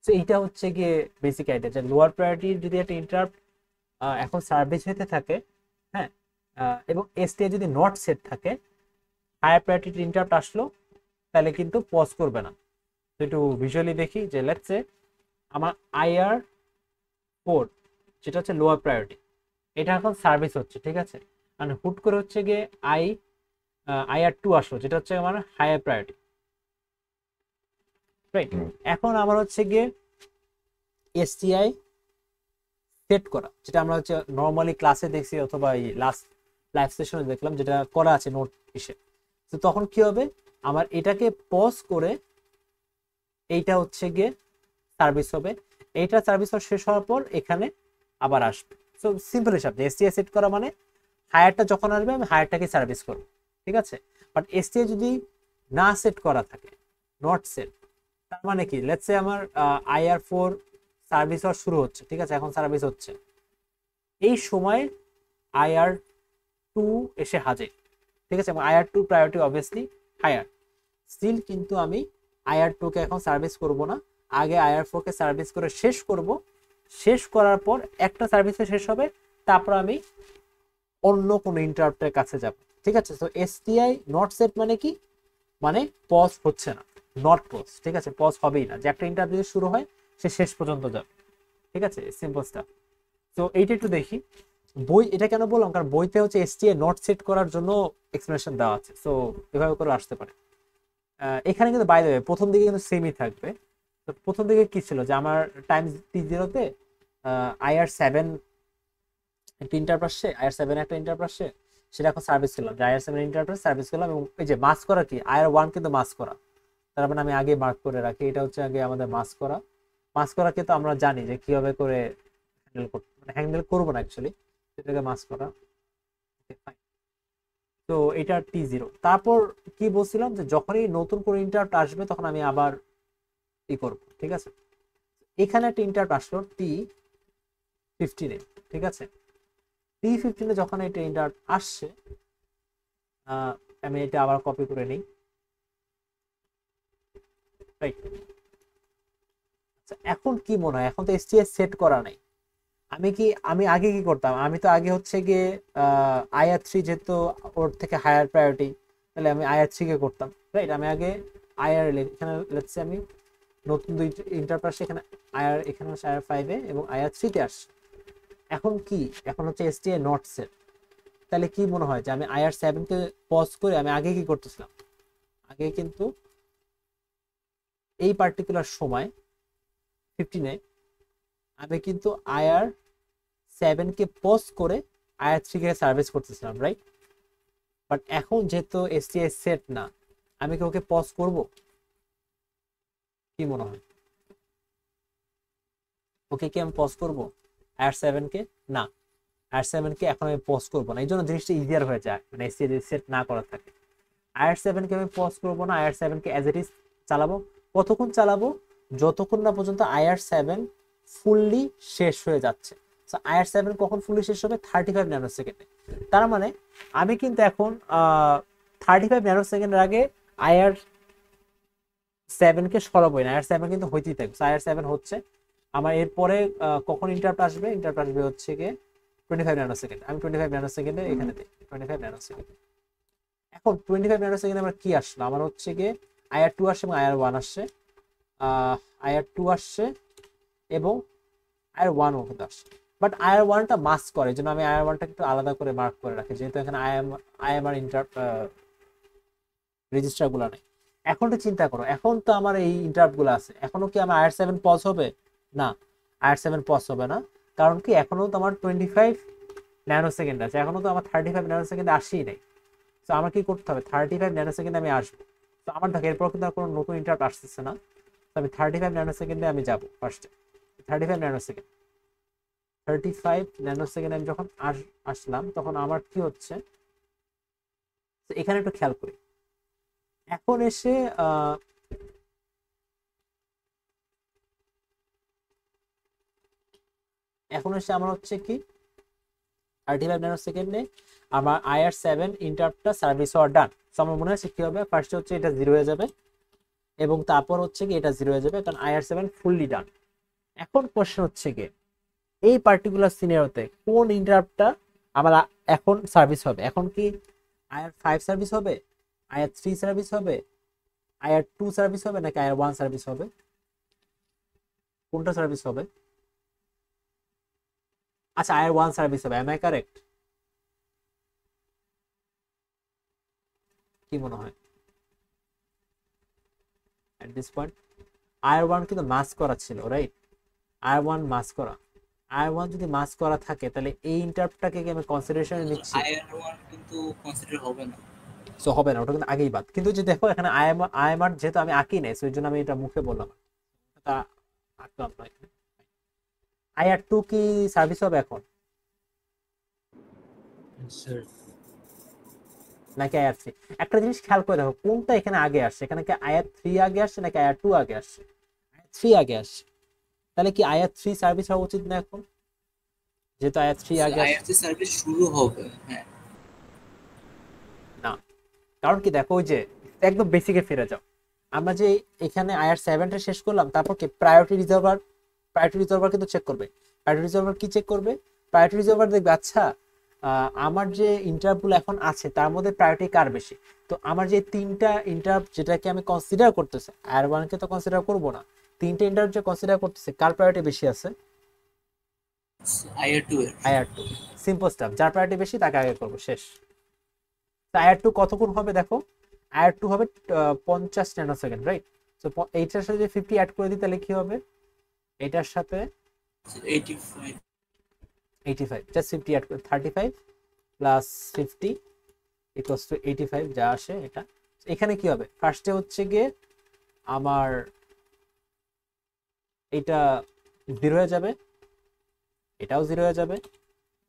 So এইটা হচ্ছে গিয়ে বেসিক আইডিয়া, যে লোয়ার প্রায়োরিটির যদি একটা ইন্টারাপ্ট এখন সার্ভিস হতে থাকে, হ্যাঁ, এবং এসটিএ যদি নট সেট থাকে, হায়ার প্রায়োরিটির ইন্টারাপ্ট আসলো তাহলে কিন্তু পজ করবে না। তো একটু ভিজুয়ালি দেখি যে লেটস সে আমার IR4 যেটা হচ্ছে লোয়ার প্রায়োরিটি, এটা এখন সার্ভিস হচ্ছে, ঠিক আছে। মানে হুট করে হচ্ছে গিয়ে IR2 আসলো যেটা হচ্ছে আমার হায়ার প্রায়োরিটি, রাইট। এখন আমার হচ্ছে গিয়ে এসটিআই সেট করা, যেটা আমরা হচ্ছে নর্মালি ক্লাসে দেখছি অথবা এই লাস্ট লাইভ সেশনে দেখলাম যেটা করা আছে নোট ইসে। তো তখন কি হবে, আমার এটাকে পজ করে এইটা হচ্ছে গিয়ে সার্ভিস হবে, এইটা সার্ভিস শেষ হওয়ার পর এখানে আবার আসবে। সো সিম্পল হিসাব, যে এসটিআই সেট করা মানে হায়ারটা যখন আসবে আমি হায়ারটাকে সার্ভিস করবো, ঠিক আছে। বাট এসটিআই যদি না সেট করা থাকে, নট সেট, তার মানে কি, লেটস সে আমার IR4 সার্ভিস হওয়া শুরু হচ্ছে, ঠিক আছে, এখন সার্ভিস হচ্ছে, এই সময় IR2 এসে হাজির, ঠিক আছে, এবং IR2 priority obviously higher, still কিন্তু আমি IR2 কে এখন সার্ভিস করব না, আগে IR4 কে সার্ভিস করে শেষ করব, শেষ করার পর একটা সার্ভিসে শেষ হবে, তারপর আমি অন্য কোনো ইন্টারাপ্টের কাছে যাব, ঠিক আছে। তো এসটিআই নট সেট মানে কি, মানে পজ হচ্ছে না, নট পজ, ঠিক আছে, পজ হবেই না, যে একটা ইন্টারাপ্ট যদি শুরু হয় সে শেষ পর্যন্ত যাবে, ঠিক আছে, সিম্পল স্টাফ। তো এইটা একটু দেখি বই, এটা কেন বললাম, কারণ বইতে হচ্ছে এসটিআই নট সেট করার জন্য এক্সপ্লেনেশন দেওয়া আছে, সো এভাবে করে আসতে পারে। এখানে কিন্তু বাই দ্য ওয়ে প্রথম দিকে কিন্তু সেমই থাকবে। তো প্রথম দিকে কি ছিল, যে আমার টাইম T0-তে IR7 একটা ইন্টারাপ্ট আসছে, IR7 একটা ইন্টারাপ্ট আসছে, সেটা এখন সার্ভিস করলাম, যে IR7 ইন্টারাপ্ট সার্ভিস করলাম, এবং এই যে মাস্ক করা কি, IR1 কিন্তু মাস্ক করা, তার মানে আমি আগে মার্ক করে রাখি, এটা হচ্ছে আগে আমাদের মাস্ক করা। মাস্ক করা কিন্তু আমরা জানি যে কিভাবে করে হ্যান্ডেল করবো না অ্যাকচুয়ালি, এটাকে মাস করা। তো এটা T0। তারপর কি বলছিলাম যে যখনই নতুন করে ইন্টারাপ্ট আসবে তখন আমি আবার ই করবো, ঠিক আছে। এখানে একটা ইন্টারাপ্ট আসলো T15 ঠিক আছে। T15 যখন এটা ইন্টারাপ্ট আসছে, আমি এটা আবার কপি করে নিই, রাইট। আচ্ছা এখন কি মনে হয়, এখন তো STS সেট করা নাই, আমি আগে কি করতাম, আমি তো আগে হচ্ছে গিয়ে IR3 যেহেতু ওর থেকে হায়ার প্রায়োরিটি, তাহলে আমি IR3 কে করতাম, রাইট। আমি আগে IR এখানে লেটস সে আমি নতুন দুই ইন্টারপ্রাস এখানে এখানে হচ্ছে IR5 এ এবং IR3 তে আসছে। এখন কি, এখন হচ্ছে STA নট সেট, তাহলে কি মনে হয় যে আমি IR7 কে পজ করে আমি আগে কি করতেছিলাম, আগে কিন্তু এই পার্টিকুলার সময় 15 আমি কিন্তু IR7 কে পজ করে IR3 কে সার্ভিস করতেছিলাম, রাইট। বাট এখন যেহেতু STA সেট না, আমি কি ওকে পজ করব, কি মনে হয়, ওকে কি আমি পজ করব IR7 কে? না, IR7 কে এখন আমি পজ করব না, এই জন্য জিনিসটা ইজিয়ার হয়ে যায়, মানে STA যদি সেট না করা থাকে। IR7 কে আমি পজ করব না, IR7 K as it is চালাবো। কতক্ষণ চালাবো? যতক্ষণ না পর্যন্ত IR7 ফুললি শেষ হয়ে যাচ্ছে। সো IR7 কখন ফুললি শেষ হবে? 35 ন্যানো সেকেন্ডে। তার মানে আমি কিন্তু এখন 35 ন্যানো সেকেন্ডের আগে IR7 কে সরাবোই না, IR7 কিন্তু হইতেই থাকবে। IR7 হচ্ছে আমার এরপরে কখন ইন্টারাপ্ট আসবে? ইন্টারাপ্ট আসবে হচ্ছে গিয়ে 25 ন্যানো সেকেন্ড। আমি 25 ন্যানো সেকেন্ডে এখানে দিই 25 ন্যানো সেকেন্ড। এখন 25 ন্যানো সেকেন্ডে আমার কি আসলো? আমার হচ্ছে গিয়ে IR2 আসছে এবং IR1 আসছে, IR2 আসছে এবং IR1 ও কিন্তু আসছে। বাট IR1টা মাস্ক করে, এই জন্য আমি IR1টা একটু আলাদা করে মার্ক করে রাখি, যেহেতু এখানে IMR ইন্টারাপ্ট রেজিস্টার গুলো নেই। এখন তো চিন্তা করো, এখন তো আমার এই ইন্টারাপ্ট গুলো আছে, এখনো কি আমার IR7 পজ হবে? না, IR7 পজ হবে না। কারণ কি, এখনো তো আমার 25 ন্যানো সেকেন্ড আছে, এখনো তো আমার 35 ন্যানো সেকেন্ডে আসেই নাই। তো আমার কি করতে হবে? 35 ন্যানো সেকেন্ডে আমি আসবো। তো আমার দেখো এরপর কিন্তু আর কোনো নতুন ইন্টারাপ্ট আসতেছে না, তো আমি 35 ন্যানো সেকেন্ডে আমি যাবো ফার্স্টে। 35 ন্যানো সেকেন্ড 35 ন্যানো সেকেন্ড আমি যখন আসলাম, তখন আমার কি হচ্ছে, তো এখানে একটু খেয়াল করি। এখন এসে আমার হচ্ছে কি 35 ন্যানো সেকেন্ডে আমার IR7 ইন্টারাপ্টটা সার্ভিস হওয়ার ডান। তো আমার মনে হচ্ছে কি হবে, ফার্স্টে হচ্ছে এটা 0 হয়ে যাবে এবং তারপর হচ্ছে কি এটা 0 হয়ে যাবে, কারণ IR7 ফুললি ডান। এখন কোশ্চেন হচ্ছে কি, এই পার্টিকুলার সিনারিওতে কোন ইন্টারাপ্টটা আমার এখন সার্ভিস হবে? এখন কি IR5 সার্ভিস হবে, IR3 সার্ভিস হবে, IR2 সার্ভিস হবে, নাকি IR1 সার্ভিস হবে? কোনটা সার্ভিস হবে? আচ্ছা IR1 সার্ভিস হবে, এম আই কারেক্ট? কি মনে হয় এট দিস পয়েন্ট? IR1 কিন্তু মাস্ক করা ছিল, রাইট। IR1 মাস্ক করা, IR1 যদি মাস্ক করা থাকে, তাহলে এই ইন্টারাপ্টটাকে কি আমি কনসিডারেশনে নিচ্ছি? IR1 কিন্তু কনসিডার হবে না। সো হবে না, ওটা কিন্তু আগেই বাদ। কিন্তু যে দেখো এখানে IMR যেহেতু আমি আঁকি নাই, সেই জন্য আমি এটা মুখে বললাম, তা আঁকলাম না। IR2 কি সার্ভিস হবে এখন, স্যার নাকি IR3? একটা জিনিস খেয়াল করে দেখো, কোনটা এখানে আগে আসছে, এখানে কি IR3 আগে আসছে নাকি IR2 আগে আসছে? IR3 আগে আসছে, তাহলে কি IR3 সার্ভিস হওয়া উচিত না এখন, যেহেতু IR3 আগে আসছে? IR3 সার্ভিস শুরু হবে, হ্যাঁ। না, কারণ কি দেখো, ওই যে একদম বেসিকে ফিরে যাও, আমরা যে এখানে IR7টা শেষ করলাম, তারপর কি প্রায়োরিটি রিজার্ভার কিন্তু চেক করবে। প্রায়োরিটি রিজার্ভার কি চেক করবে? প্রায়োরিটি রিজার্ভার দেখবে, আচ্ছা আমার যে ইন্টারাপ্টগুলো এখন আছে তার মধ্যে প্রায়োরিটি কার বেশি। তো আমার যে তিনটা ইন্টারাপ্ট যেটাকে আমি কনসিডার করতেছি, IR1 কে তো কনসিডার করব না, তিনটা ইন্টারাপ্ট যে কনসিডার করতেছে, কার প্রায়োরিটি বেশি আছে? IR2 এর IR2। সিম্পল স্টাফ, যার প্রায়োরিটি বেশি তাকে আগে করবো, শেষ। IR2 কতক্ষণ হবে দেখো, IR2 হবে 50 ন্যানো সেকেন্ড, রাইট। তো এইটার সাথে যদি 50 অ্যাড করে দিই, তাহলে কি হবে? এটার সাথে 85 85, জাস্ট 50 অ্যাড করে 35 প্লাস 50 ইকুয়ালস টু 85 যা আসে এটা। এখানে কি হবে? ফার্স্টে হচ্ছে গিয়ে আমার এটা 0 হয়ে যাবে, এটাও 0 হয়ে যাবে,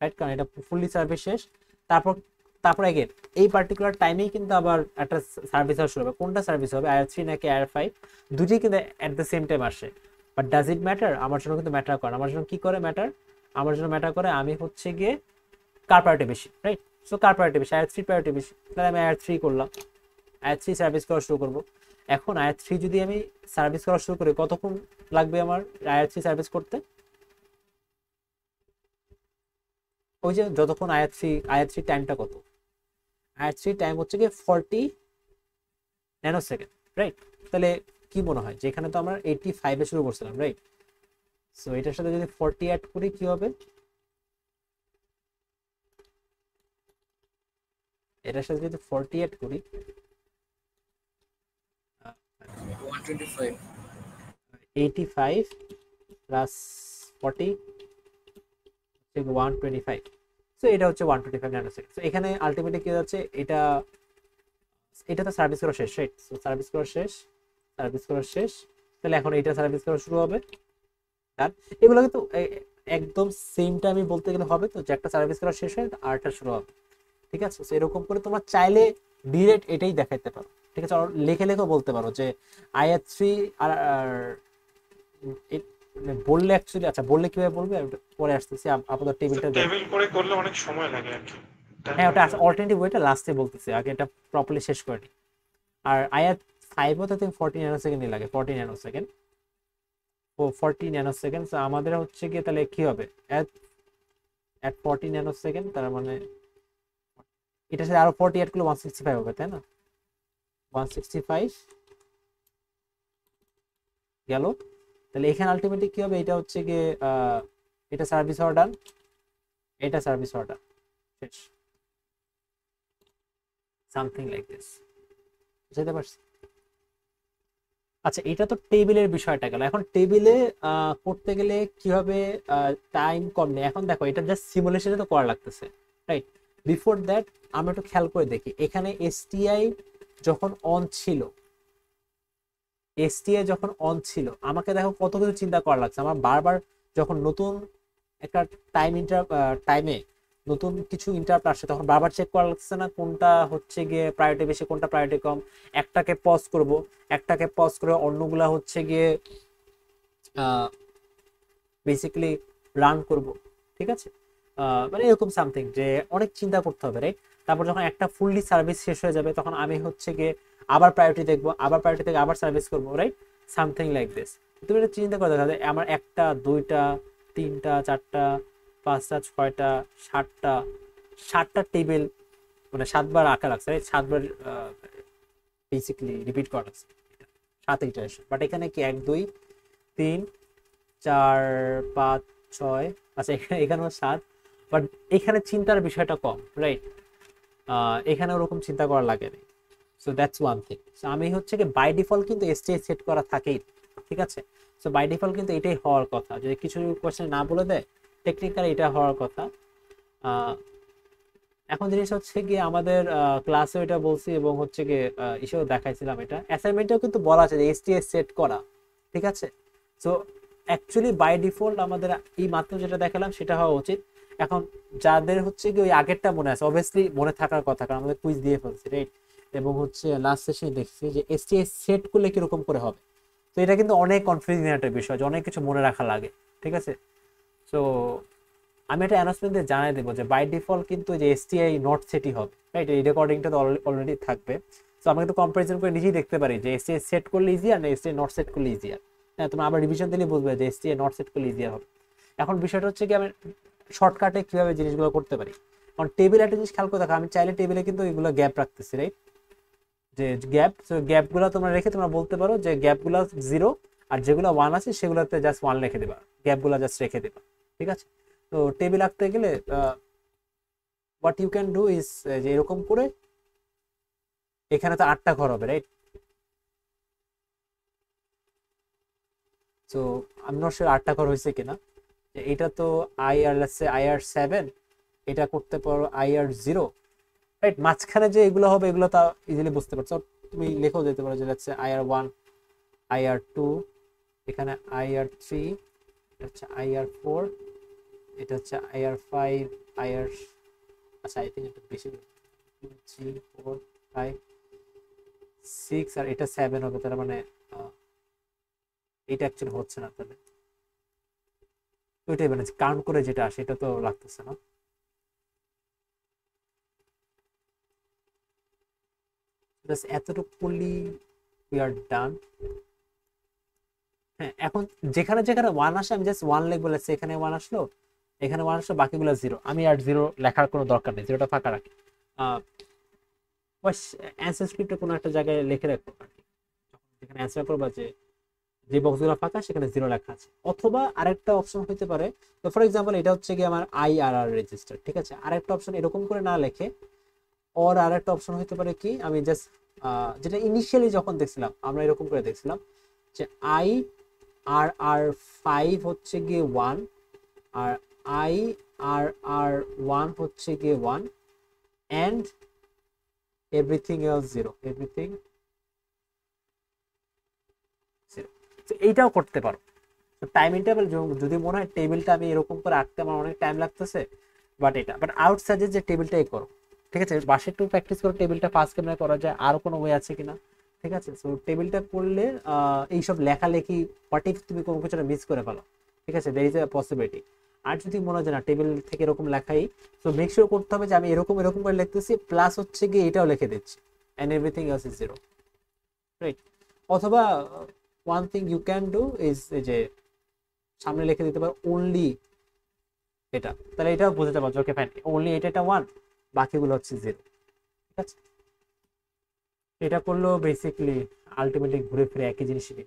রাইট, কারণ এটা ফুললি সার্ভিস শেষ। তারপর তারপর এগেন এই পার্টিকুলার টাইমেই কিন্তু আবার একটা সার্ভিস হওয়া শুরু হবে। কোনটা সার্ভিস হবে, IR3 নাকি IR5, দুটোই কিন্তু অ্যাট দ্য সেম টাইম আসে। But does it matter? আমার জন্য কিন্তু ম্যাটার করে। আমার জন্য কি করে ম্যাটার? আমার জন্য ম্যাটার করে আমি হচ্ছে গিয়ে কার প্রায়োরিটি বেশি, রাইট? সো কার প্রায়োরিটি বেশি, IR3 প্রায়োরিটি বেশি, তাহলে আমি IR3 করলাম, IR3 সার্ভিস করা শুরু করব। এখন IR3 যদি আমি সার্ভিস করা শুরু করি, কতক্ষণ লাগবে আমার IR3 সার্ভিস করতে? ওই যে যতক্ষণ IR3 টাইমটা কত, IR3 টাইম হচ্ছে গিয়ে 40 ন্যানোসেকেন্ড, রাইট? তাহলে কি মনে হয় যে এখানে তো আমরা 85 এ শুরু করছিলাম, রাইট? সো এটার সাথে যদি 40 অ্যাড করি কি হবে? এটার সাথে যদি 40 অ্যাড করি 125 85 প্লাস 40 125। সো এটা হচ্ছে 125 ন্যানোসেকেন্ড। সো এখানে আলটিমেটলি কি যাচ্ছে, এটা তো সার্ভিস করা শেষ, রাইট? সো সার্ভিস করা শেষ, তাহলে এখন এটা সার্ভিস করা শুরু হবে। আর এগুলো কিন্তু একদম সেম টাইমে বলতে গেলে হবে তো, যে একটা সার্ভিস করা শেষ হয় আর একটা শুরু হবে, ঠিক আছে? সো এরকম করে তোমরা চাইলে ডিরেক্ট এটাই দেখাইতে পারো, ঠিক আছে? আর লেখেও বলতে পারো যে IR3 আর বললে অ্যাকচুয়ালি, আচ্ছা বললে কিভাবে বলবে পরে আসতেছি, আপাতত টেবিলটা টেবিল করে করলে অনেক সময় লাগে আর কি। হ্যাঁ, ওটা অল্টারনেটিভ ওয়েটা লাস্টে বলতেছি, আগে এটা প্রপারলি শেষ করে নিই। আর IR5 ও তো 40 ন্যানোসেকেন্ডই লাগে, 40 ন্যানোসেকেন্ড, ও 40 ন্যানোসেকেন্ড। আমাদের হচ্ছে গিয়ে তাহলে কি হবে, এট 40 ন্যানোসেকেন্ড, তার মানে এটার সাথে আরো 40 অ্যাড করলে 165 হবে, তাই না? 165 গেল। তাহলে এখানে আলটিমেটলি কি হবে, এটা হচ্ছে গিয়ে এটা সার্ভিস হওয়া ডান, এটা সার্ভিস হওয়া ডান, শেষ। সামথিং লাইক দিস, বুঝতে পারছি? আচ্ছা, এটা তো টেবিলের বিষয়টা গেল। এখন টেবিলে করতে গেলে কি হবে, টাইম কম নেই। এখন দেখো এটা জাস্ট সিমুলেশনে তো করা লাগতেছে, রাইট? বিফোর দ্যাট আমরা একটু খেয়াল করে দেখি, এখানে STI যখন অন ছিল, আমাকে দেখো কত কিছু চিন্তা করা লাগছে। আমার বারবার যখন নতুন একটা টাইমে নতুন কিছু ইন্টারাপ্ট আসছে, তখন বারবার চেক করা লাগছে না কোনটা হচ্ছে গিয়ে প্রায়োরিটি বেশি, কোনটা প্রায়োরিটি কম। একটাকে পজ করে অন্যগুলা হচ্ছে গিয়ে বেসিক্যালি রান করব, ঠিক আছে? মানে এরকম সামথিং, যে অনেক চিন্তা করতে হবে, রাইট? তারপর যখন একটা ফুললি সার্ভিস শেষ হয়ে যাবে, তখন আমি হচ্ছে গিয়ে আবার প্রায়োরিটি দেখবো, আবার প্রায়োরিটি থেকে আবার সার্ভিস করবো, রাইট? Something like this. তুমি এটা চিন্তা করে দেখা যায় আমার 1টা 2টা 3টা 4টা 5টা 6টা 7টা টেবিল, মানে 7বার আঁকা লাগছে, রাইট? 7বার বেসিক্যালি রিপিট করা লাগছে, 7 ইটারেশন। বাট এখানে কি 1 2 3 4 5 6, আচ্ছা এখানেও 7, বাট এখানে চিন্তার বিষয়টা কম, রাইট? এখানে ওরকম চিন্তা করা লাগে না। So that's one thing. So আমি হচ্ছে কি বাই ডিফল্ট কিন্তু STI সেট করা থাকেই, ঠিক আছে? সো বাই ডিফল্ট কিন্তু এটাই হওয়ার কথা, যদি কিছু কোয়েশ্চেন না বলে দেয় টেকনিক্যালি এটা হওয়ার কথা। এখন জিনিস হচ্ছে কি আমাদের ক্লাসে এটা বলছি এবং হচ্ছে কি ইস্যুও দেখাইছিলাম, এটা অ্যাসাইনমেন্টেও কিন্তু বলা আছে যে STI সেট করা, ঠিক আছে? সো অ্যাকচুয়ালি বাই ডিফল্ট আমাদের এই মাত্র যেটা দেখালাম সেটা হওয়া উচিত। এখন যাদের হচ্ছে কি ওই আগেরটা মনে আছে, অবভিয়াসলি মনে থাকার কথা, কারণ আমাদের কুইজ দিয়ে ফেলছি, রাইট? এবং হচ্ছে লাস্ট সেশনে দেখছি যে STI সেট করলে কিরকম করে হবে। তো এটা কিন্তু অনেক কনফিউজিং একটা বিষয়, যে অনেক কিছু মনে রাখা লাগে, ঠিক আছে? সো আমি একটা অ্যানাউন্সমেন্ট দিয়ে জানাই দেবো যে বাই ডিফল্ট কিন্তু যে STI নট সেটই হবে, রাইট? এই রেকর্ডিংটা তো অলরেডি থাকবে। সো আমরা কিন্তু কম্পারিজন করে নিজেই দেখতে পারি যে STI সেট করলে ইজিয়ার না STI নট সেট করলে ইজিয়ার। হ্যাঁ, তোমরা আবার রিভিশন দিলে বুঝবে যে STI নট সেট করলে ইজিয়ার হবে। এখন বিষয়টা হচ্ছে কি আমি শর্টকাটে কিভাবে জিনিসগুলো করতে পারি। কারণ টেবিল একটা জিনিস খেয়াল করে দেখো, আমি চাইলে টেবিলে কিন্তু এগুলো গ্যাপ রাখতেছি, রাইট? যে গ্যাপগুলো তোমরা রেখে তোমরা বলতে পারো যে গ্যাপগুলো 0 আর যেগুলো 1 আছে সেগুলোতে জাস্ট 1 রেখে দেবা, গ্যাপগুলো জাস্ট রেখে দেবা, ঠিক আছে? তো টেবিল আঁকতে গেলে what you can do is যে এরকম করে, এখানে তো 8টা ঘর হবে, রাইট? তো আমি নট শিওর 8টা ঘর হয়েছে কিনা। এটা তো IR7, এটা করতে পারো IR0, রাইট? মাঝখানে যে এগুলো হবে এগুলো তা ইজিলি বুঝতে পারছো, তুমি লেখেও যেতে পারো যে হচ্ছে IR1 IR2, এখানে IR3, হচ্ছে IR4, এটা হচ্ছে IR5 IR, আচ্ছা আই থিঙ্ক এটা বেশি 2 3 4 5 6 আর এটা 7 হবে, তার মানে এটা অ্যাকচুয়ালি হচ্ছে না, তাহলে ওইটাই মানে কাউন্ট করে যেটা আসে এটা তো লাগতেছে না। জাস্ট এতটুকু করলেই উই আর ডান। হ্যাঁ, এখন যেখানে যেখানে ওয়ান আসে আমি জাস্ট ওয়ান লিখবো, বলেছে এখানে ওয়ান আসলো, এখানে ওয়ান আসলো, বাকিগুলো জিরো, আমি আর জিরো লেখার কোনো দরকার নেই, জিরোটা ফাঁকা রাখি। অ্যান্সার স্ক্রিপ্টে কোনো একটা জায়গায় লিখে রাখবো আর কি, যেখানে অ্যান্সার করবা যে বক্সগুলো ফাঁকা সেখানে জিরো লেখা আছে। অথবা আরেকটা অপশন হতে পারে, তো ফর এক্সাম্পল এটা হচ্ছে কি আমার IRR রেজিস্টার, ঠিক আছে, আরেকটা অপশন এরকম করে না লেখে, ওর আরেকটা অপশন হতে পারে কি, আমি জাস্ট যেটা ইনিশিয়ালি যখন দেখছিলাম আমরা এরকম করে দেখছিলাম যে IRR5 হচ্ছে গিয়ে 1 আর IRR1 হচ্ছে গিয়ে 1 and everything else 0, everything 0। তো এইটাও করতে পারো। টাইম ইন্টারভ্যাল যদি মনে হয় টেবিলটা আমি এরকম করে আঁকতে আমার অনেক টাইম লাগতেছে, বাট আউটসাইডে যে টেবিলটাই করো, ঠিক আছে, বাসে একটু প্র্যাকটিস করো টেবিলটা ফার্স্ট ক্যামেরা করা যায়, আর কোনো ওয়ে আছে কিনা, ঠিক আছে। সো টেবিলটা করলে এইসব লেখালেখি হোয়াট ইফ তুমি কোনো কিছুটা মিস করে ফেলো, ঠিক আছে, দের ইজ এ পসিবিলিটি। আর যদি মনে হয় যে না টেবিল থেকে এরকম লেখাই, সো মেক শিওর করতে হবে যে আমি এরকম এরকম করে লিখতেছি, প্লাস হচ্ছে গিয়ে এটাও লিখে দিচ্ছি and everything else is zero, right. অথবা one thing you can do is যে সামনে লিখে দিতে পারো অনলি এটা, তাহলে এটাও বোঝাতে পারছো ওকে ফাইন, অনলি এটা 1, বাকিগুলো হচ্ছে 0, ঠিক আছে। এটা করলেও বেসিক্যালি আলটিমেটলি ঘুরে ফিরে একই জিনিসই,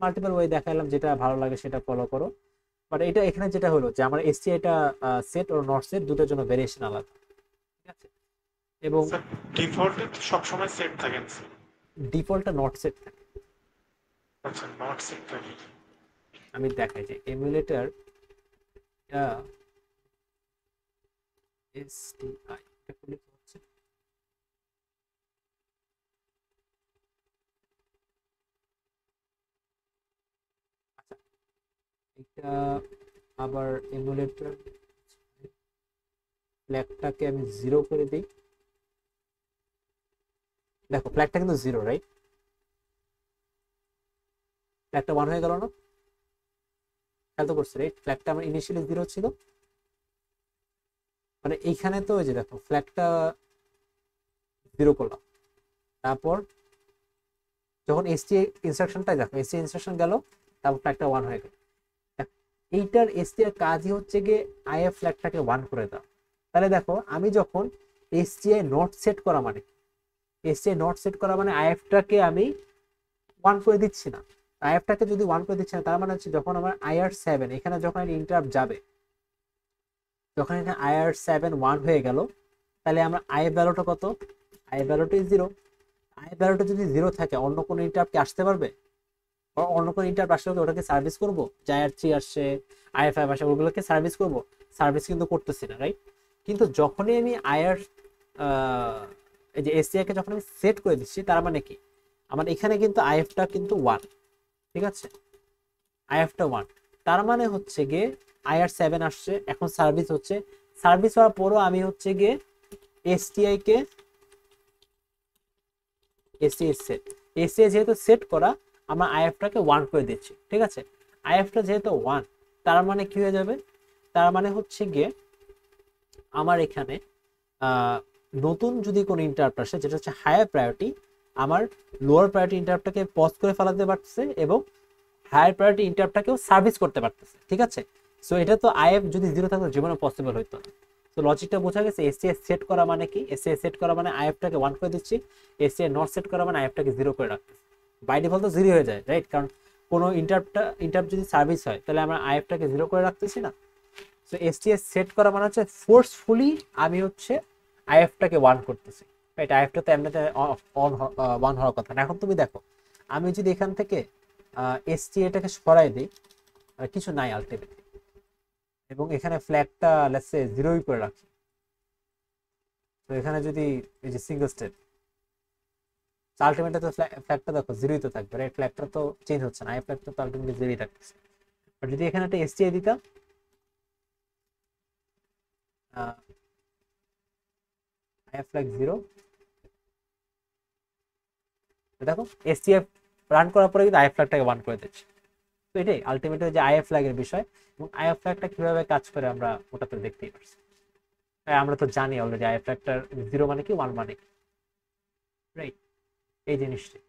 মাল্টিপল ওয়ে দেখালাম, যেটা ভালো লাগে সেটা ফলো করো। বাট এটা এখানে যেটা হলো যে আমার STI এটা সেট ও নট সেট দুটোর জন্য ভেরিয়েশন আলাদা, ঠিক আছে। এবং ডিফল্টে সবসময় সেট থাকে, ডিফল্টটা নট সেট থাকে। আচ্ছা নট সেট থাকে। আমি দেখাই যে এমুলেটর STI এটা করলে কি হচ্ছে, আচ্ছা এটা আবার এমুলেটর ফ্ল্যাগটাকে আমি 0 করে দিই, দেখো ফ্ল্যাগটা কিন্তু 0, রাইট, ফ্ল্যাগটা 1 হয়ে গেল না, খেয়াল তো করছি, রাইট, ফ্ল্যাগটা আমার ইনিশিয়ালি 0 ছিল, মানে এইখানে তো ওই যে দেখো ফ্ল্যাগটা 0 করলাম, তারপর যখন STI ইনস্ট্রাকশনটা দেখো STI ইনস্ট্রাকশন গেল, তারপর ফ্ল্যাগটা 1 হয়ে গেল। এইটার STI এর কাজই হচ্ছে গিয়ে IF ফ্ল্যাগটাকে 1 করে দাও। তাহলে দেখো আমি যখন STI নট সেট করা মানে STI নট সেট করা মানে IF-টাকে আমি 1 করে দিচ্ছি না, IF-টাকে যদি 1 করে দিচ্ছি না, তার মানে হচ্ছে যখন আমার IR7 এখানে যখন ইন্টারাপ্ট যাবে, যখন এখানে IR7 1 হয়ে গেল, তাহলে আমরা IF ভ্যালুটা কত, IF ভ্যালুটা 0, IF ভ্যালুটা যদি 0 থাকে অন্য কোনো ইন্টারাপ্ট কি আসতে পারবে, অন্য কোনো ইন্টারাপ্ট আসলে ওটাকে সার্ভিস করবো, যে IR3 আসছে IR5 আসে ওগুলোকে সার্ভিস করব, সার্ভিস কিন্তু করতেছি না, রাইট। কিন্তু যখনই আমি এই যে STI কে যখন আমি সেট করে দিচ্ছি, তার মানে কি আমার এখানে কিন্তু IF-টা কিন্তু 1, ঠিক আছে, IF-টা 1, তার মানে হচ্ছে গিয়ে IR7 আসছে, এখন সার্ভিস হচ্ছে, সার্ভিস হওয়ার পরও আমি হচ্ছে গিয়ে STI কে STI যেহেতু সেট করা, আমরা IF-টাকে 1 করে দিচ্ছি, ঠিক আছে। IF-টা যেহেতু 1, তার মানে কি হয়ে যাবে, তার মানে হচ্ছে গিয়ে আমার এখানে নতুন যদি কোনো ইন্টারাপ্ট আসে যেটা হচ্ছে হায়ার প্রায়োরিটি, আমার লোয়ার প্রায়োরিটি ইন্টারাপ্টটাকে পজ করে ফেলাতে পারতেছে এবং হায়ার প্রায়োরিটি ইন্টারাপ্টটাকেও সার্ভিস করতে পারতেছে, ঠিক আছে। সো এটা তো IF যদি 0 থাকতো জীবনে পসিবল হইতো না। তো লজিকটা বোঝা গেছে, STI সেট করা মানে কি, STI সেট করা মানে IF-টাকে 1 করে দিচ্ছি, STI নট সেট করা মানে IF-টাকে 0 করে রাখতেছি, বাই ডিফল্ট তো 0 হয়ে যায়, রাইট, কারণ কোনো ইন্টারাপ্ট যদি সার্ভিস হয় তাহলে আমরা IF-টাকে 0 করে রাখতেছি না। সো STI সেট করা মানে হচ্ছে ফোর্সফুলি আমি হচ্ছে IF-টাকে 1 করতেছি, রাইট, IF-টা তো এমনিতে 1 হওয়ার কথা না। এখন তুমি দেখো আমি যদি এখান থেকে STI-টাকে সরাই দিই, কিছু নাই আলটিমেটলি, এবং এখানে ফ্ল্যাগটা লেটস সে 0ই করে রাখি, তো এখানে যদি এই যে সিঙ্গেল স্টেপ, আলটিমেটলি তো ফ্ল্যাগটা দেখো 0ই তো থাকবে, রাইট, ফ্ল্যাগটা তো চেঞ্জ হচ্ছে না, IF ফ্ল্যাগটা তো আলটিমেটলি 0ই থাকছে। আর যদি এখানে একটা STI দিতাম, আইএফ ফ্ল্যাগ 0, দেখো এসটিএফ রান করার পরে কিন্তু আইএফ ফ্ল্যাগটাকে 1 করে দিচ্ছে। তো এটাই আলটিমেটলি যে আইএফ ফ্ল্যাগের বিষয়, এবং আইএফ ফ্ল্যাগটা কিভাবে কাজ করে আমরা ওটা তো দেখতেই পারছি। আমরা তো জানি অলরেডি আইএফ ফ্ল্যাগটার 0 মানে কি, 1 মানে কি, রাইট, এই জিনিসটি।